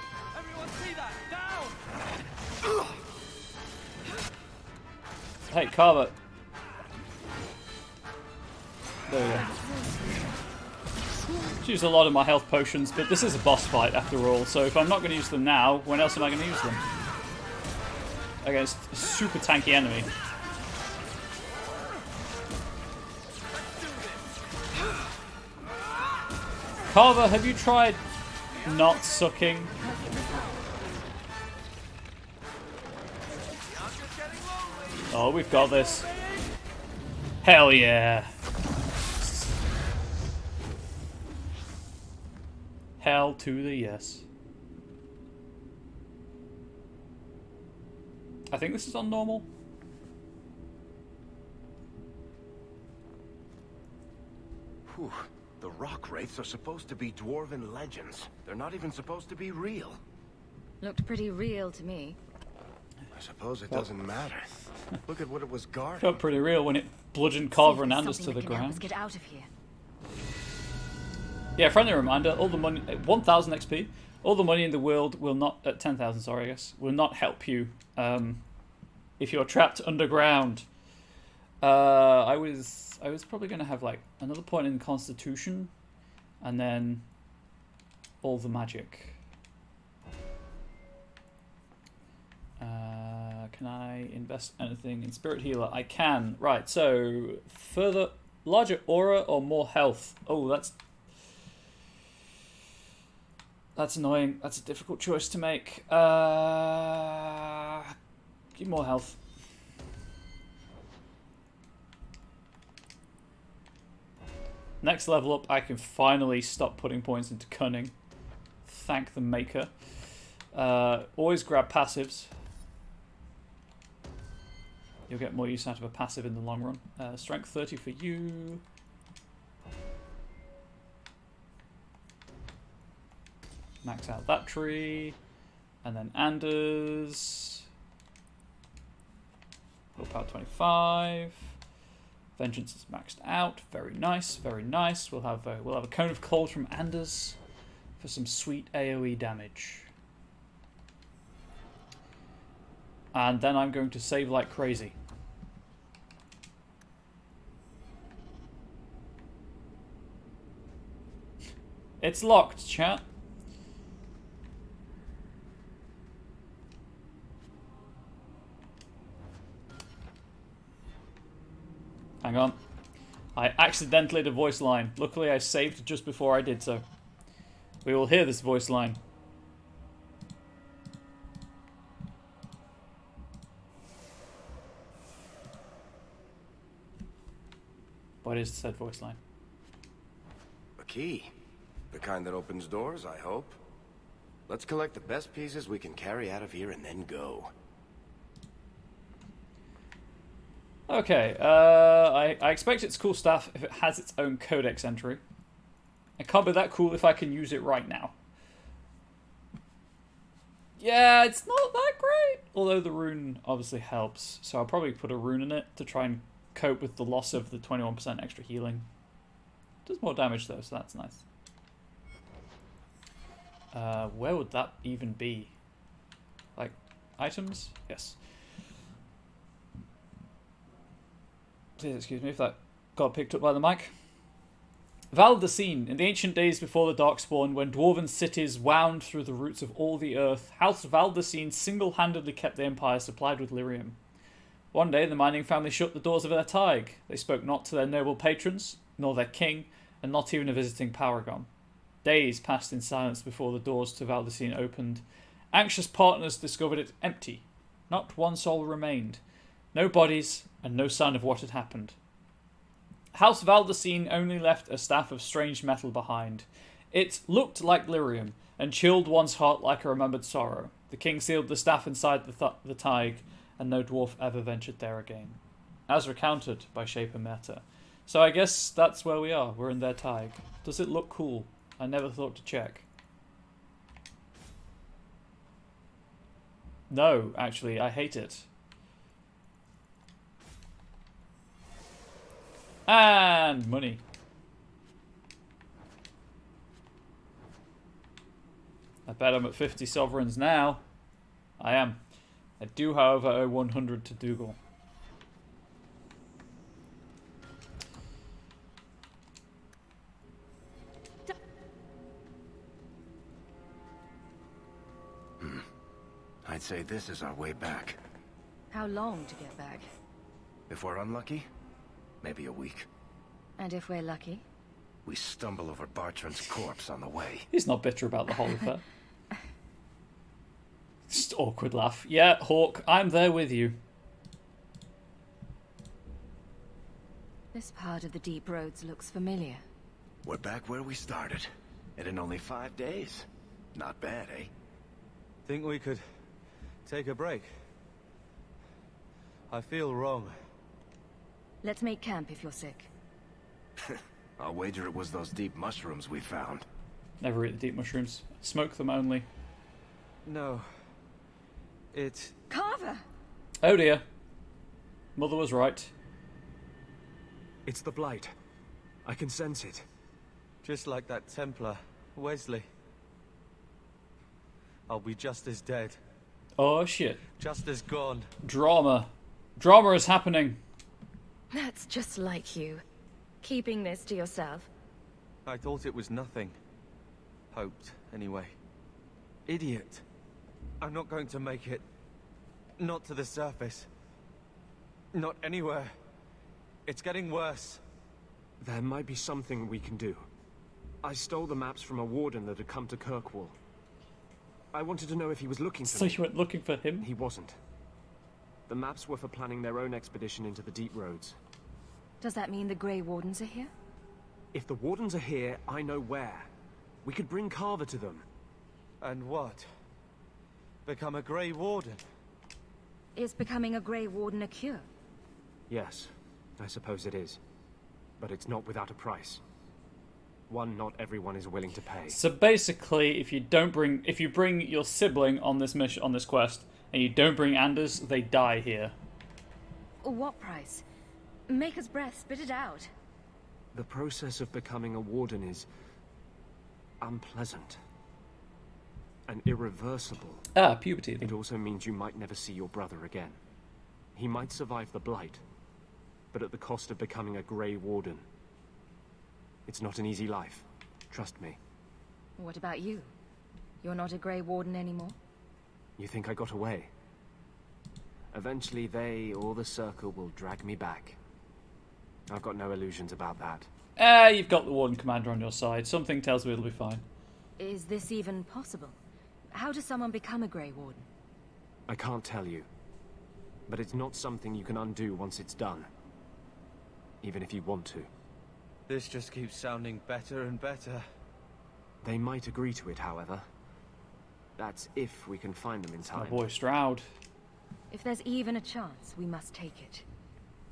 Hey, Carver. There we go. I've used a lot of my health potions, but this is a boss fight after all, so if I'm not going to use them now, when else am I going to use them? Against a super tanky enemy. Carver, have you tried not sucking? Oh, we've got this. Hell yeah. Hell to the yes. I think this is on normal. Whew. The rock wraiths are supposed to be dwarven legends. They're not even supposed to be real. Looked pretty real to me. I suppose it doesn't matter. Look at what it was guarding. Felt pretty real when it bludgeoned Carver and Anders to the ground. Get out of here. Yeah, friendly reminder, all the money, 1000 XP, all the money in the world will not, 10,000 sorry I guess, will not help you if you're trapped underground. I was probably going to have like another point in Constitution and then all the magic. Can I invest anything in Spirit Healer? I can. Right, so further Larger aura or more health? Oh, that's annoying. That's a difficult choice to make. Give more health. Next level up, I can finally stop putting points into cunning. Thank the maker. Always grab passives. You'll get more use out of a passive in the long run. Strength 30 for you. Max out that tree. And then Anders. Willpower 25. Vengeance is maxed out. Very nice, very nice. We'll have a cone of cold from Anders for some sweet AoE damage. And then I'm going to save like crazy. It's locked, chat. Hang on. I accidentally did a voice line. Luckily I saved just before I did so. We will hear this voice line. What is said voice line? A key. The kind that opens doors, I hope. Let's collect the best pieces we can carry out of here and then go. Okay, I expect it's cool stuff if it has its own codex entry. It can't be that cool if I can use it right now. Yeah, it's not that great. Although the rune obviously helps. So I'll probably put a rune in it to try and cope with the loss of the 21% extra healing. Does more damage though, so that's nice. Where would that even be? Like, items? Yes. Please excuse me if that got picked up by the mic. Val the Scene. In the ancient days before the Darkspawn, when dwarven cities wound through the roots of all the earth, House Valdecine single-handedly kept the empire supplied with lyrium. One day, the mining family shut the doors of their thaig. They spoke not to their noble patrons, nor their king, and not even a visiting paragon. Days passed in silence before the doors to Valdecine opened. Anxious partners discovered it empty. Not one soul remained. No bodies, and no sign of what had happened. House Valdecine only left a staff of strange metal behind. It looked like lyrium, and chilled one's heart like a remembered sorrow. The king sealed the staff inside the thaig, and no dwarf ever ventured there again. As recounted by Shaper Meta. So I guess that's where we are. We're in their thaig. Does it look cool? I never thought to check. No, actually, I hate it. And money. I bet I'm at 50 sovereigns now. I am. I do, however, owe 100 to Dougal. I'd say this is our way back. How long to get back? If we're unlucky, maybe a week. And if we're lucky? We stumble over Bartrand's corpse on the way. He's not bitter about the whole affair. Just awkward laugh. Yeah, Hawk, I'm there with you. This part of the deep roads looks familiar. We're back where we started. And in only 5 days. Not bad, eh? Think we could take a break? I feel wrong. Let's make camp if you're sick. I'll wager it was those deep mushrooms we found. Never eat the deep mushrooms. Smoke them only. No. It... Carver! Oh dear. Mother was right. It's the Blight. I can sense it. Just like that Templar, Wesley. I'll be just as dead. Oh shit. Just as gone. Drama. Drama is happening. That's just like you. Keeping this to yourself. I thought it was nothing. Hoped, anyway. Idiot. I'm not going to make it. Not to the surface. Not anywhere. It's getting worse. There might be something we can do. I stole the maps from a warden that had come to Kirkwall. I wanted to know if he was looking for So me. you went looking for him? He wasn't. The maps were for planning their own expedition into the deep roads. Does that mean the Grey Wardens are here? If the Wardens are here, I know where. We could bring Carver to them. And what? Become a Grey Warden? Is becoming a Grey Warden a cure? Yes, I suppose it is. But it's not without a price. One not everyone is willing to pay. So basically, if you bring your sibling on this mission, on this quest, and you don't bring Anders, they die here. What price? Maker's breath, spit it out. The process of becoming a warden is unpleasant and irreversible. Ah, puberty. It also means you might never see your brother again. He might survive the blight, but at the cost of becoming a Grey Warden. It's not an easy life, trust me. What about you? You're not a Grey Warden anymore? You think I got away? Eventually they, or the Circle, will drag me back. I've got no illusions about that. You've got the Warden Commander on your side. Something tells me it'll be fine. Is this even possible? How does someone become a Grey Warden? I can't tell you. But it's not something you can undo once it's done. Even if you want to. This just keeps sounding better and better. They might agree to it, however. That's if we can find them in time. My boy Stroud. If there's even a chance, we must take it.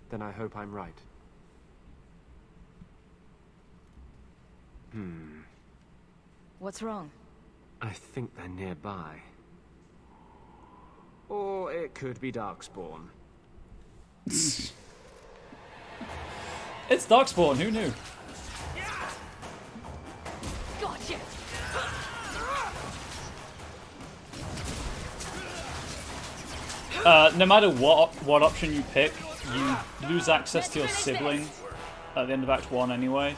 Then I hope I'm right. What's wrong? I think they're nearby. Or it could be Darkspawn. It's Darkspawn, who knew? Gotcha! No matter what option you pick, you lose access to your sibling at the end of Act 1 anyway.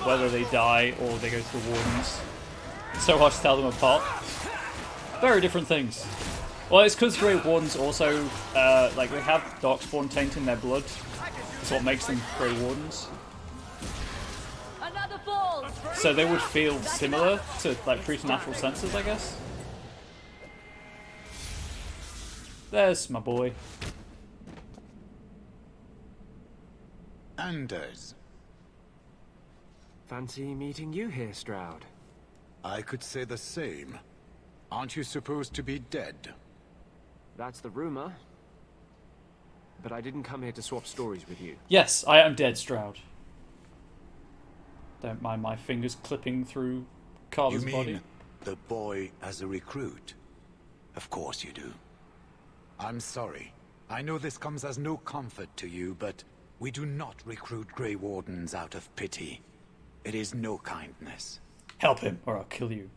Whether they die or they go to the Wardens. It's so hard to tell them apart. Very different things. Well, it's because Grey Wardens also, like, they have Darkspawn taint in their blood. That's what makes them Grey Wardens. Another ball! So they would feel similar to, like, preternatural senses, I guess. There's my boy. Anders. Fancy meeting you here, Stroud. I could say the same. Aren't you supposed to be dead? That's the rumor. But I didn't come here to swap stories with you. Yes, I am dead, Stroud. Don't mind my fingers clipping through Carver's you mean body. The boy as a recruit? Of course you do. I'm sorry. I know this comes as no comfort to you, but we do not recruit Grey Wardens out of pity. It is no kindness. Help him, or I'll kill you.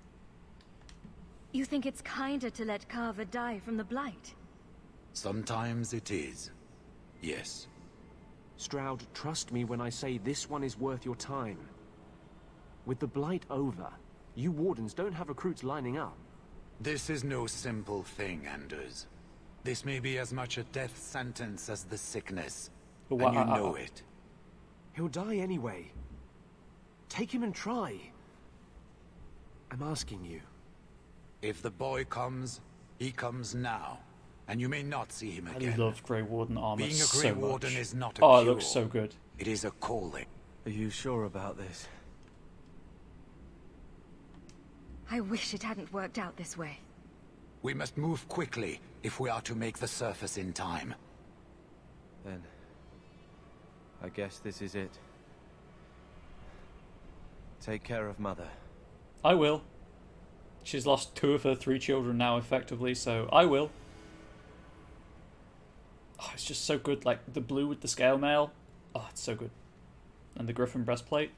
You think it's kinder to let Carver die from the blight? Sometimes it is. Yes. Stroud, trust me when I say this one is worth your time. With the blight over, you Wardens don't have recruits lining up. This is no simple thing, Anders. This may be as much a death sentence as the sickness. And you know it. He'll die anyway. Take him and try. I'm asking you. If the boy comes, he comes now. And you may not see him again. I love Grey Warden armor Being a so Grey much. Warden is not a cure. cure. It looks so good. It is a calling. Are you sure about this? I wish it hadn't worked out this way. We must move quickly if we are to make the surface in time. Then I guess this is it. Take care of Mother. I will. She's lost 2 of her 3 children now, effectively, so I will. Oh, it's just so good. Like, the blue with the scale mail. Oh, it's so good. And the Griffin breastplate.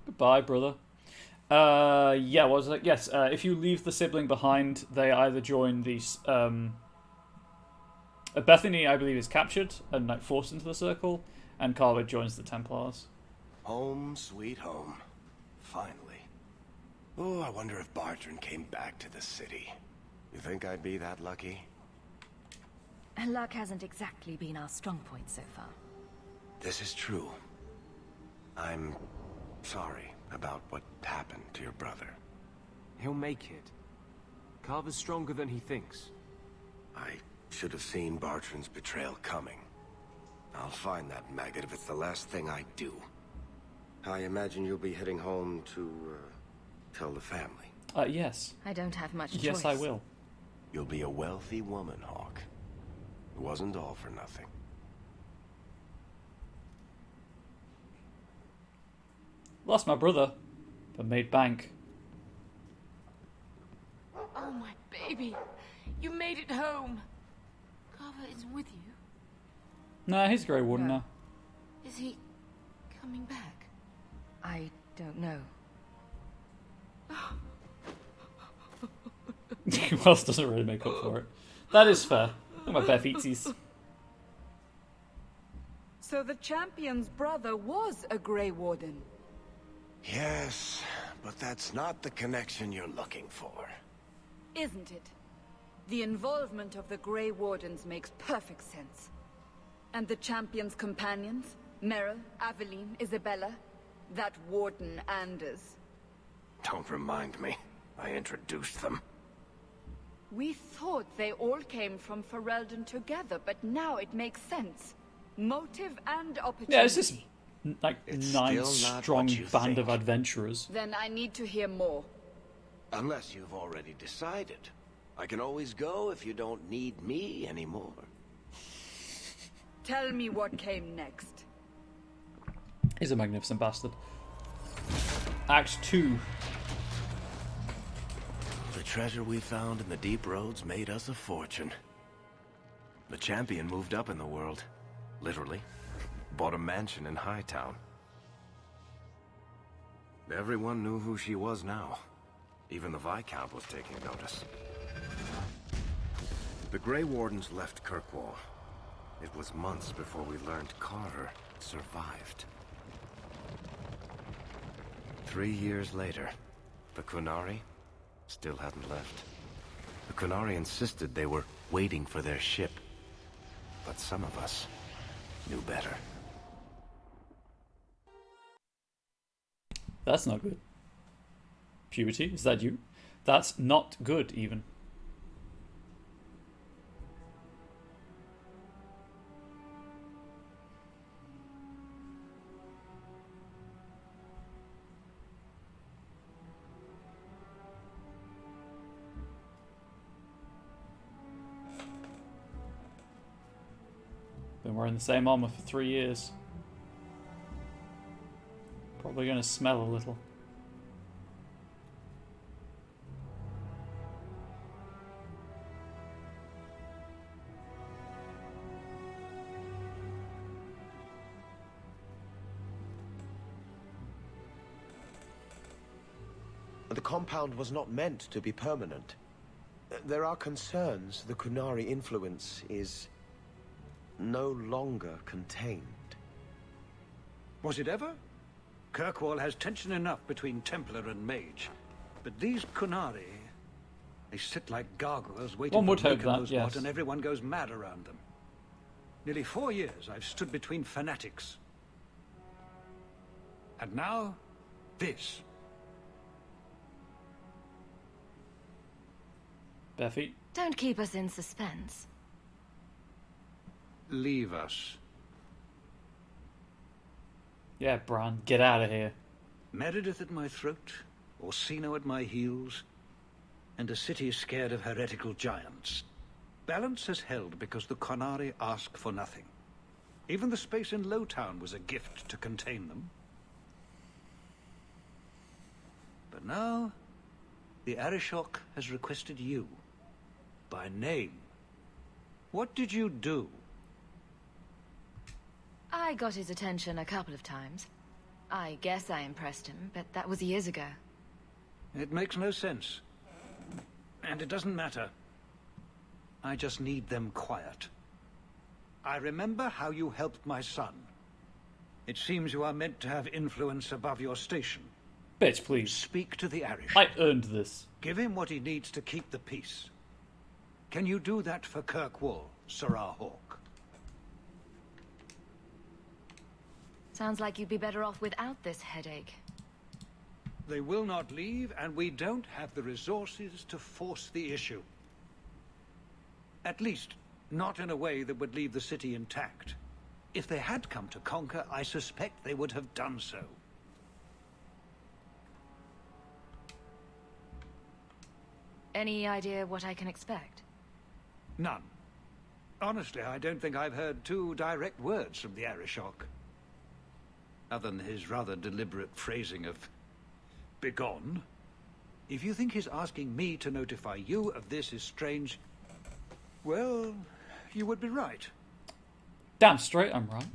Goodbye, brother. Yeah, what was it? Yes, if you leave the sibling behind, they either join the... Bethany, I believe, is captured and like forced into the circle, and Carver joins the Templars. Home, sweet home. Finally. Oh, I wonder if Bartrand came back to the city. You think I'd be that lucky? Luck hasn't exactly been our strong point so far. This is true. I'm sorry about what happened to your brother. He'll make it. Carver's stronger than he thinks. I should have seen Bartrand's betrayal coming. I'll find that maggot if it's the last thing I do. I imagine you'll be heading home to, tell the family. Yes. I don't have much choice. Yes, I will. You'll be a wealthy woman, Hawk. It wasn't all for nothing. Lost my brother, but made bank. Oh, my baby. You made it home. Carver isn't with you. Nah, he's Grey Warden now. Is he coming back? I don't know. Wells doesn't really make up for it. That is fair. Look at my bare feetsies. So the champion's brother was a Grey Warden. Yes, but that's not the connection you're looking for. Isn't it? The involvement of the Grey Wardens makes perfect sense. And the champion's companions? Merrill, Aveline, Isabella? That Warden Anders? Don't remind me. I introduced them. We thought they all came from Ferelden together, but now it makes sense. Motive and opportunity. Yeah, it's just like It's nine still not strong what you band think. of adventurers. Then I need to hear more. Unless you've already decided. I can always go if you don't need me anymore. Tell me what came next. He's a magnificent bastard. Act 2. The treasure we found in the deep roads made us a fortune. The champion moved up in the world. Literally. Bought a mansion in Hightown. Everyone knew who she was now. Even the Viscount was taking notice. The Grey Wardens left Kirkwall. It was months before we learned Carver survived. 3 years later, the Qunari still hadn't left. The Qunari insisted they were waiting for their ship. But some of us knew better. That's not good. Puberty, is that you? That's not good, even. Been wearing the same armor for 3 years. Probably gonna smell a little. The compound was not meant to be permanent. There are concerns the Qunari influence is no longer contained. Was it ever? Kirkwall has tension enough between Templar and Mage. But these Qunari, they sit like gargoyles waiting One would for hope Who that, knows yes. what, and everyone goes mad around them. Nearly 4 years I've stood between fanatics. And now, this. Bare feet. Don't keep us in suspense. Leave us. Yeah, Bran, get out of here. Meredith at my throat, Orsino at my heels, and a city scared of heretical giants. Balance has held because the Qunari ask for nothing. Even the space in Lowtown was a gift to contain them. But now, the Arishok has requested you, by name. What did you do? I got his attention a couple of times. I guess I impressed him, but that was years ago. It makes no sense. And it doesn't matter. I just need them quiet. I remember how you helped my son. It seems you are meant to have influence above your station. Bitch, please. Speak to the Arish. I earned this. Give him what he needs to keep the peace. Can you do that for Kirkwall? Sirrah Hawk. Sounds like you'd be better off without this headache. They will not leave, and we don't have the resources to force the issue. At least, not in a way that would leave the city intact. If they had come to conquer, I suspect they would have done so. Any idea what I can expect? None. Honestly, I don't think I've heard two direct words from the Arishok. Other than his rather deliberate phrasing of begone. If you think his asking me to notify you of this is strange, well, you would be right. Damn straight I'm right.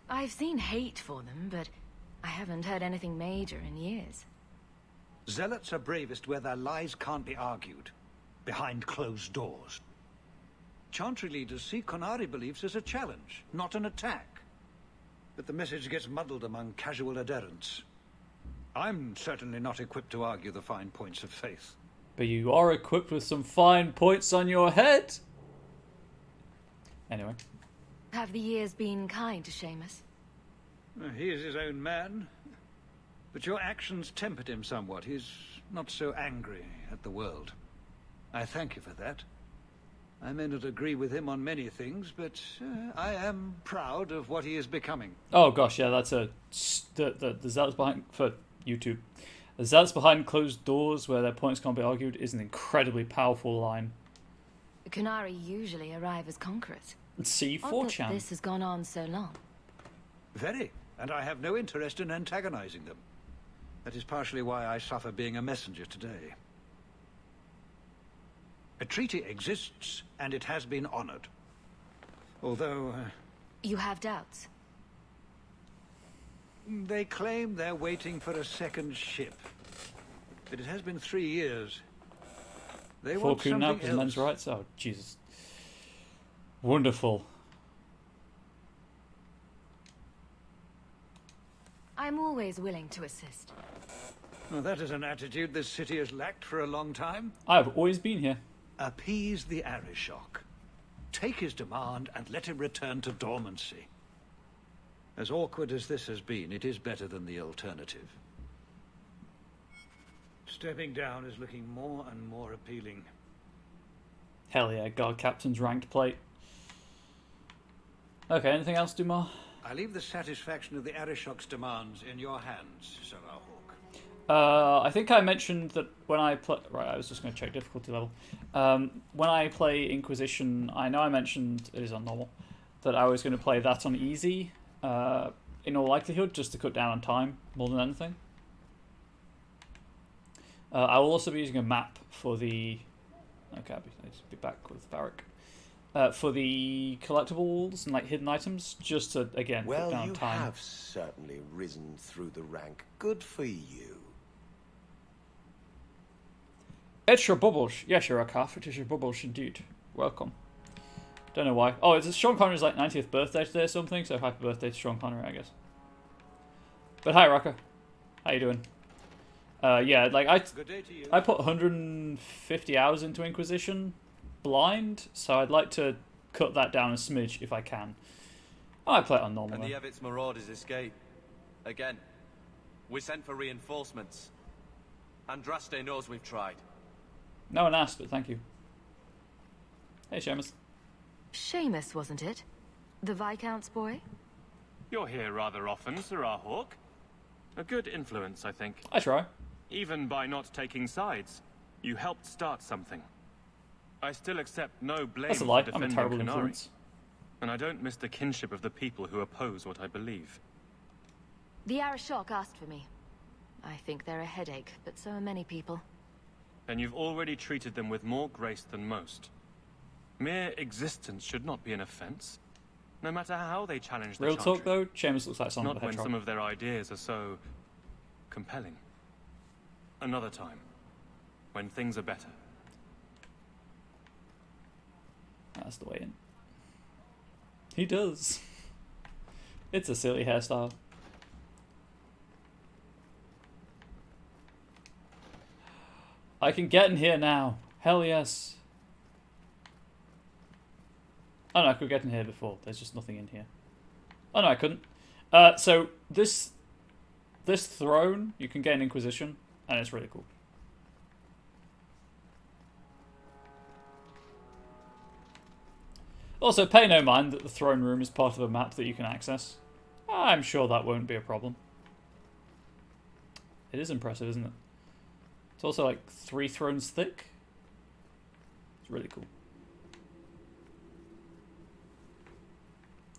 I've seen hate for them, but I haven't heard anything major in years. Zealots are bravest where their lies can't be argued, behind closed doors. Chantry leaders see Qunari beliefs as a challenge, not an attack. But the message gets muddled among casual adherents. I'm certainly not equipped to argue the fine points of faith. But you are equipped with some fine points on your head. Anyway. Have the years been kind to Seamus? He is his own man. But your actions tempered him somewhat. He's not so angry at the world. I thank you for that. I may not agree with him on many things, but I am proud of what he is becoming. Oh gosh, yeah, that's the zealots behind for YouTube. The zealots behind closed doors where their points can't be argued is an incredibly powerful line. The Qunari usually arrive as conquerors. See, Odd 4chan. that this has gone on so long. Very, and I have no interest in antagonizing them. That is partially why I suffer being a messenger today. A treaty exists, and it has been honored. Although... You have doubts? They claim they're waiting for a second ship. But it has been 3 years. They want Forkun now something because else. men's rights? Oh, Jesus. Wonderful. I'm always willing to assist. Well, that is an attitude this city has lacked for a long time. I've always been here. Appease the Arishok. Take his demand and let him return to dormancy. As awkward as this has been, it is better than the alternative. Stepping down is looking more and more appealing. Hell yeah, Guard Captain's ranked plate. Okay, anything else, Dumar? I leave the satisfaction of the Arishok's demands in your hands, Sirrah Hawk. I think I mentioned that when I play... Right, I was just going to check difficulty level. When I play Inquisition, I know I mentioned, it is on normal, that I was going to play that on easy, in all likelihood, just to cut down on time, more than anything. I will also be using a map for the... Okay, I'll be back with Varric. For the collectibles and like hidden items, just to, again, cut down on time. Well, you have certainly risen through the rank. Good for you. It's your bubbles. Yes, you're a calf. It is your bubbles indeed. Welcome. Don't know why. Oh, it's Sean Connery's like 90th birthday today or something, so happy birthday to Sean Connery, I guess. But hi, Rocker. How you doing? Yeah, like I put 150 hours into Inquisition blind, so I'd like to cut that down a smidge if I can. I play it on normal. And the Evitz Marauders escape. Again. We sent for reinforcements. Andraste knows we've tried. No one asked, but thank you. Hey, Seamus. Seamus, wasn't it? The Viscount's boy? You're here rather often, Sirrah Hawk. A good influence, I think. I try. Even by not taking sides, you helped start something. I still accept no blame That's a lie. for I'm a defending terrible Qunari. influence. And I don't miss the kinship of the people who oppose what I believe. The Arishok asked for me. I think they're a headache, but so are many people. Then you've already treated them with more grace than most. Mere existence should not be an offense, no matter how they challenge the Real Chantry. talk, though, Seamus looks like Sonic Not the when Hedgehog. some of their ideas are so compelling. Another time, when things are better. That's the way in. He does. It's a silly hairstyle. I can get in here now. Hell yes. Oh no, I could get in here before. There's just nothing in here. Oh no, I couldn't. So this throne, you can gain Inquisition, and it's really cool. Also, pay no mind that the throne room is part of a map that you can access. I'm sure that won't be a problem. It is impressive, isn't it? It's also like 3 thrones thick. It's really cool.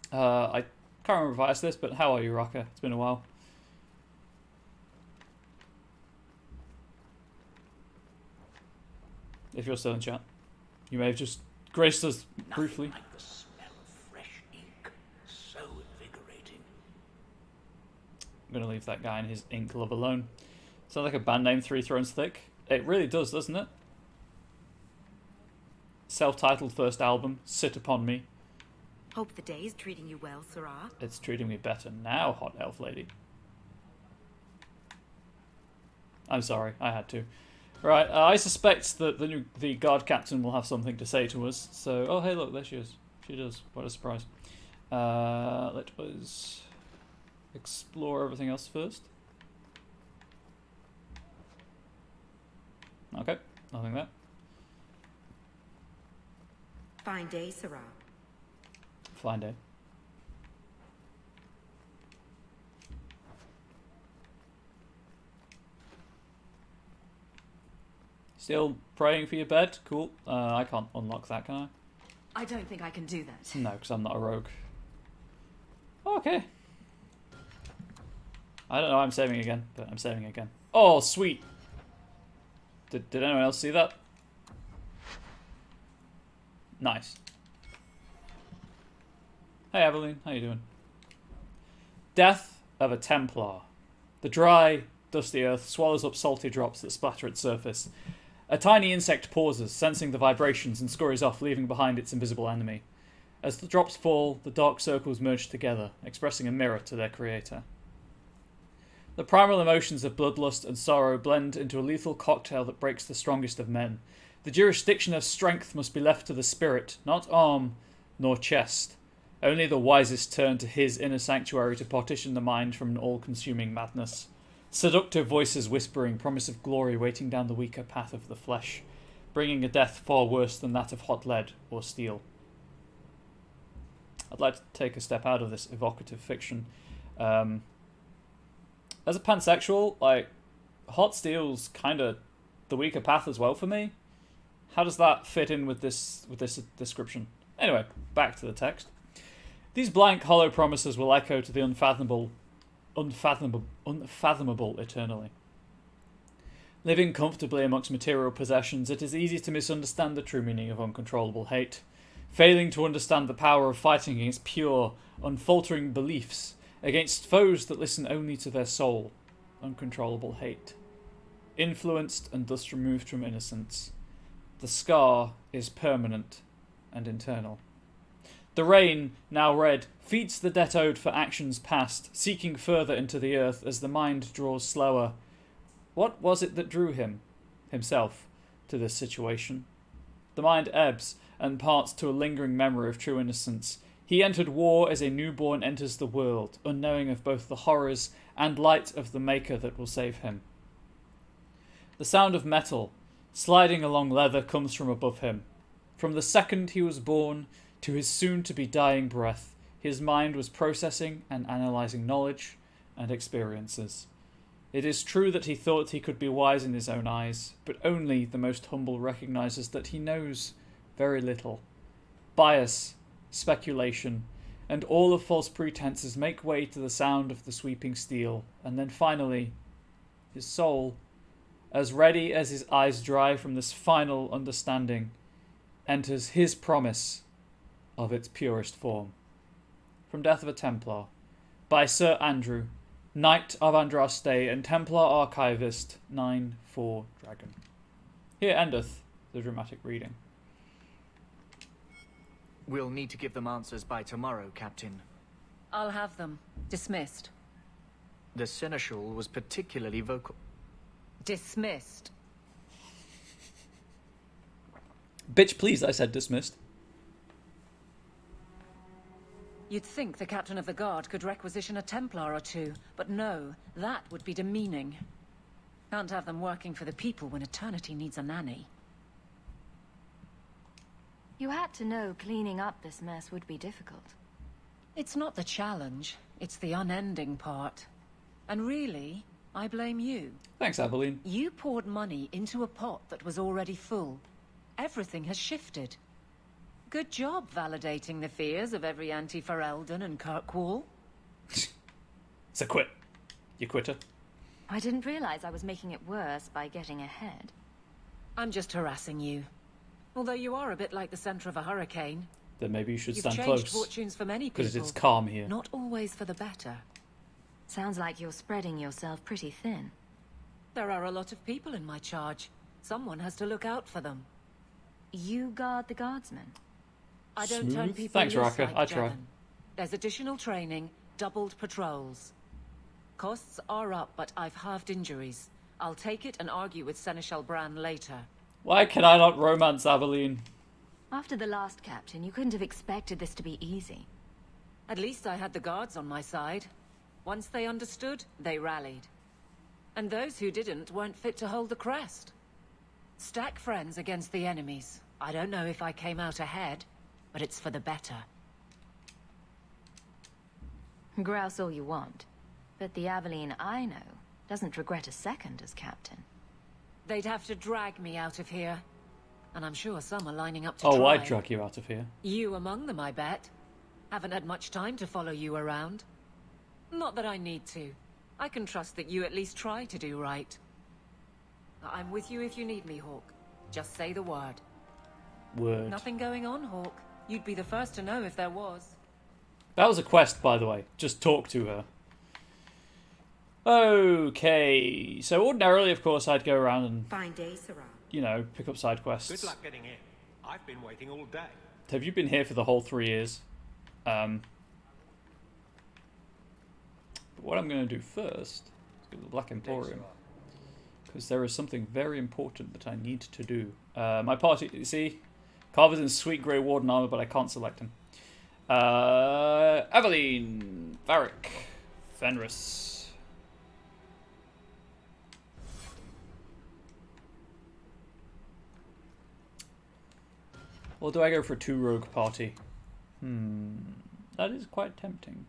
I can't remember if I asked this, but how are you, Raka? It's been a while. If you're still in chat. You may have just graced us briefly. Like the smell of fresh ink. So invigorating. I'm going to leave that guy and his ink love alone. Sounds like a band name, 3 Thrones Thick. It really does, doesn't it? Self-titled first album, Sit Upon Me. Hope the day is treating you well, Sarah. It's treating me better now, hot elf lady. I'm sorry, I had to. Right, I suspect that the guard captain will have something to say to us. So, oh hey, look, there she is. She does. What a surprise. Let us explore everything else first. Okay, nothing there. Fine day, Sarah. Fine day. Still praying for your bed? Cool. I can't unlock that, can I? I don't think I can do that. No, because I'm not a rogue. Okay. I don't know, I'm saving again, but I'm saving again. Oh, sweet! Did anyone else see that? Nice. Hey Evelyn, how you doing? Death of a Templar. The dry, dusty earth swallows up salty drops that splatter its surface. A tiny insect pauses, sensing the vibrations, and scurries off, leaving behind its invisible enemy. As the drops fall, the dark circles merge together, expressing a mirror to their creator. The primal emotions of bloodlust and sorrow blend into a lethal cocktail that breaks the strongest of men. The jurisdiction of strength must be left to the spirit, not arm nor chest. Only the wisest turn to his inner sanctuary to partition the mind from an all-consuming madness. Seductive voices whispering promise of glory waiting down the weaker path of the flesh, bringing a death far worse than that of hot lead or steel. I'd like to take a step out of this evocative fiction. As a pansexual, like, hot steel's kind of the weaker path as well for me. How does that fit in with this description? Anyway, back to the text. These blank, hollow promises will echo to the unfathomable eternally. Living comfortably amongst material possessions, it is easy to misunderstand the true meaning of uncontrollable hate. Failing to understand the power of fighting against pure, unfaltering beliefs, against foes that listen only to their soul, uncontrollable hate. Influenced and thus removed from innocence, the scar is permanent and internal. The rain, now red, feeds the debt owed for actions past, seeking further into the earth as the mind draws slower. What was it that drew himself, to this situation? The mind ebbs and parts to a lingering memory of true innocence. He entered war as a newborn enters the world, unknowing of both the horrors and light of the maker that will save him. The sound of metal, sliding along leather, comes from above him. From the second he was born to his soon-to-be dying breath, his mind was processing and analysing knowledge and experiences. It is true that he thought he could be wise in his own eyes, but only the most humble recognises that he knows very little. Bias, speculation, and all of false pretenses make way to the sound of the sweeping steel, and then finally, his soul, as ready as his eyes dry from this final understanding, enters his promise of its purest form. From Death of a Templar, by Sir Andrew, Knight of Andraste and Templar Archivist, 9-4 Dragon. Here endeth the dramatic reading. We'll need to give them answers by tomorrow, Captain. I'll have them. Dismissed. The Seneschal was particularly vocal. Dismissed. Bitch, please, I said dismissed. You'd think the captain of the guard could requisition a Templar or two, but no, that would be demeaning. Can't have them working for the people when eternity needs a nanny. You had to know cleaning up this mess would be difficult. It's not the challenge, it's the unending part. And really, I blame you. Thanks, Aveline. You poured money into a pot that was already full. Everything has shifted. Good job validating the fears of every anti-Ferelden and Kirkwall. It's a quit. You quitter. I didn't realize I was making it worse by getting ahead. I'm just harassing you. Although you are a bit like the center of a hurricane. Then maybe you should You've stand changed close. fortunes for many people. Because it's calm here. Not always for the better. Sounds like you're spreading yourself pretty thin. There are a lot of people in my charge. Someone has to look out for them. You guard the guardsmen? I don't turn Smooth. people Thanks, loose Raka. like I try. Jevon. There's additional training, doubled patrols. Costs are up, but I've halved injuries. I'll take it and argue with Seneschal Bran later. Why can I not romance Aveline? After the last captain, you couldn't have expected this to be easy. At least I had the guards on my side. Once they understood, they rallied. And those who didn't weren't fit to hold the crest. Stack friends against the enemies. I don't know if I came out ahead, but it's for the better. Grouse all you want, but the Aveline I know doesn't regret a second as captain. They'd have to drag me out of here. And I'm sure some are lining up to Oh, try. I'd drag you out of here. You among them, I bet. Haven't had much time to follow you around. Not that I need to. I can trust that you at least try to do right. I'm with you if you need me, Hawk. Just say the word. Word. Nothing going on, Hawk. You'd be the first to know if there was. That was a quest, by the way. Just talk to her. Okay. So ordinarily, of course, I'd go around and... Fine day, Sarah. You know, pick up side quests. Good luck getting in. I've been waiting all day. Have you been here for the whole 3 years? But what I'm going to do first is go to the Black Emporium. Because there is something very important that I need to do. My party, you see? Carver's in sweet grey warden armor, but I can't select him. Aveline, Varric, Fenris. Or do I go for a 2-rogue party? That is quite tempting.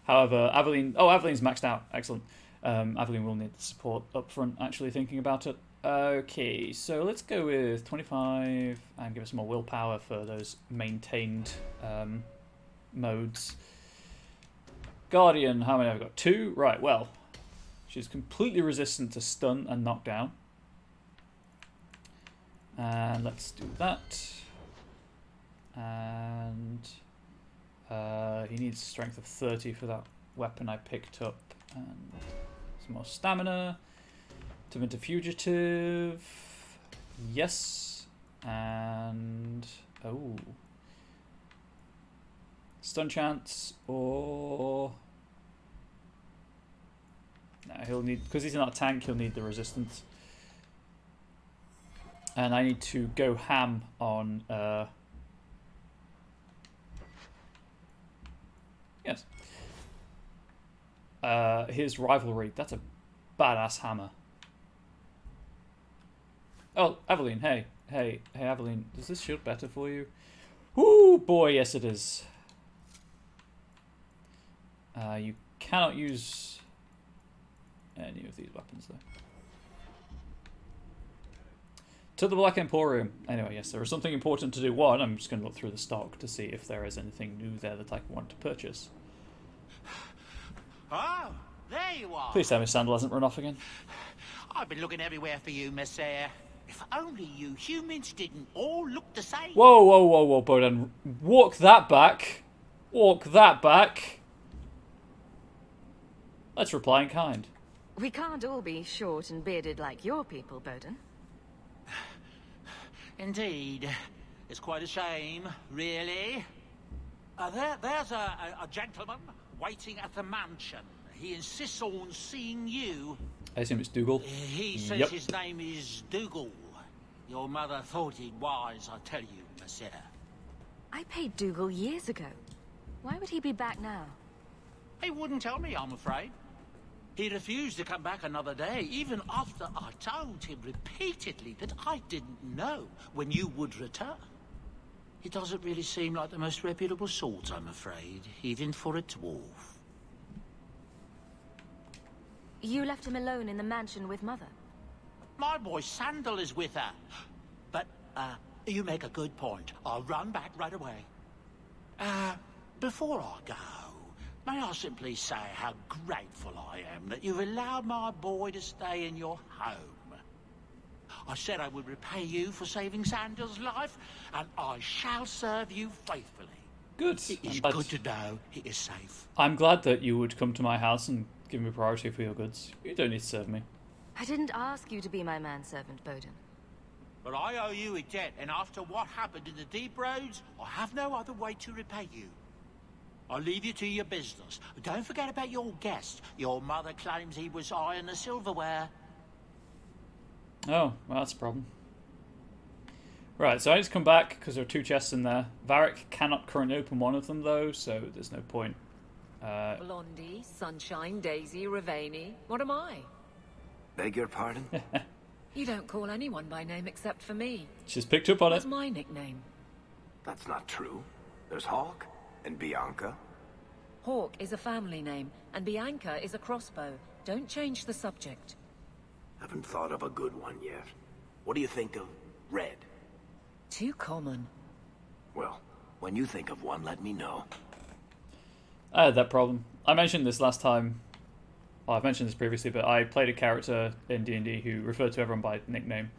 However, Aveline... Oh, Aveline's maxed out. Excellent. Aveline will need the support up front, actually thinking about it. Okay, so let's go with 25 and give us more willpower for those maintained modes. Guardian, how many have I got? 2? Right, well, she's completely resistant to stun and knockdown. And let's do that. And he needs strength of 30 for that weapon I picked up. And some more stamina. Turn into fugitive. Yes. And oh, stun chance or no, he'll need, because he's not a tank, he'll need the resistance. And I need to go ham on yes. His rivalry. That's a badass hammer. Oh, Aveline, hey, Aveline, does this shield better for you? Ooh, boy, yes it is. You cannot use any of these weapons, though. To the Black Emporium. Anyway, yes, there is something important to do. One, I'm just going to look through the stock to see if there is anything new there that I want to purchase. Oh, there you are. Please tell me Sandal hasn't run off again. I've been looking everywhere for you, Messiah. If only you humans didn't all look the same. Whoa, whoa, whoa, whoa, Boden. Walk that back. Walk that back. Let's reply in kind. We can't all be short and bearded like your people, Bowden. Indeed. It's quite a shame, really. There's a gentleman waiting at the mansion. He insists on seeing you. I assume it's Dougal. He says yep. His name is Dougal. Your mother thought it wise, I tell you, Messiah. I paid Dougal years ago. Why would he be back now? He wouldn't tell me, I'm afraid. He refused to come back another day, even after I told him repeatedly that I didn't know when you would return. He doesn't really seem like the most reputable sort, I'm afraid, even for a dwarf. You left him alone in the mansion with Mother? My boy Sandal is with her. But, you make a good point. I'll run back right away. Before I go, may I simply say how grateful I am that you've allowed my boy to stay in your home. I said I would repay you for saving Sandal's life, and I shall serve you faithfully. Good. It is good to know he is safe. I'm glad that you would come to my house and give me priority for your goods. You don't need to serve me. I didn't ask you to be my manservant, Bowden. But I owe you a debt, and after what happened in the Deep Roads, I have no other way to repay you. I'll leave you to your business. Don't forget about your guest. Your mother claims he was eyeing the silverware. Oh, well, that's a problem. Right, so I need to come back because there are 2 chests in there. Varric cannot currently open one of them, though, so there's no point. Blondie, Sunshine, Daisy, Ravani. What am I? Beg your pardon? You don't call anyone by name except for me. She's picked up on What's it. my nickname? That's not true. There's Hawk and Bianca. Hawk is a family name, and Bianca is a crossbow. Don't change the subject. Haven't thought of a good one yet. What do you think of Red? Too common. Well, when you think of one, let me know. I had that problem. I mentioned this last time. Well, I've mentioned this previously, but I played a character in D&D who referred to everyone by nickname.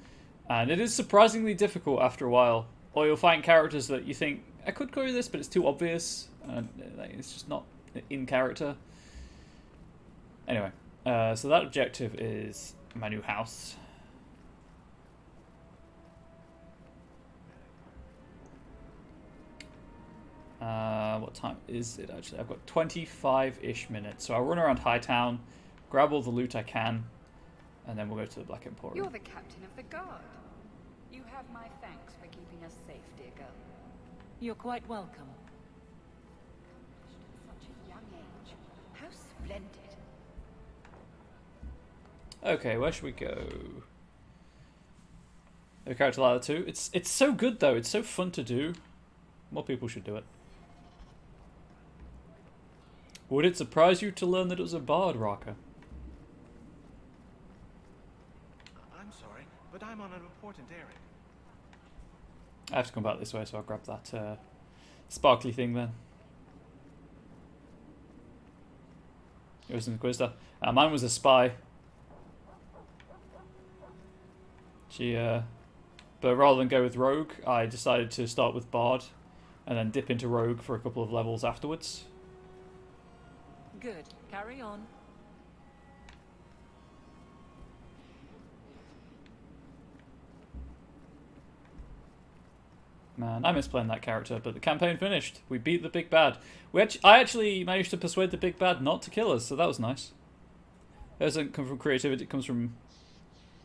And it is surprisingly difficult after a while. Or you'll find characters that you think, I could call you this, but it's too obvious. And it's just not in character. Anyway, so that objective is my new house. What time is it actually? I've got 25-ish minutes. So I'll run around Hightown, grab all the loot I can, and then we'll go to the Black Emporium. You're the captain of the guard. You have my thanks for keeping us safe, dear girl. You're quite welcome. At such a young age. How splendid. Okay, where should we go? A character ladder 2. It's so good though. It's so fun to do. More people should do it. Would it surprise you to learn that it was a bard, Raka? I'm sorry, but I'm on an important errand. I have to come back this way, so I'll grab that sparkly thing then. It was in the Inquisitor. Mine was a spy. But rather than go with rogue, I decided to start with bard, and then dip into rogue for a couple of levels afterwards. Good. Carry on. Man, I miss playing that character, but the campaign finished. We beat the big bad. I actually managed to persuade the big bad not to kill us, so that was nice. It doesn't come from creativity, it comes from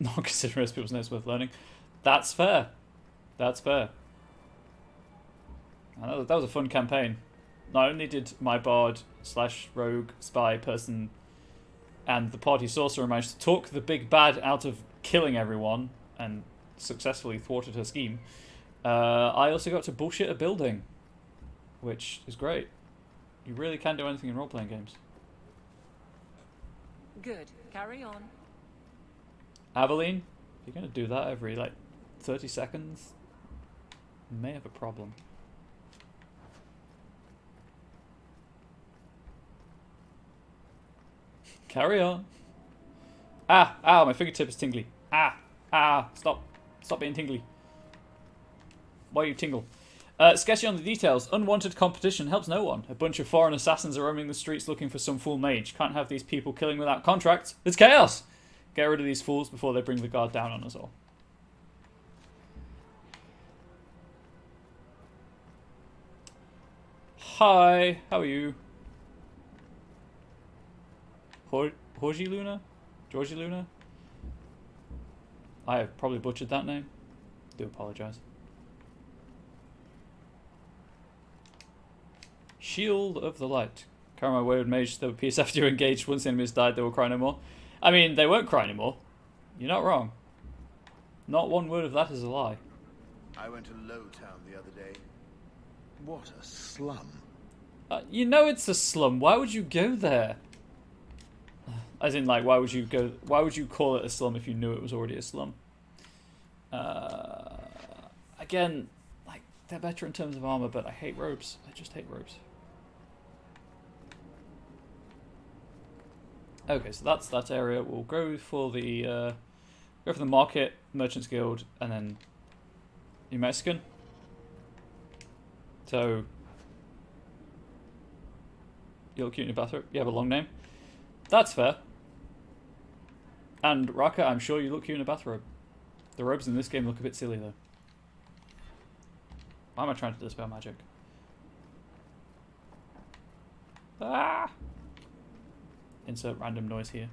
not considering most people's notes worth learning. That's fair. That's fair. And that was a fun campaign. Not only did my bard / rogue spy person and the party sorcerer manage to talk the big bad out of killing everyone and successfully thwarted her scheme, I also got to bullshit a building, which is great. You really can do anything in role-playing games. Good. Carry on. Aveline, if you're going to do that every, 30 seconds, you may have a problem. Carry on. Ah, ow, my fingertip is tingly. Stop being tingly. Why you tingle? Sketchy on the details. Unwanted competition helps no one. A bunch of foreign assassins are roaming the streets looking for some fool mage. Can't have these people killing without contracts. It's chaos! Get rid of these fools before they bring the guard down on us all. Hi, how are you? Georgie Luna? I have probably butchered that name. Do apologise. Shield of the Light. Carry my wayward mage, there were peace after you engaged. Once the enemies died, they will cry no more. I mean, they won't cry anymore. You're not wrong. Not one word of that is a lie. I went to Lowtown the other day. What a slum. You know it's a slum. Why would you go there? As in, like, why would you call it a slum if you knew it was already a slum? Again, like, they're better in terms of armor, but I hate robes. I just hate robes. Okay, so that's that area. We'll go for the market, Merchants Guild, and then you Mexican. So you look cute in your bathrobe. You have a long name. That's fair. And Raka, I'm sure you look cute in a bathrobe. The robes in this game look a bit silly though. Why am I trying to dispel magic? Ah! Insert random noise here.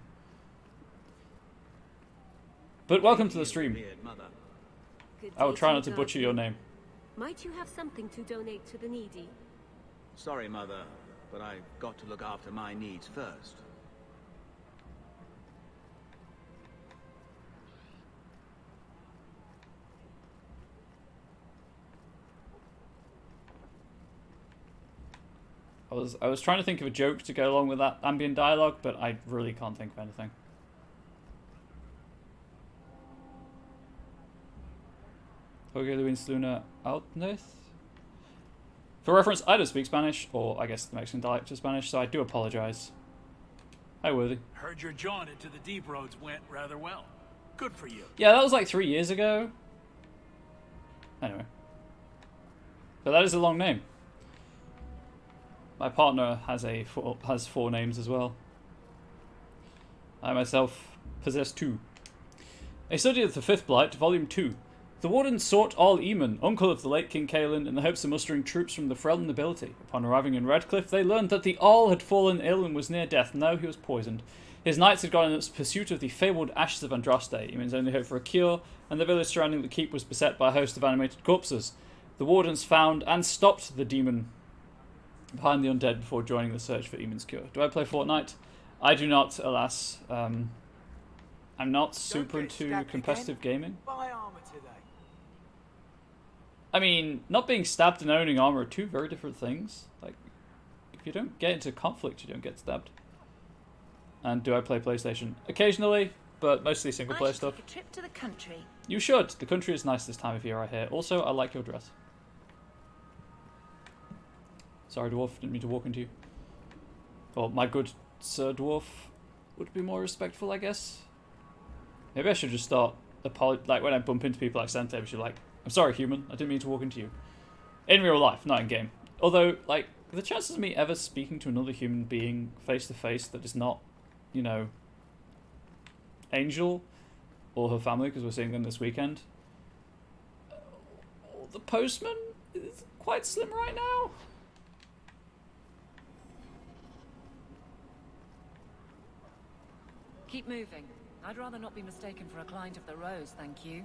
But welcome to the stream. I will try not to butcher your name. Might you have something to donate to the needy? Sorry, Mother, but I've got to look after my needs first. I was trying to think of a joke to go along with that ambient dialogue, but I really can't think of anything. Jorge Luis Luna Altneth? For reference, I don't speak Spanish, or I guess the Mexican dialect of Spanish, so I do apologize. Hi, Worthy. Heard your jaunt into the deep roads went rather well. Good for you. Yeah, that was like 3 years ago. Anyway. But that is a long name. My partner has four names as well. I myself possess 2. A Study of the Fifth Blight, Volume 2. The Warden sought All Eamon, uncle of the late King Cailan, in the hopes of mustering troops from the Freljord nobility. Upon arriving in Redcliffe, they learned that the All had fallen ill and was near death. Now he was poisoned. His knights had gone in pursuit of the fabled ashes of Andraste, Eamon's only hope for a cure, and the village surrounding the keep was beset by a host of animated corpses. The Wardens found and stopped the demon behind the undead before joining the search for Eamon's cure. Do I play Fortnite? I do not, alas. I'm not super into competitive gaming. Buy armor today. I mean, not being stabbed and owning armor are two very different things. Like, if you don't get into conflict, you don't get stabbed. And do I play PlayStation? Occasionally, but mostly single player stuff. Take a trip to the country. You should. The country is nice this time of year, I hear. Also, I like your dress. Sorry, dwarf. Didn't mean to walk into you. Well, my good sir dwarf would be more respectful, I guess. Maybe I should just start like when I bump into people accidentally, I should like, I'm sorry, human. I didn't mean to walk into you. In real life, not in game. Although, like, the chances of me ever speaking to another human being face to face that is not, you know, Angel or her family, because we're seeing them this weekend. The postman is quite slim right now. Keep moving. I'd rather not be mistaken for a client of the Rose, thank you.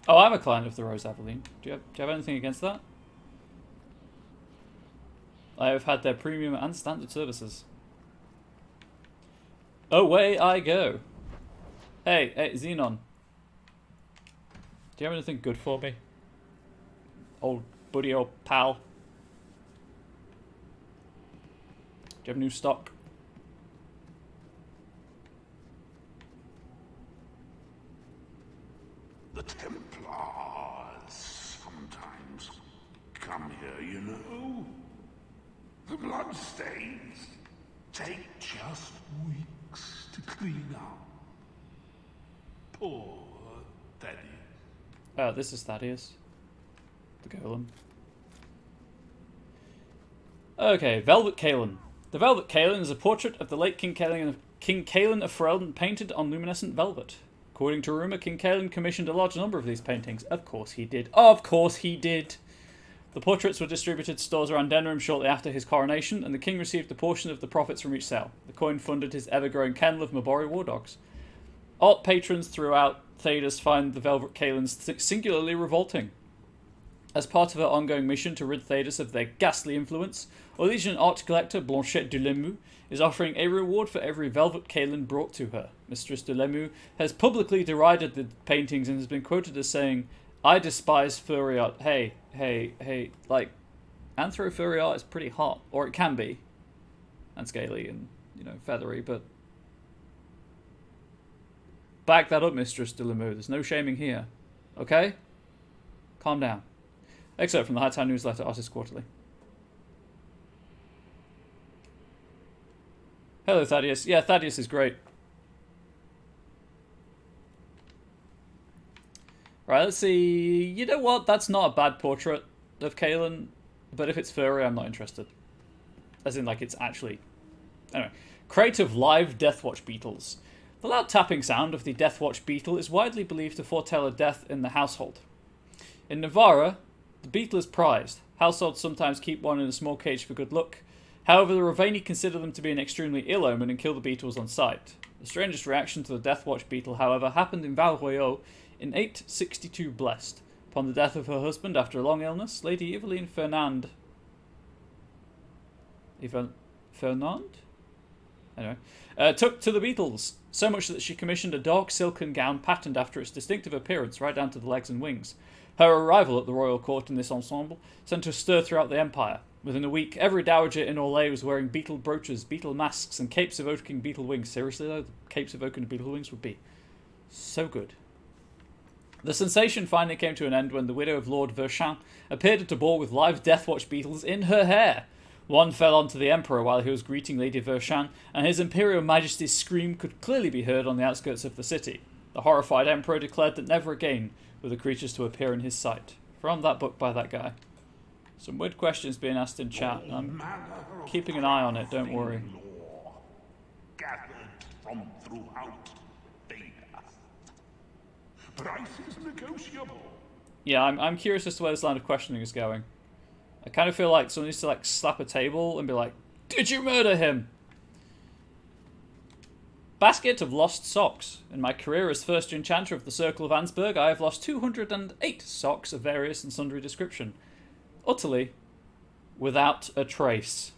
Oh, I'm a client of the Rose, Aveline. Do you have anything against that? I have had their premium and standard services. Away I go. Hey, Xenon. Do you have anything good for me? Old buddy or pal? Do you have new stock? The Templars sometimes come here, you know. The bloodstains take just weeks to clean up. Poor Thaddeus. This is Thaddeus. The golem. Okay, Velvet Cailan. The Velvet Cailan is a portrait of the late King Cailan of Freljord painted on luminescent velvet. According to rumour, King Cailan commissioned a large number of these paintings. Of course he did. Of course he did! The portraits were distributed to stores around Denham shortly after his coronation, and the king received a portion of the profits from each sale. The coin funded his ever-growing kennel of Mabori war dogs. Art patrons throughout Thedas find the Velvet Cailans singularly revolting. As part of her ongoing mission to rid Thedas of their ghastly influence, Orlesian art collector Blanchette de Lemu is offering a reward for every velvet Kaelin brought to her. Mistress de Lemu has publicly derided the paintings and has been quoted as saying, "I despise furry art." Hey, like, anthro furry art is pretty hot, or it can be, and scaly and, you know, feathery, but back that up, Mistress de Lemu. There's no shaming here, okay? Calm down. Excerpt from the Hightown Newsletter, Artist Quarterly. Hello, Thaddeus. Yeah, Thaddeus is great. Right, let's see. You know what? That's not a bad portrait of Kaelin, but if it's furry, I'm not interested. As in, like, it's actually... Anyway. Crate of live Deathwatch beetles. The loud tapping sound of the Deathwatch beetle is widely believed to foretell a death in the household. In Navarra, the beetle is prized. Households sometimes keep one in a small cage for good luck. However, the Raveni consider them to be an extremely ill omen and kill the beetles on sight. The strangest reaction to the Deathwatch beetle, however, happened in Val Royeaux in 862 Blessed. Upon the death of her husband after a long illness, Lady Eveline Fernand... Fernand? Anyway. Took to the beetles, so much that she commissioned a dark silken gown patterned after its distinctive appearance, right down to the legs and wings. Her arrival at the royal court in this ensemble sent a stir throughout the empire. Within a week, every dowager in Orlais was wearing beetle brooches, beetle masks, and capes evoking beetle wings. Seriously though, the capes evoking beetle wings would be so good. The sensation finally came to an end when the widow of Lord Verchamp appeared at a ball with live Deathwatch beetles in her hair. One fell onto the Emperor while he was greeting Lady Verchamp, and his Imperial Majesty's scream could clearly be heard on the outskirts of the city. The horrified Emperor declared that never again were the creatures to appear in his sight. From that book by that guy. Some weird questions being asked in chat, and I'm keeping an eye on it, don't worry. Gathered from throughout Thedas. Price is negotiable. Yeah, I'm curious as to where this line of questioning is going. I kind of feel like someone needs to like slap a table and be like, "Did you murder him?" Basket of lost socks. In my career as first enchanter of the Circle of Ansberg, I have lost 208 socks of various and sundry description. Utterly without a trace.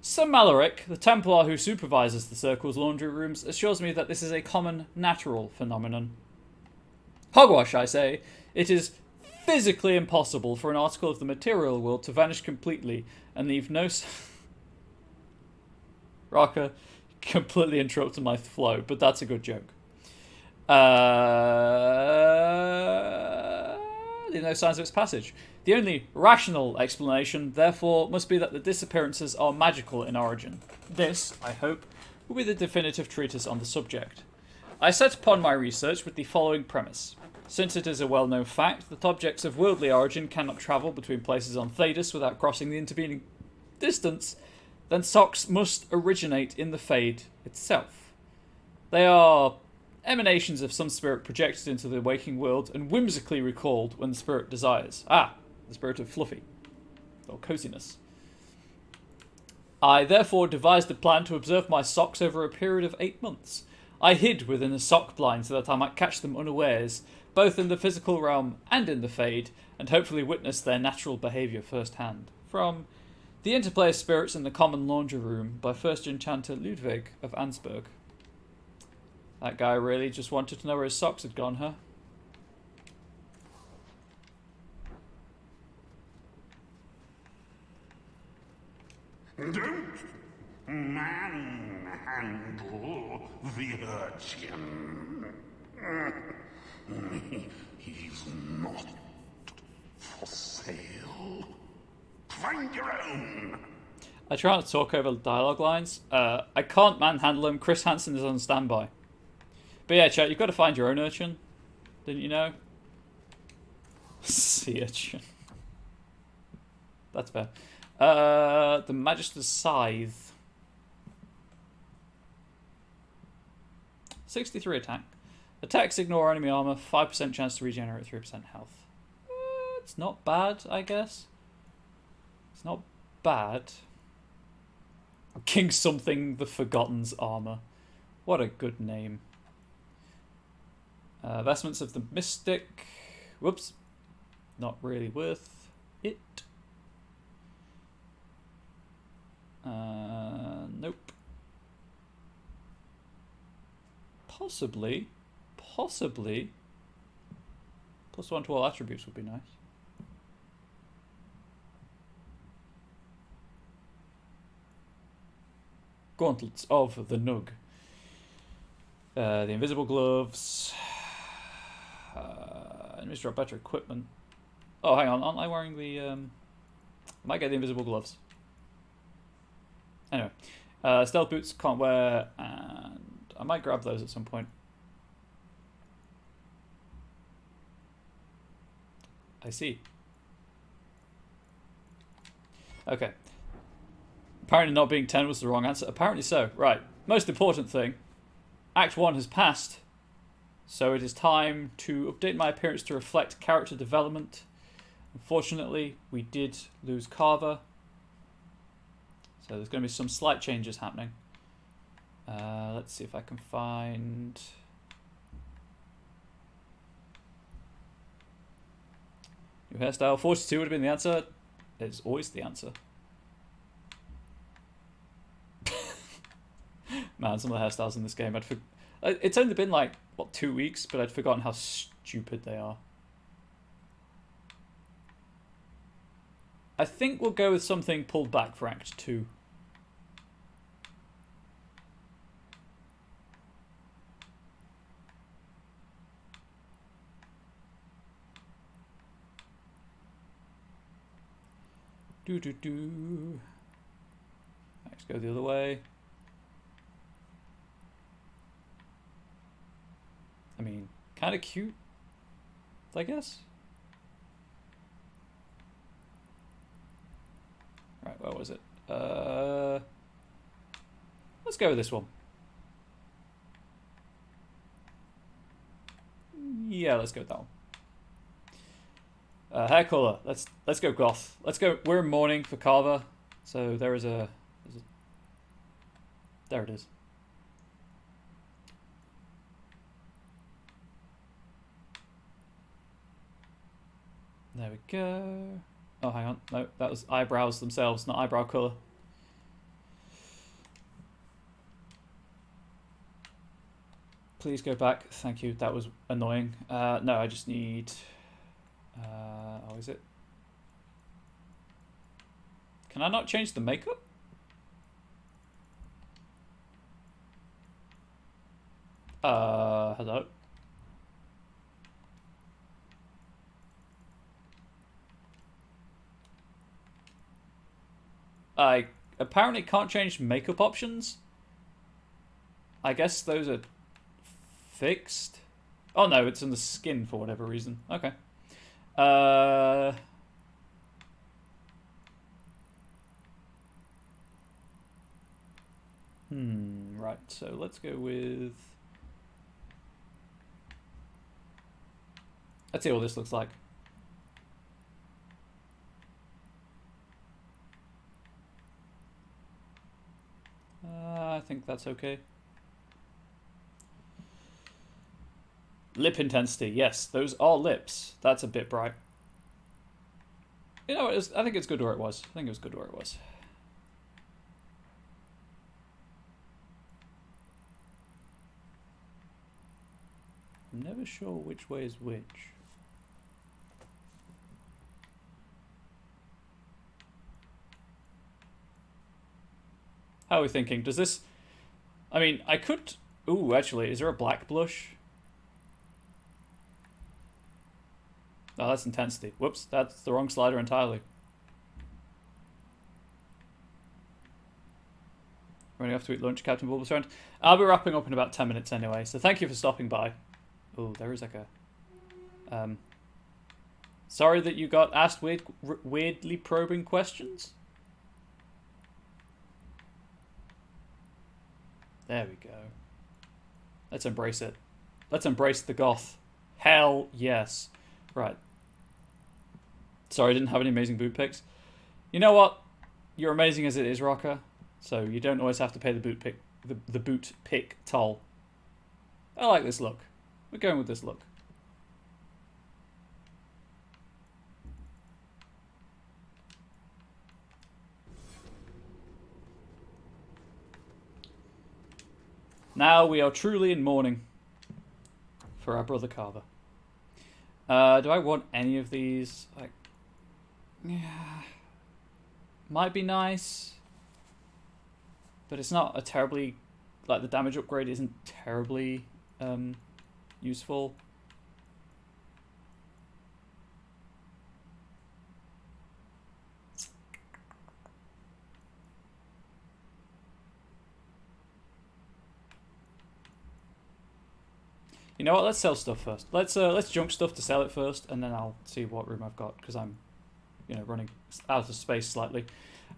Sir Malaric, the Templar who supervises the Circle's laundry rooms, assures me that this is a common natural phenomenon. Hogwash, I say. It is physically impossible for an article of the material world to vanish completely and leave no... Raka completely interrupted my flow, but that's a good joke. Leave no signs of its passage. The only rational explanation, therefore, must be that the disappearances are magical in origin. This, I hope, will be the definitive treatise on the subject. I set upon my research with the following premise. Since it is a well-known fact that objects of worldly origin cannot travel between places on Thedas without crossing the intervening distance, then socks must originate in the Fade itself. They are emanations of some spirit projected into the waking world and whimsically recalled when the spirit desires. Ah, the spirit of fluffy, or coziness. I therefore devised a plan to observe my socks over a period of 8 months. I hid within a sock blind so that I might catch them unawares, both in the physical realm and in the Fade, and hopefully witness their natural behaviour firsthand. From The Interplay of Spirits in the Common Laundry Room by First Enchanter Ludwig of Ansberg. That guy really just wanted to know where his socks had gone, huh? Don't manhandle the urchin. He's not for sale. Find your own. I try not to talk over dialogue lines. I can't manhandle him. Chris Hansen is on standby. But yeah, chat, you've got to find your own urchin. Didn't you know? Sea urchin. That's fair. The Magister's Scythe. 63 attack. Attacks ignore enemy armor, 5% chance to regenerate 3% health. It's not bad, I guess. It's not bad. King something the Forgotten's armor. What a good name. Vestments of the Mystic. Whoops. not really worth it. Nope. Possibly. +1 to all attributes would be nice. Gauntlets of the Nug. The invisible gloves. Enemies drop better equipment. Oh, hang on. Aren't I wearing the... I might get the invisible gloves. Anyway. Stealth boots can't wear, and I might grab those at some point. I see. Okay. Apparently not being 10 was the wrong answer. Apparently so. Right. Most important thing. Act 1 has passed. So it is time to update my appearance to reflect character development. Unfortunately, we did lose Carver. So there's going to be some slight changes happening. Let's see if I can find... New hairstyle. 42 would have been the answer. It's always the answer. Man, some of the hairstyles in this game, it's only been like, what, 2 weeks, but I'd forgotten how stupid they are. I think we'll go with something pulled back for Act 2. Let's go the other way. I mean, kind of cute, I guess. Right, where was it? Let's go with this one. Yeah, let's go with that one. Hair color. Let's go goth. Let's go. We're in mourning for Carver, so there it is. There we go. Oh, hang on. No, that was eyebrows themselves, not eyebrow color. Please go back. Thank you. That was annoying. No, I just need... oh, is it? Can I not change the makeup? Hello? I apparently can't change makeup options. I guess those are fixed. Oh no, it's in the skin for whatever reason. Okay. Right, so let's go with... Let's see what this looks like. I think that's okay. Lip intensity, yes, those are lips. That's a bit bright. You know, I think it's good where it was. I think it was good where it was. I'm never sure which way is which. How are we thinking? Does this... I mean, I could... Ooh, actually, is there a black blush? Oh, that's intensity. Whoops, that's the wrong slider entirely. Running off to eat lunch, Captain Bulbous friend. I'll be wrapping up in about 10 minutes anyway, so thank you for stopping by. Oh, there is like a... sorry that you got asked weirdly probing questions. There we go. Let's embrace it. Let's embrace the goth. Hell yes. Right. Sorry, I didn't have any amazing boot picks. You know what? You're amazing as it is, Rocker. So you don't always have to pay the boot pick toll. I like this look. We're going with this look. Now we are truly in mourning for our brother Carver. Do I want any of these? Like, yeah, might be nice, but it's not a terribly, like, the damage upgrade isn't terribly useful. You know what? Let's sell stuff first. Let's junk stuff to sell it first, and then I'll see what room I've got, because I'm, you know, running out of space slightly.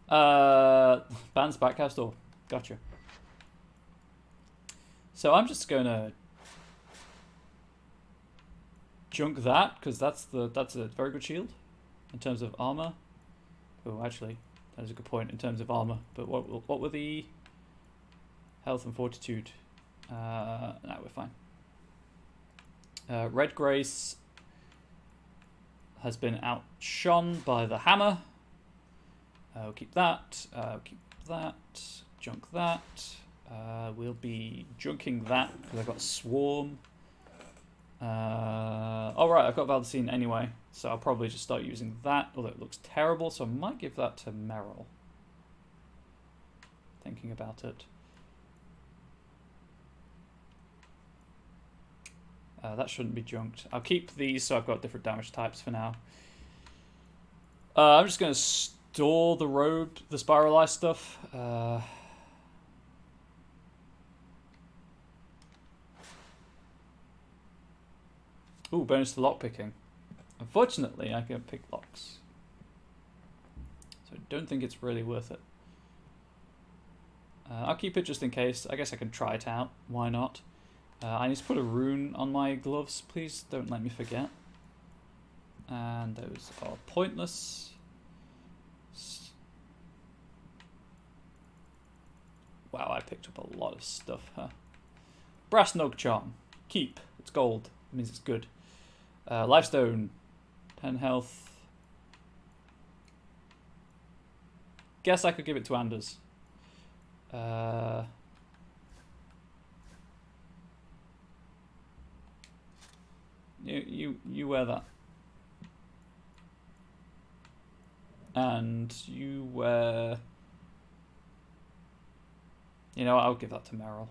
Band's backhouse door. Gotcha. So I'm just gonna junk that, because that's a very good shield in terms of armor. Oh, actually, that is a good point in terms of armor. But what were the health and fortitude? No, we're fine. Red Grace has been outshone by the hammer. We'll keep that. Keep that. Junk that. We'll be junking that because I've got Swarm. Alright, I've got Valdecine anyway, so I'll probably just start using that, although it looks terrible, so I might give that to Merrill. Thinking about it. That shouldn't be junked. I'll keep these so I've got different damage types for now. I'm just going to store the road, the spiralized stuff. Ooh, bonus to lockpicking. Unfortunately, I can pick locks. So I don't think it's really worth it. I'll keep it just in case. I guess I can try it out. Why not? I need to put a rune on my gloves, please. Don't let me forget. And those are pointless. Wow, I picked up a lot of stuff, huh? Brass Nog Charm. Keep. It's gold. It means it's good. Lifestone. 10 health. Guess I could give it to Anders. You wear that. And you wear... You know what, I'll give that to Merrill.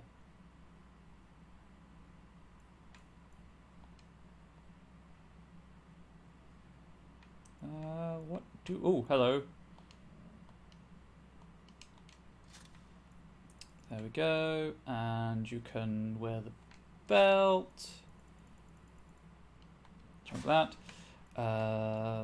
What do... Oh, hello. There we go. And you can wear the belt. Jump that.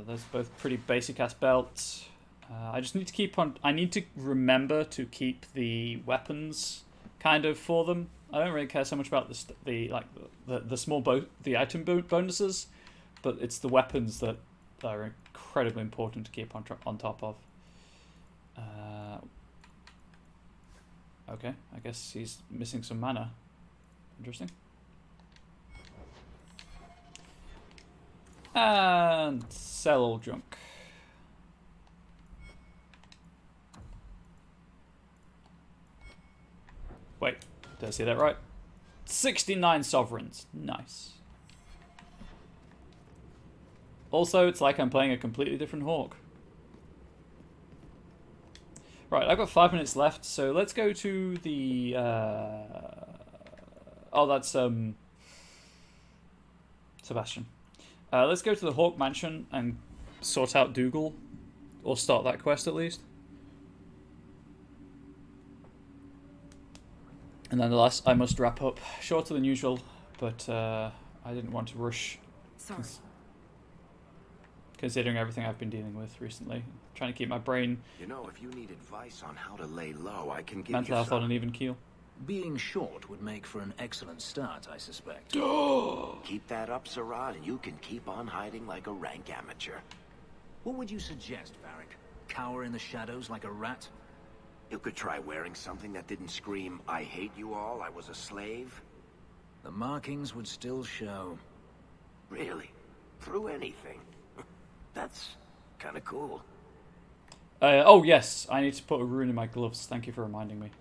Those are both pretty basic ass belts. I just need to keep on. I need to remember to keep the weapons kind of for them. I don't really care so much about the small the item bonuses, but it's the weapons that are incredibly important to keep on top of. Okay, I guess he's missing some mana. Interesting. And sell all junk. Wait, did I see that right? 69 sovereigns. Nice. Also, it's like I'm playing a completely different Hawk. Right, I've got 5 minutes left, so let's go to the... Oh, that's Sebastian. Let's go to the Hawk Mansion and sort out Dougal. Or start that quest, at least. And then the last, I must wrap up. Shorter than usual, but I didn't want to rush. Sorry. Considering everything I've been dealing with recently. Trying to keep my brain... You know, if you need advice on how to lay low, I can give mental you health some. on an even keel. Being short would make for an excellent start, I suspect. Keep that up, Sirad, and you can keep on hiding like a rank amateur. What would you suggest, Varric? Cower in the shadows like a rat? You could try wearing something that didn't scream, "I hate you all, I was a slave." The markings would still show. Really? Through anything? That's kind of cool. Oh, yes. I need to put a rune in my gloves. Thank you for reminding me.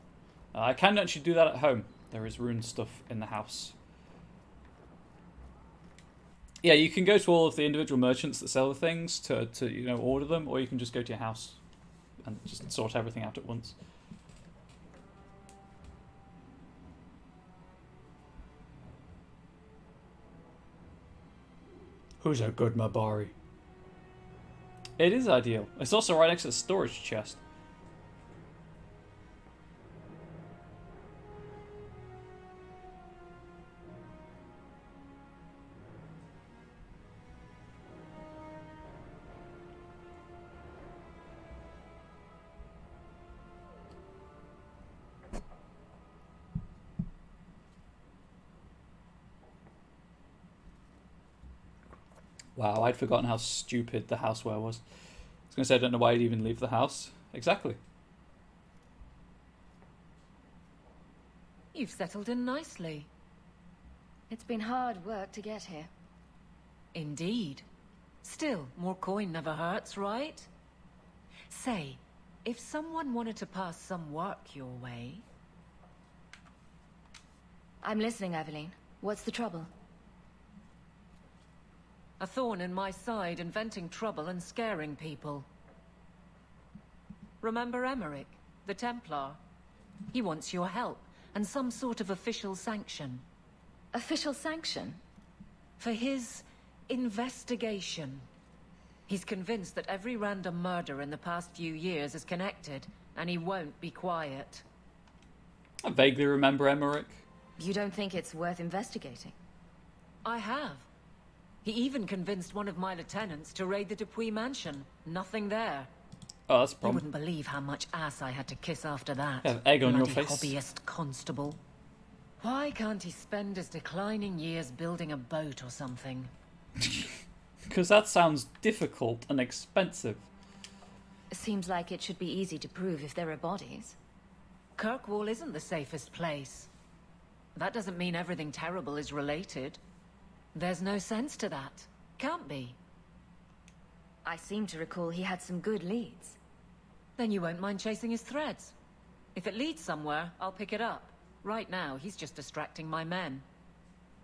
I can actually do that at home. There is rune stuff in the house. Yeah, you can go to all of the individual merchants that sell the things to you know, order them, or you can just go to your house and just sort everything out at once. Who's a good Mabari? It is ideal. It's also right next to the storage chest. Wow, I'd forgotten how stupid the houseware was. I was going to say, I don't know why I'd even leave the house. Exactly. You've settled in nicely. It's been hard work to get here. Indeed. Still, more coin never hurts, right? Say, if someone wanted to pass some work your way... I'm listening, Aveline. What's the trouble? A thorn in my side, inventing trouble and scaring people. Remember Emmerich, the Templar? He wants your help, and some sort of official sanction. Official sanction? For his investigation. He's convinced that every random murder in the past few years is connected, and he won't be quiet. I vaguely remember Emmerich. You don't think it's worth investigating? I have. He even convinced one of my lieutenants to raid the Dupuis mansion. Nothing there. Oh, that's a You problem. wouldn't believe how much ass I had to kiss after that. You have egg on your Bloody face. hobbyist constable. Why can't he spend his declining years building a boat or something? Because that sounds difficult and expensive. Seems like it should be easy to prove if there are bodies. Kirkwall isn't the safest place. That doesn't mean everything terrible is related. There's no sense to that. Can't be. I seem to recall he had some good leads. Then you won't mind chasing his threads. If it leads somewhere, I'll pick it up. Right now, he's just distracting my men.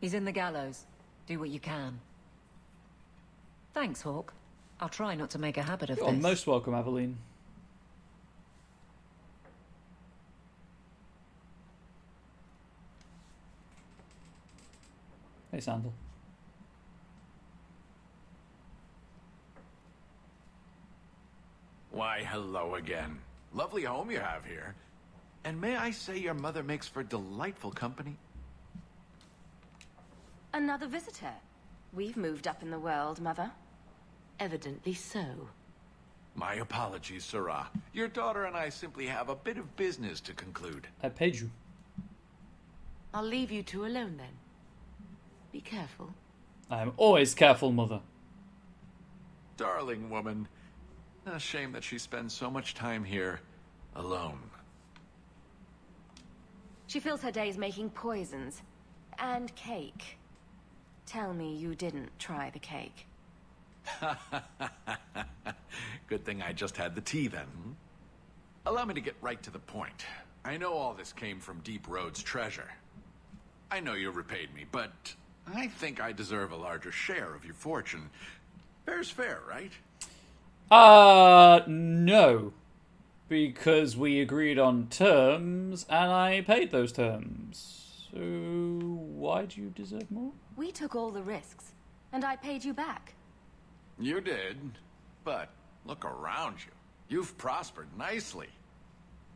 He's in the gallows. Do what you can. Thanks, Hawk. I'll try not to make a habit of You're this. most welcome, Aveline. Hey, Sandal. Why, hello again. Lovely home you have here. And may I say your mother makes for delightful company? Another visitor. We've moved up in the world, Mother. Evidently so. My apologies, Sarah. Your daughter and I simply have a bit of business to conclude. I paid you. I'll leave you two alone then. Be careful. I am always careful, Mother. Darling woman. A shame that she spends so much time here alone. She fills her days making poisons. And cake. Tell me you didn't try the cake. Good thing I just had the tea then. Allow me to get right to the point. I know all this came from Deep Road's treasure. I know you repaid me, but I think I deserve a larger share of your fortune. Fair's fair, right? No. Because we agreed on terms, and I paid those terms. So, why do you deserve more? We took all the risks, and I paid you back. You did, but look around you. You've prospered nicely.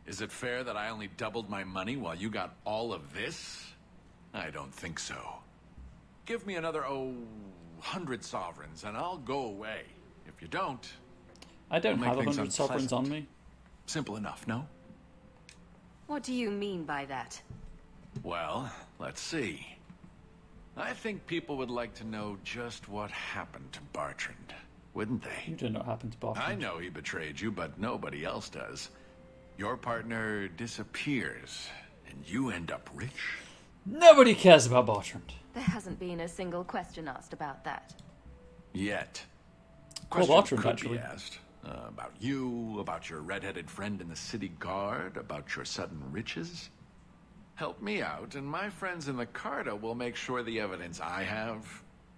Is it fair that I only doubled my money while you got all of this? I don't think so. Give me another, 100 sovereigns, and I'll go away. If you don't... I don't I'll have make things 100 sovereigns on me. Simple enough, no? What do you mean by that? Well, let's see. I think people would like to know just what happened to Bartrand, wouldn't they? You do not happen to Bartrand. I know he betrayed you, but nobody else does. Your partner disappears, and you end up rich. Nobody cares about Bartrand. There hasn't been a single question asked about that. Yet. Call Questions Bartrand, could actually. be asked. About you, about your red-headed friend in the city guard, about your sudden riches. Help me out, and my friends in the Carta will make sure the evidence I have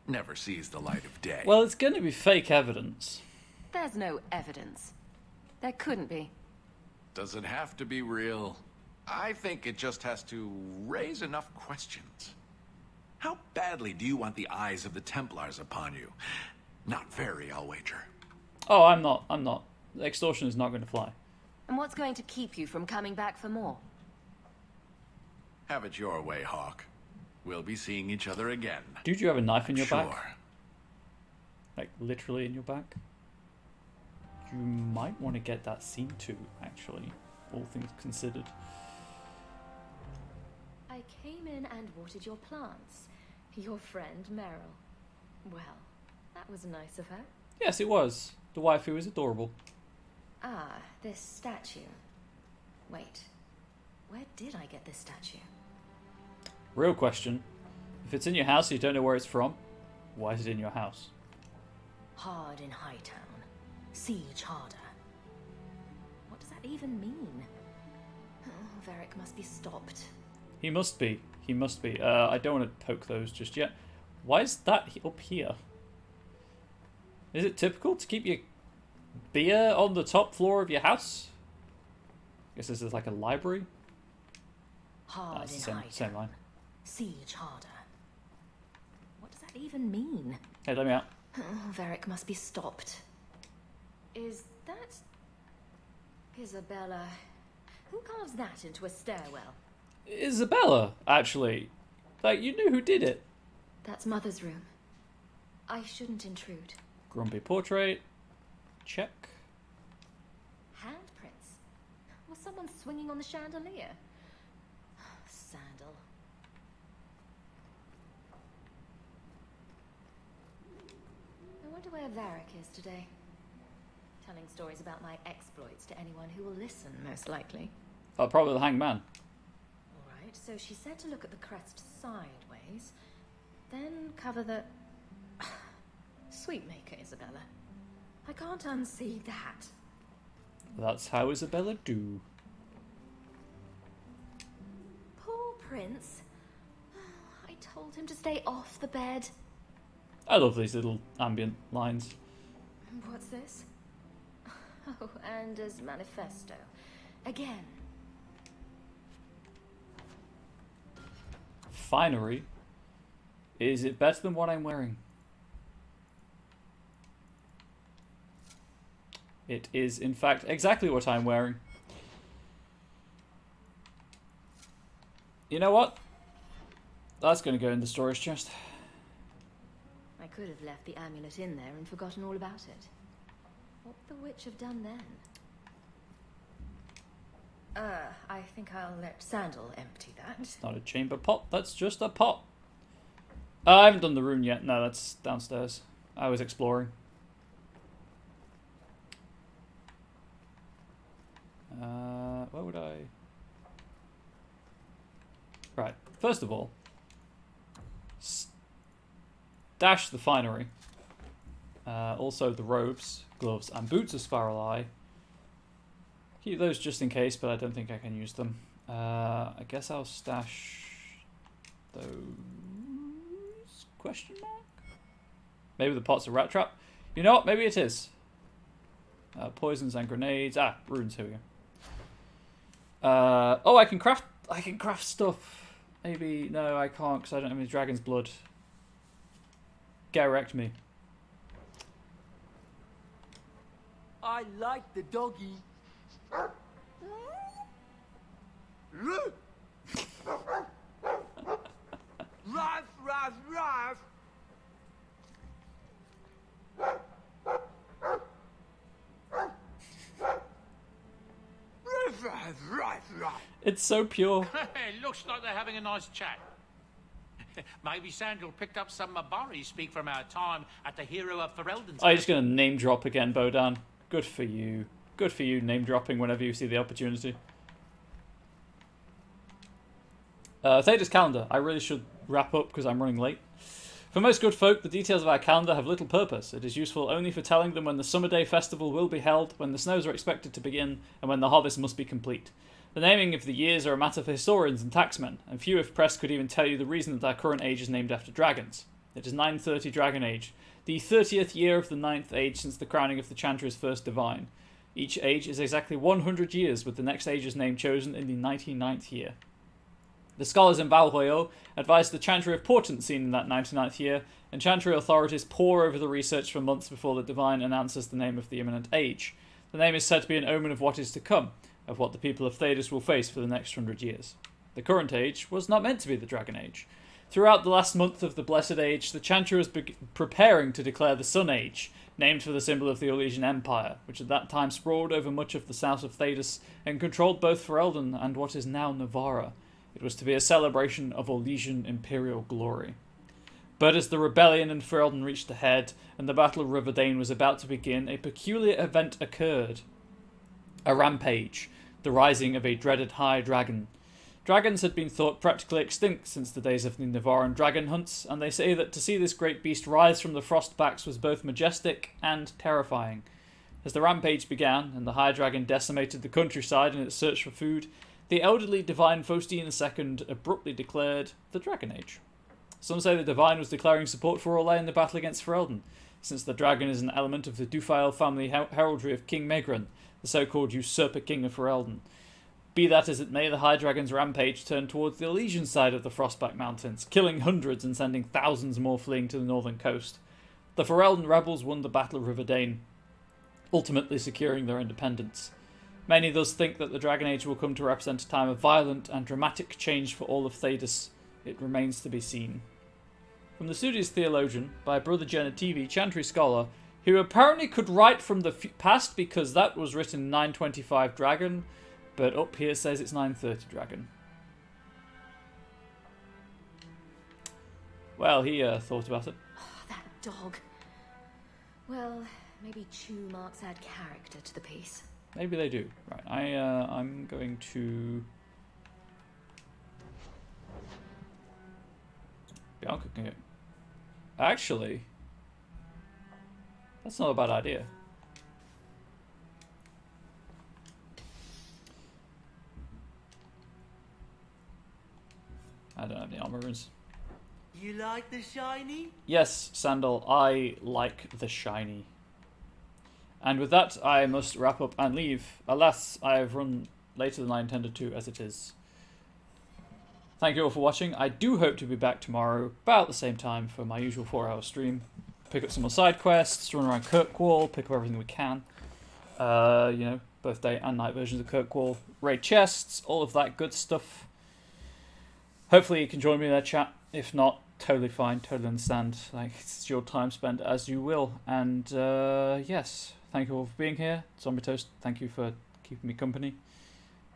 never sees the light of day. Well, it's going to be fake evidence. There's no evidence. There couldn't be. Does it have to be real? I think it just has to raise enough questions. How badly do you want the eyes of the Templars upon you? Not very, I'll wager. Oh, I'm not. Extortion is not going to fly. And what's going to keep you from coming back for more? Have it your way, Hawk. We'll be seeing each other again. Dude, you have a knife in your Sure. back? Like, literally in your back? You might want to get that seen to, actually, all things considered. I came in and watered your plants. Your friend, Meryl. Well, that was nice of her. Yes, it was. The waifu is adorable. Ah, this statue. Wait, where did I get this statue? Real question. If it's in your house and you don't know where it's from, why is it in your house? Hard in Hightown. Siege harder. What does that even mean? Oh, Varric must be stopped. He must be. He must be. I don't want to poke those just yet. Why is that up here? Is it typical to keep your beer on the top floor of your house? I guess this is like a library. Hard That's in the same line. Siege harder. What does that even mean? Hey, let me out. Oh, Varric must be stopped. Is that... Isabella? Who carves that into a stairwell? Isabella, actually. Like, you knew who did it. That's Mother's room. I shouldn't intrude. Grumpy portrait. Check. Handprints? Was someone swinging on the chandelier? Sandal. I wonder where Varric is today. Telling stories about my exploits to anyone who will listen, most likely. Oh, probably the hangman. Alright, so she said to look at the crest sideways, then cover the... Sweetmaker, Isabella. I can't unsee that. That's how Isabella do. Poor Prince. I told him to stay off the bed. I love these little ambient lines. What's this? Oh, Anders' manifesto. Again. Finery. Is it better than what I'm wearing? It is, in fact, exactly what I'm wearing. You know what? That's going to go in the storage chest. I could have left the amulet in there and forgotten all about it. What would the witch have done then? I think I'll let Sandal empty that. It's not a chamber pot, that's just a pot. I haven't done the rune yet. No, that's downstairs. I was exploring. Where would I... Right, first of all, stash the finery. Also the robes, gloves, and boots of Spiral Eye. Keep those just in case, but I don't think I can use them. I guess I'll stash those... Question mark? Maybe the pot's a rat trap. You know what? Maybe it is. Poisons and grenades. Ah, runes. Here we go. Oh, I can craft. I can craft stuff. Maybe no, I can't because I don't have any dragon's blood. Get wrecked me. I like the doggy. Rife, rife, rife. It's so pure. It looks like they're having a nice chat. Maybe Sandal picked up some Mabari speak from our time at the Hero of Ferelden's. Oh, you're just going to name drop again, Bodan. Good for you. Good for you, name dropping whenever you see the opportunity. Theda's calendar. I really should wrap up because I'm running late. For most good folk, the details of our calendar have little purpose. It is useful only for telling them when the Summer Day Festival will be held, when the snows are expected to begin, and when the harvest must be complete. The naming of the years are a matter for historians and taxmen, and few if pressed could even tell you the reason that our current age is named after dragons. It is 930 Dragon Age, the 30th year of the 9th age since the crowning of the Chantry's first divine. Each age is exactly 100 years, with the next age's name chosen in the 99th year. The scholars in Val Royeaux advised the Chantry of portent seen in that 99th year, and Chantry authorities pore over the research for months before the divine announces the name of the imminent age. The name is said to be an omen of what is to come, of what the people of Thedas will face for the next 100 years. The current age was not meant to be the Dragon Age. Throughout the last month of the Blessed Age, the Chantry was preparing to declare the Sun Age, named for the symbol of the Orlesian Empire, which at that time sprawled over much of the south of Thedas and controlled both Ferelden and what is now Navarra. It was to be a celebration of Orlesian imperial glory. But as the rebellion in Ferelden reached a head and the Battle of Riverdane was about to begin, a peculiar event occurred. A rampage, the rising of a dreaded high dragon. Dragons had been thought practically extinct since the days of the Navaran dragon hunts, and they say that to see this great beast rise from the frostbacks was both majestic and terrifying. As the rampage began, and the high dragon decimated the countryside in its search for food, the elderly divine Faustine II abruptly declared the Dragon Age. Some say the divine was declaring support for Orlais in the battle against Ferelden, since the dragon is an element of the Dufile family heraldry of King Megran, the so-called usurper king of Ferelden. Be that as it may, the High Dragon's rampage turned towards the Elysian side of the Frostback Mountains, killing hundreds and sending thousands more fleeing to the northern coast. The Ferelden rebels won the Battle of Riverdane, ultimately securing their independence. Many thus think that the Dragon Age will come to represent a time of violent and dramatic change for all of Thedas. It remains to be seen. From the studious theologian, by Brother Genetivi, Chantry scholar, who apparently could write from the past because that was written 925 Dragon, but up here says it's 930 Dragon. Well, he thought about it. Oh, that dog. Well, maybe chew marks add character to the piece. Maybe they do. Right, I'm going to... Bianca can go. Actually, that's not a bad idea. I don't have any armor runes. You like the shiny? Yes, Sandal, I like the shiny. And with that, I must wrap up and leave. Alas, I have run later than I intended to, as it is. Thank you all for watching. I do hope to be back tomorrow, about the same time, for my usual 4-hour stream. Pick up some more side quests, run around Kirkwall, pick up everything we can. You know, both day and night versions of Kirkwall. Raid chests, all of that good stuff. Hopefully you can join me in that chat. If not, totally fine, totally understand. Like, it's your time spent as you will. And, yes, thank you all for being here. Zombie Toast, thank you for keeping me company.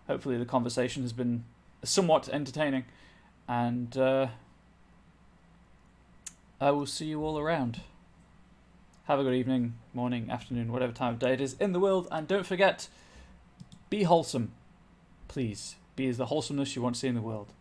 Hopefully the conversation has been somewhat entertaining. And, I will see you all around. Have a good evening, morning, afternoon, whatever time of day it is in the world. And don't forget, be wholesome. Please, be as the wholesomeness you want to see in the world.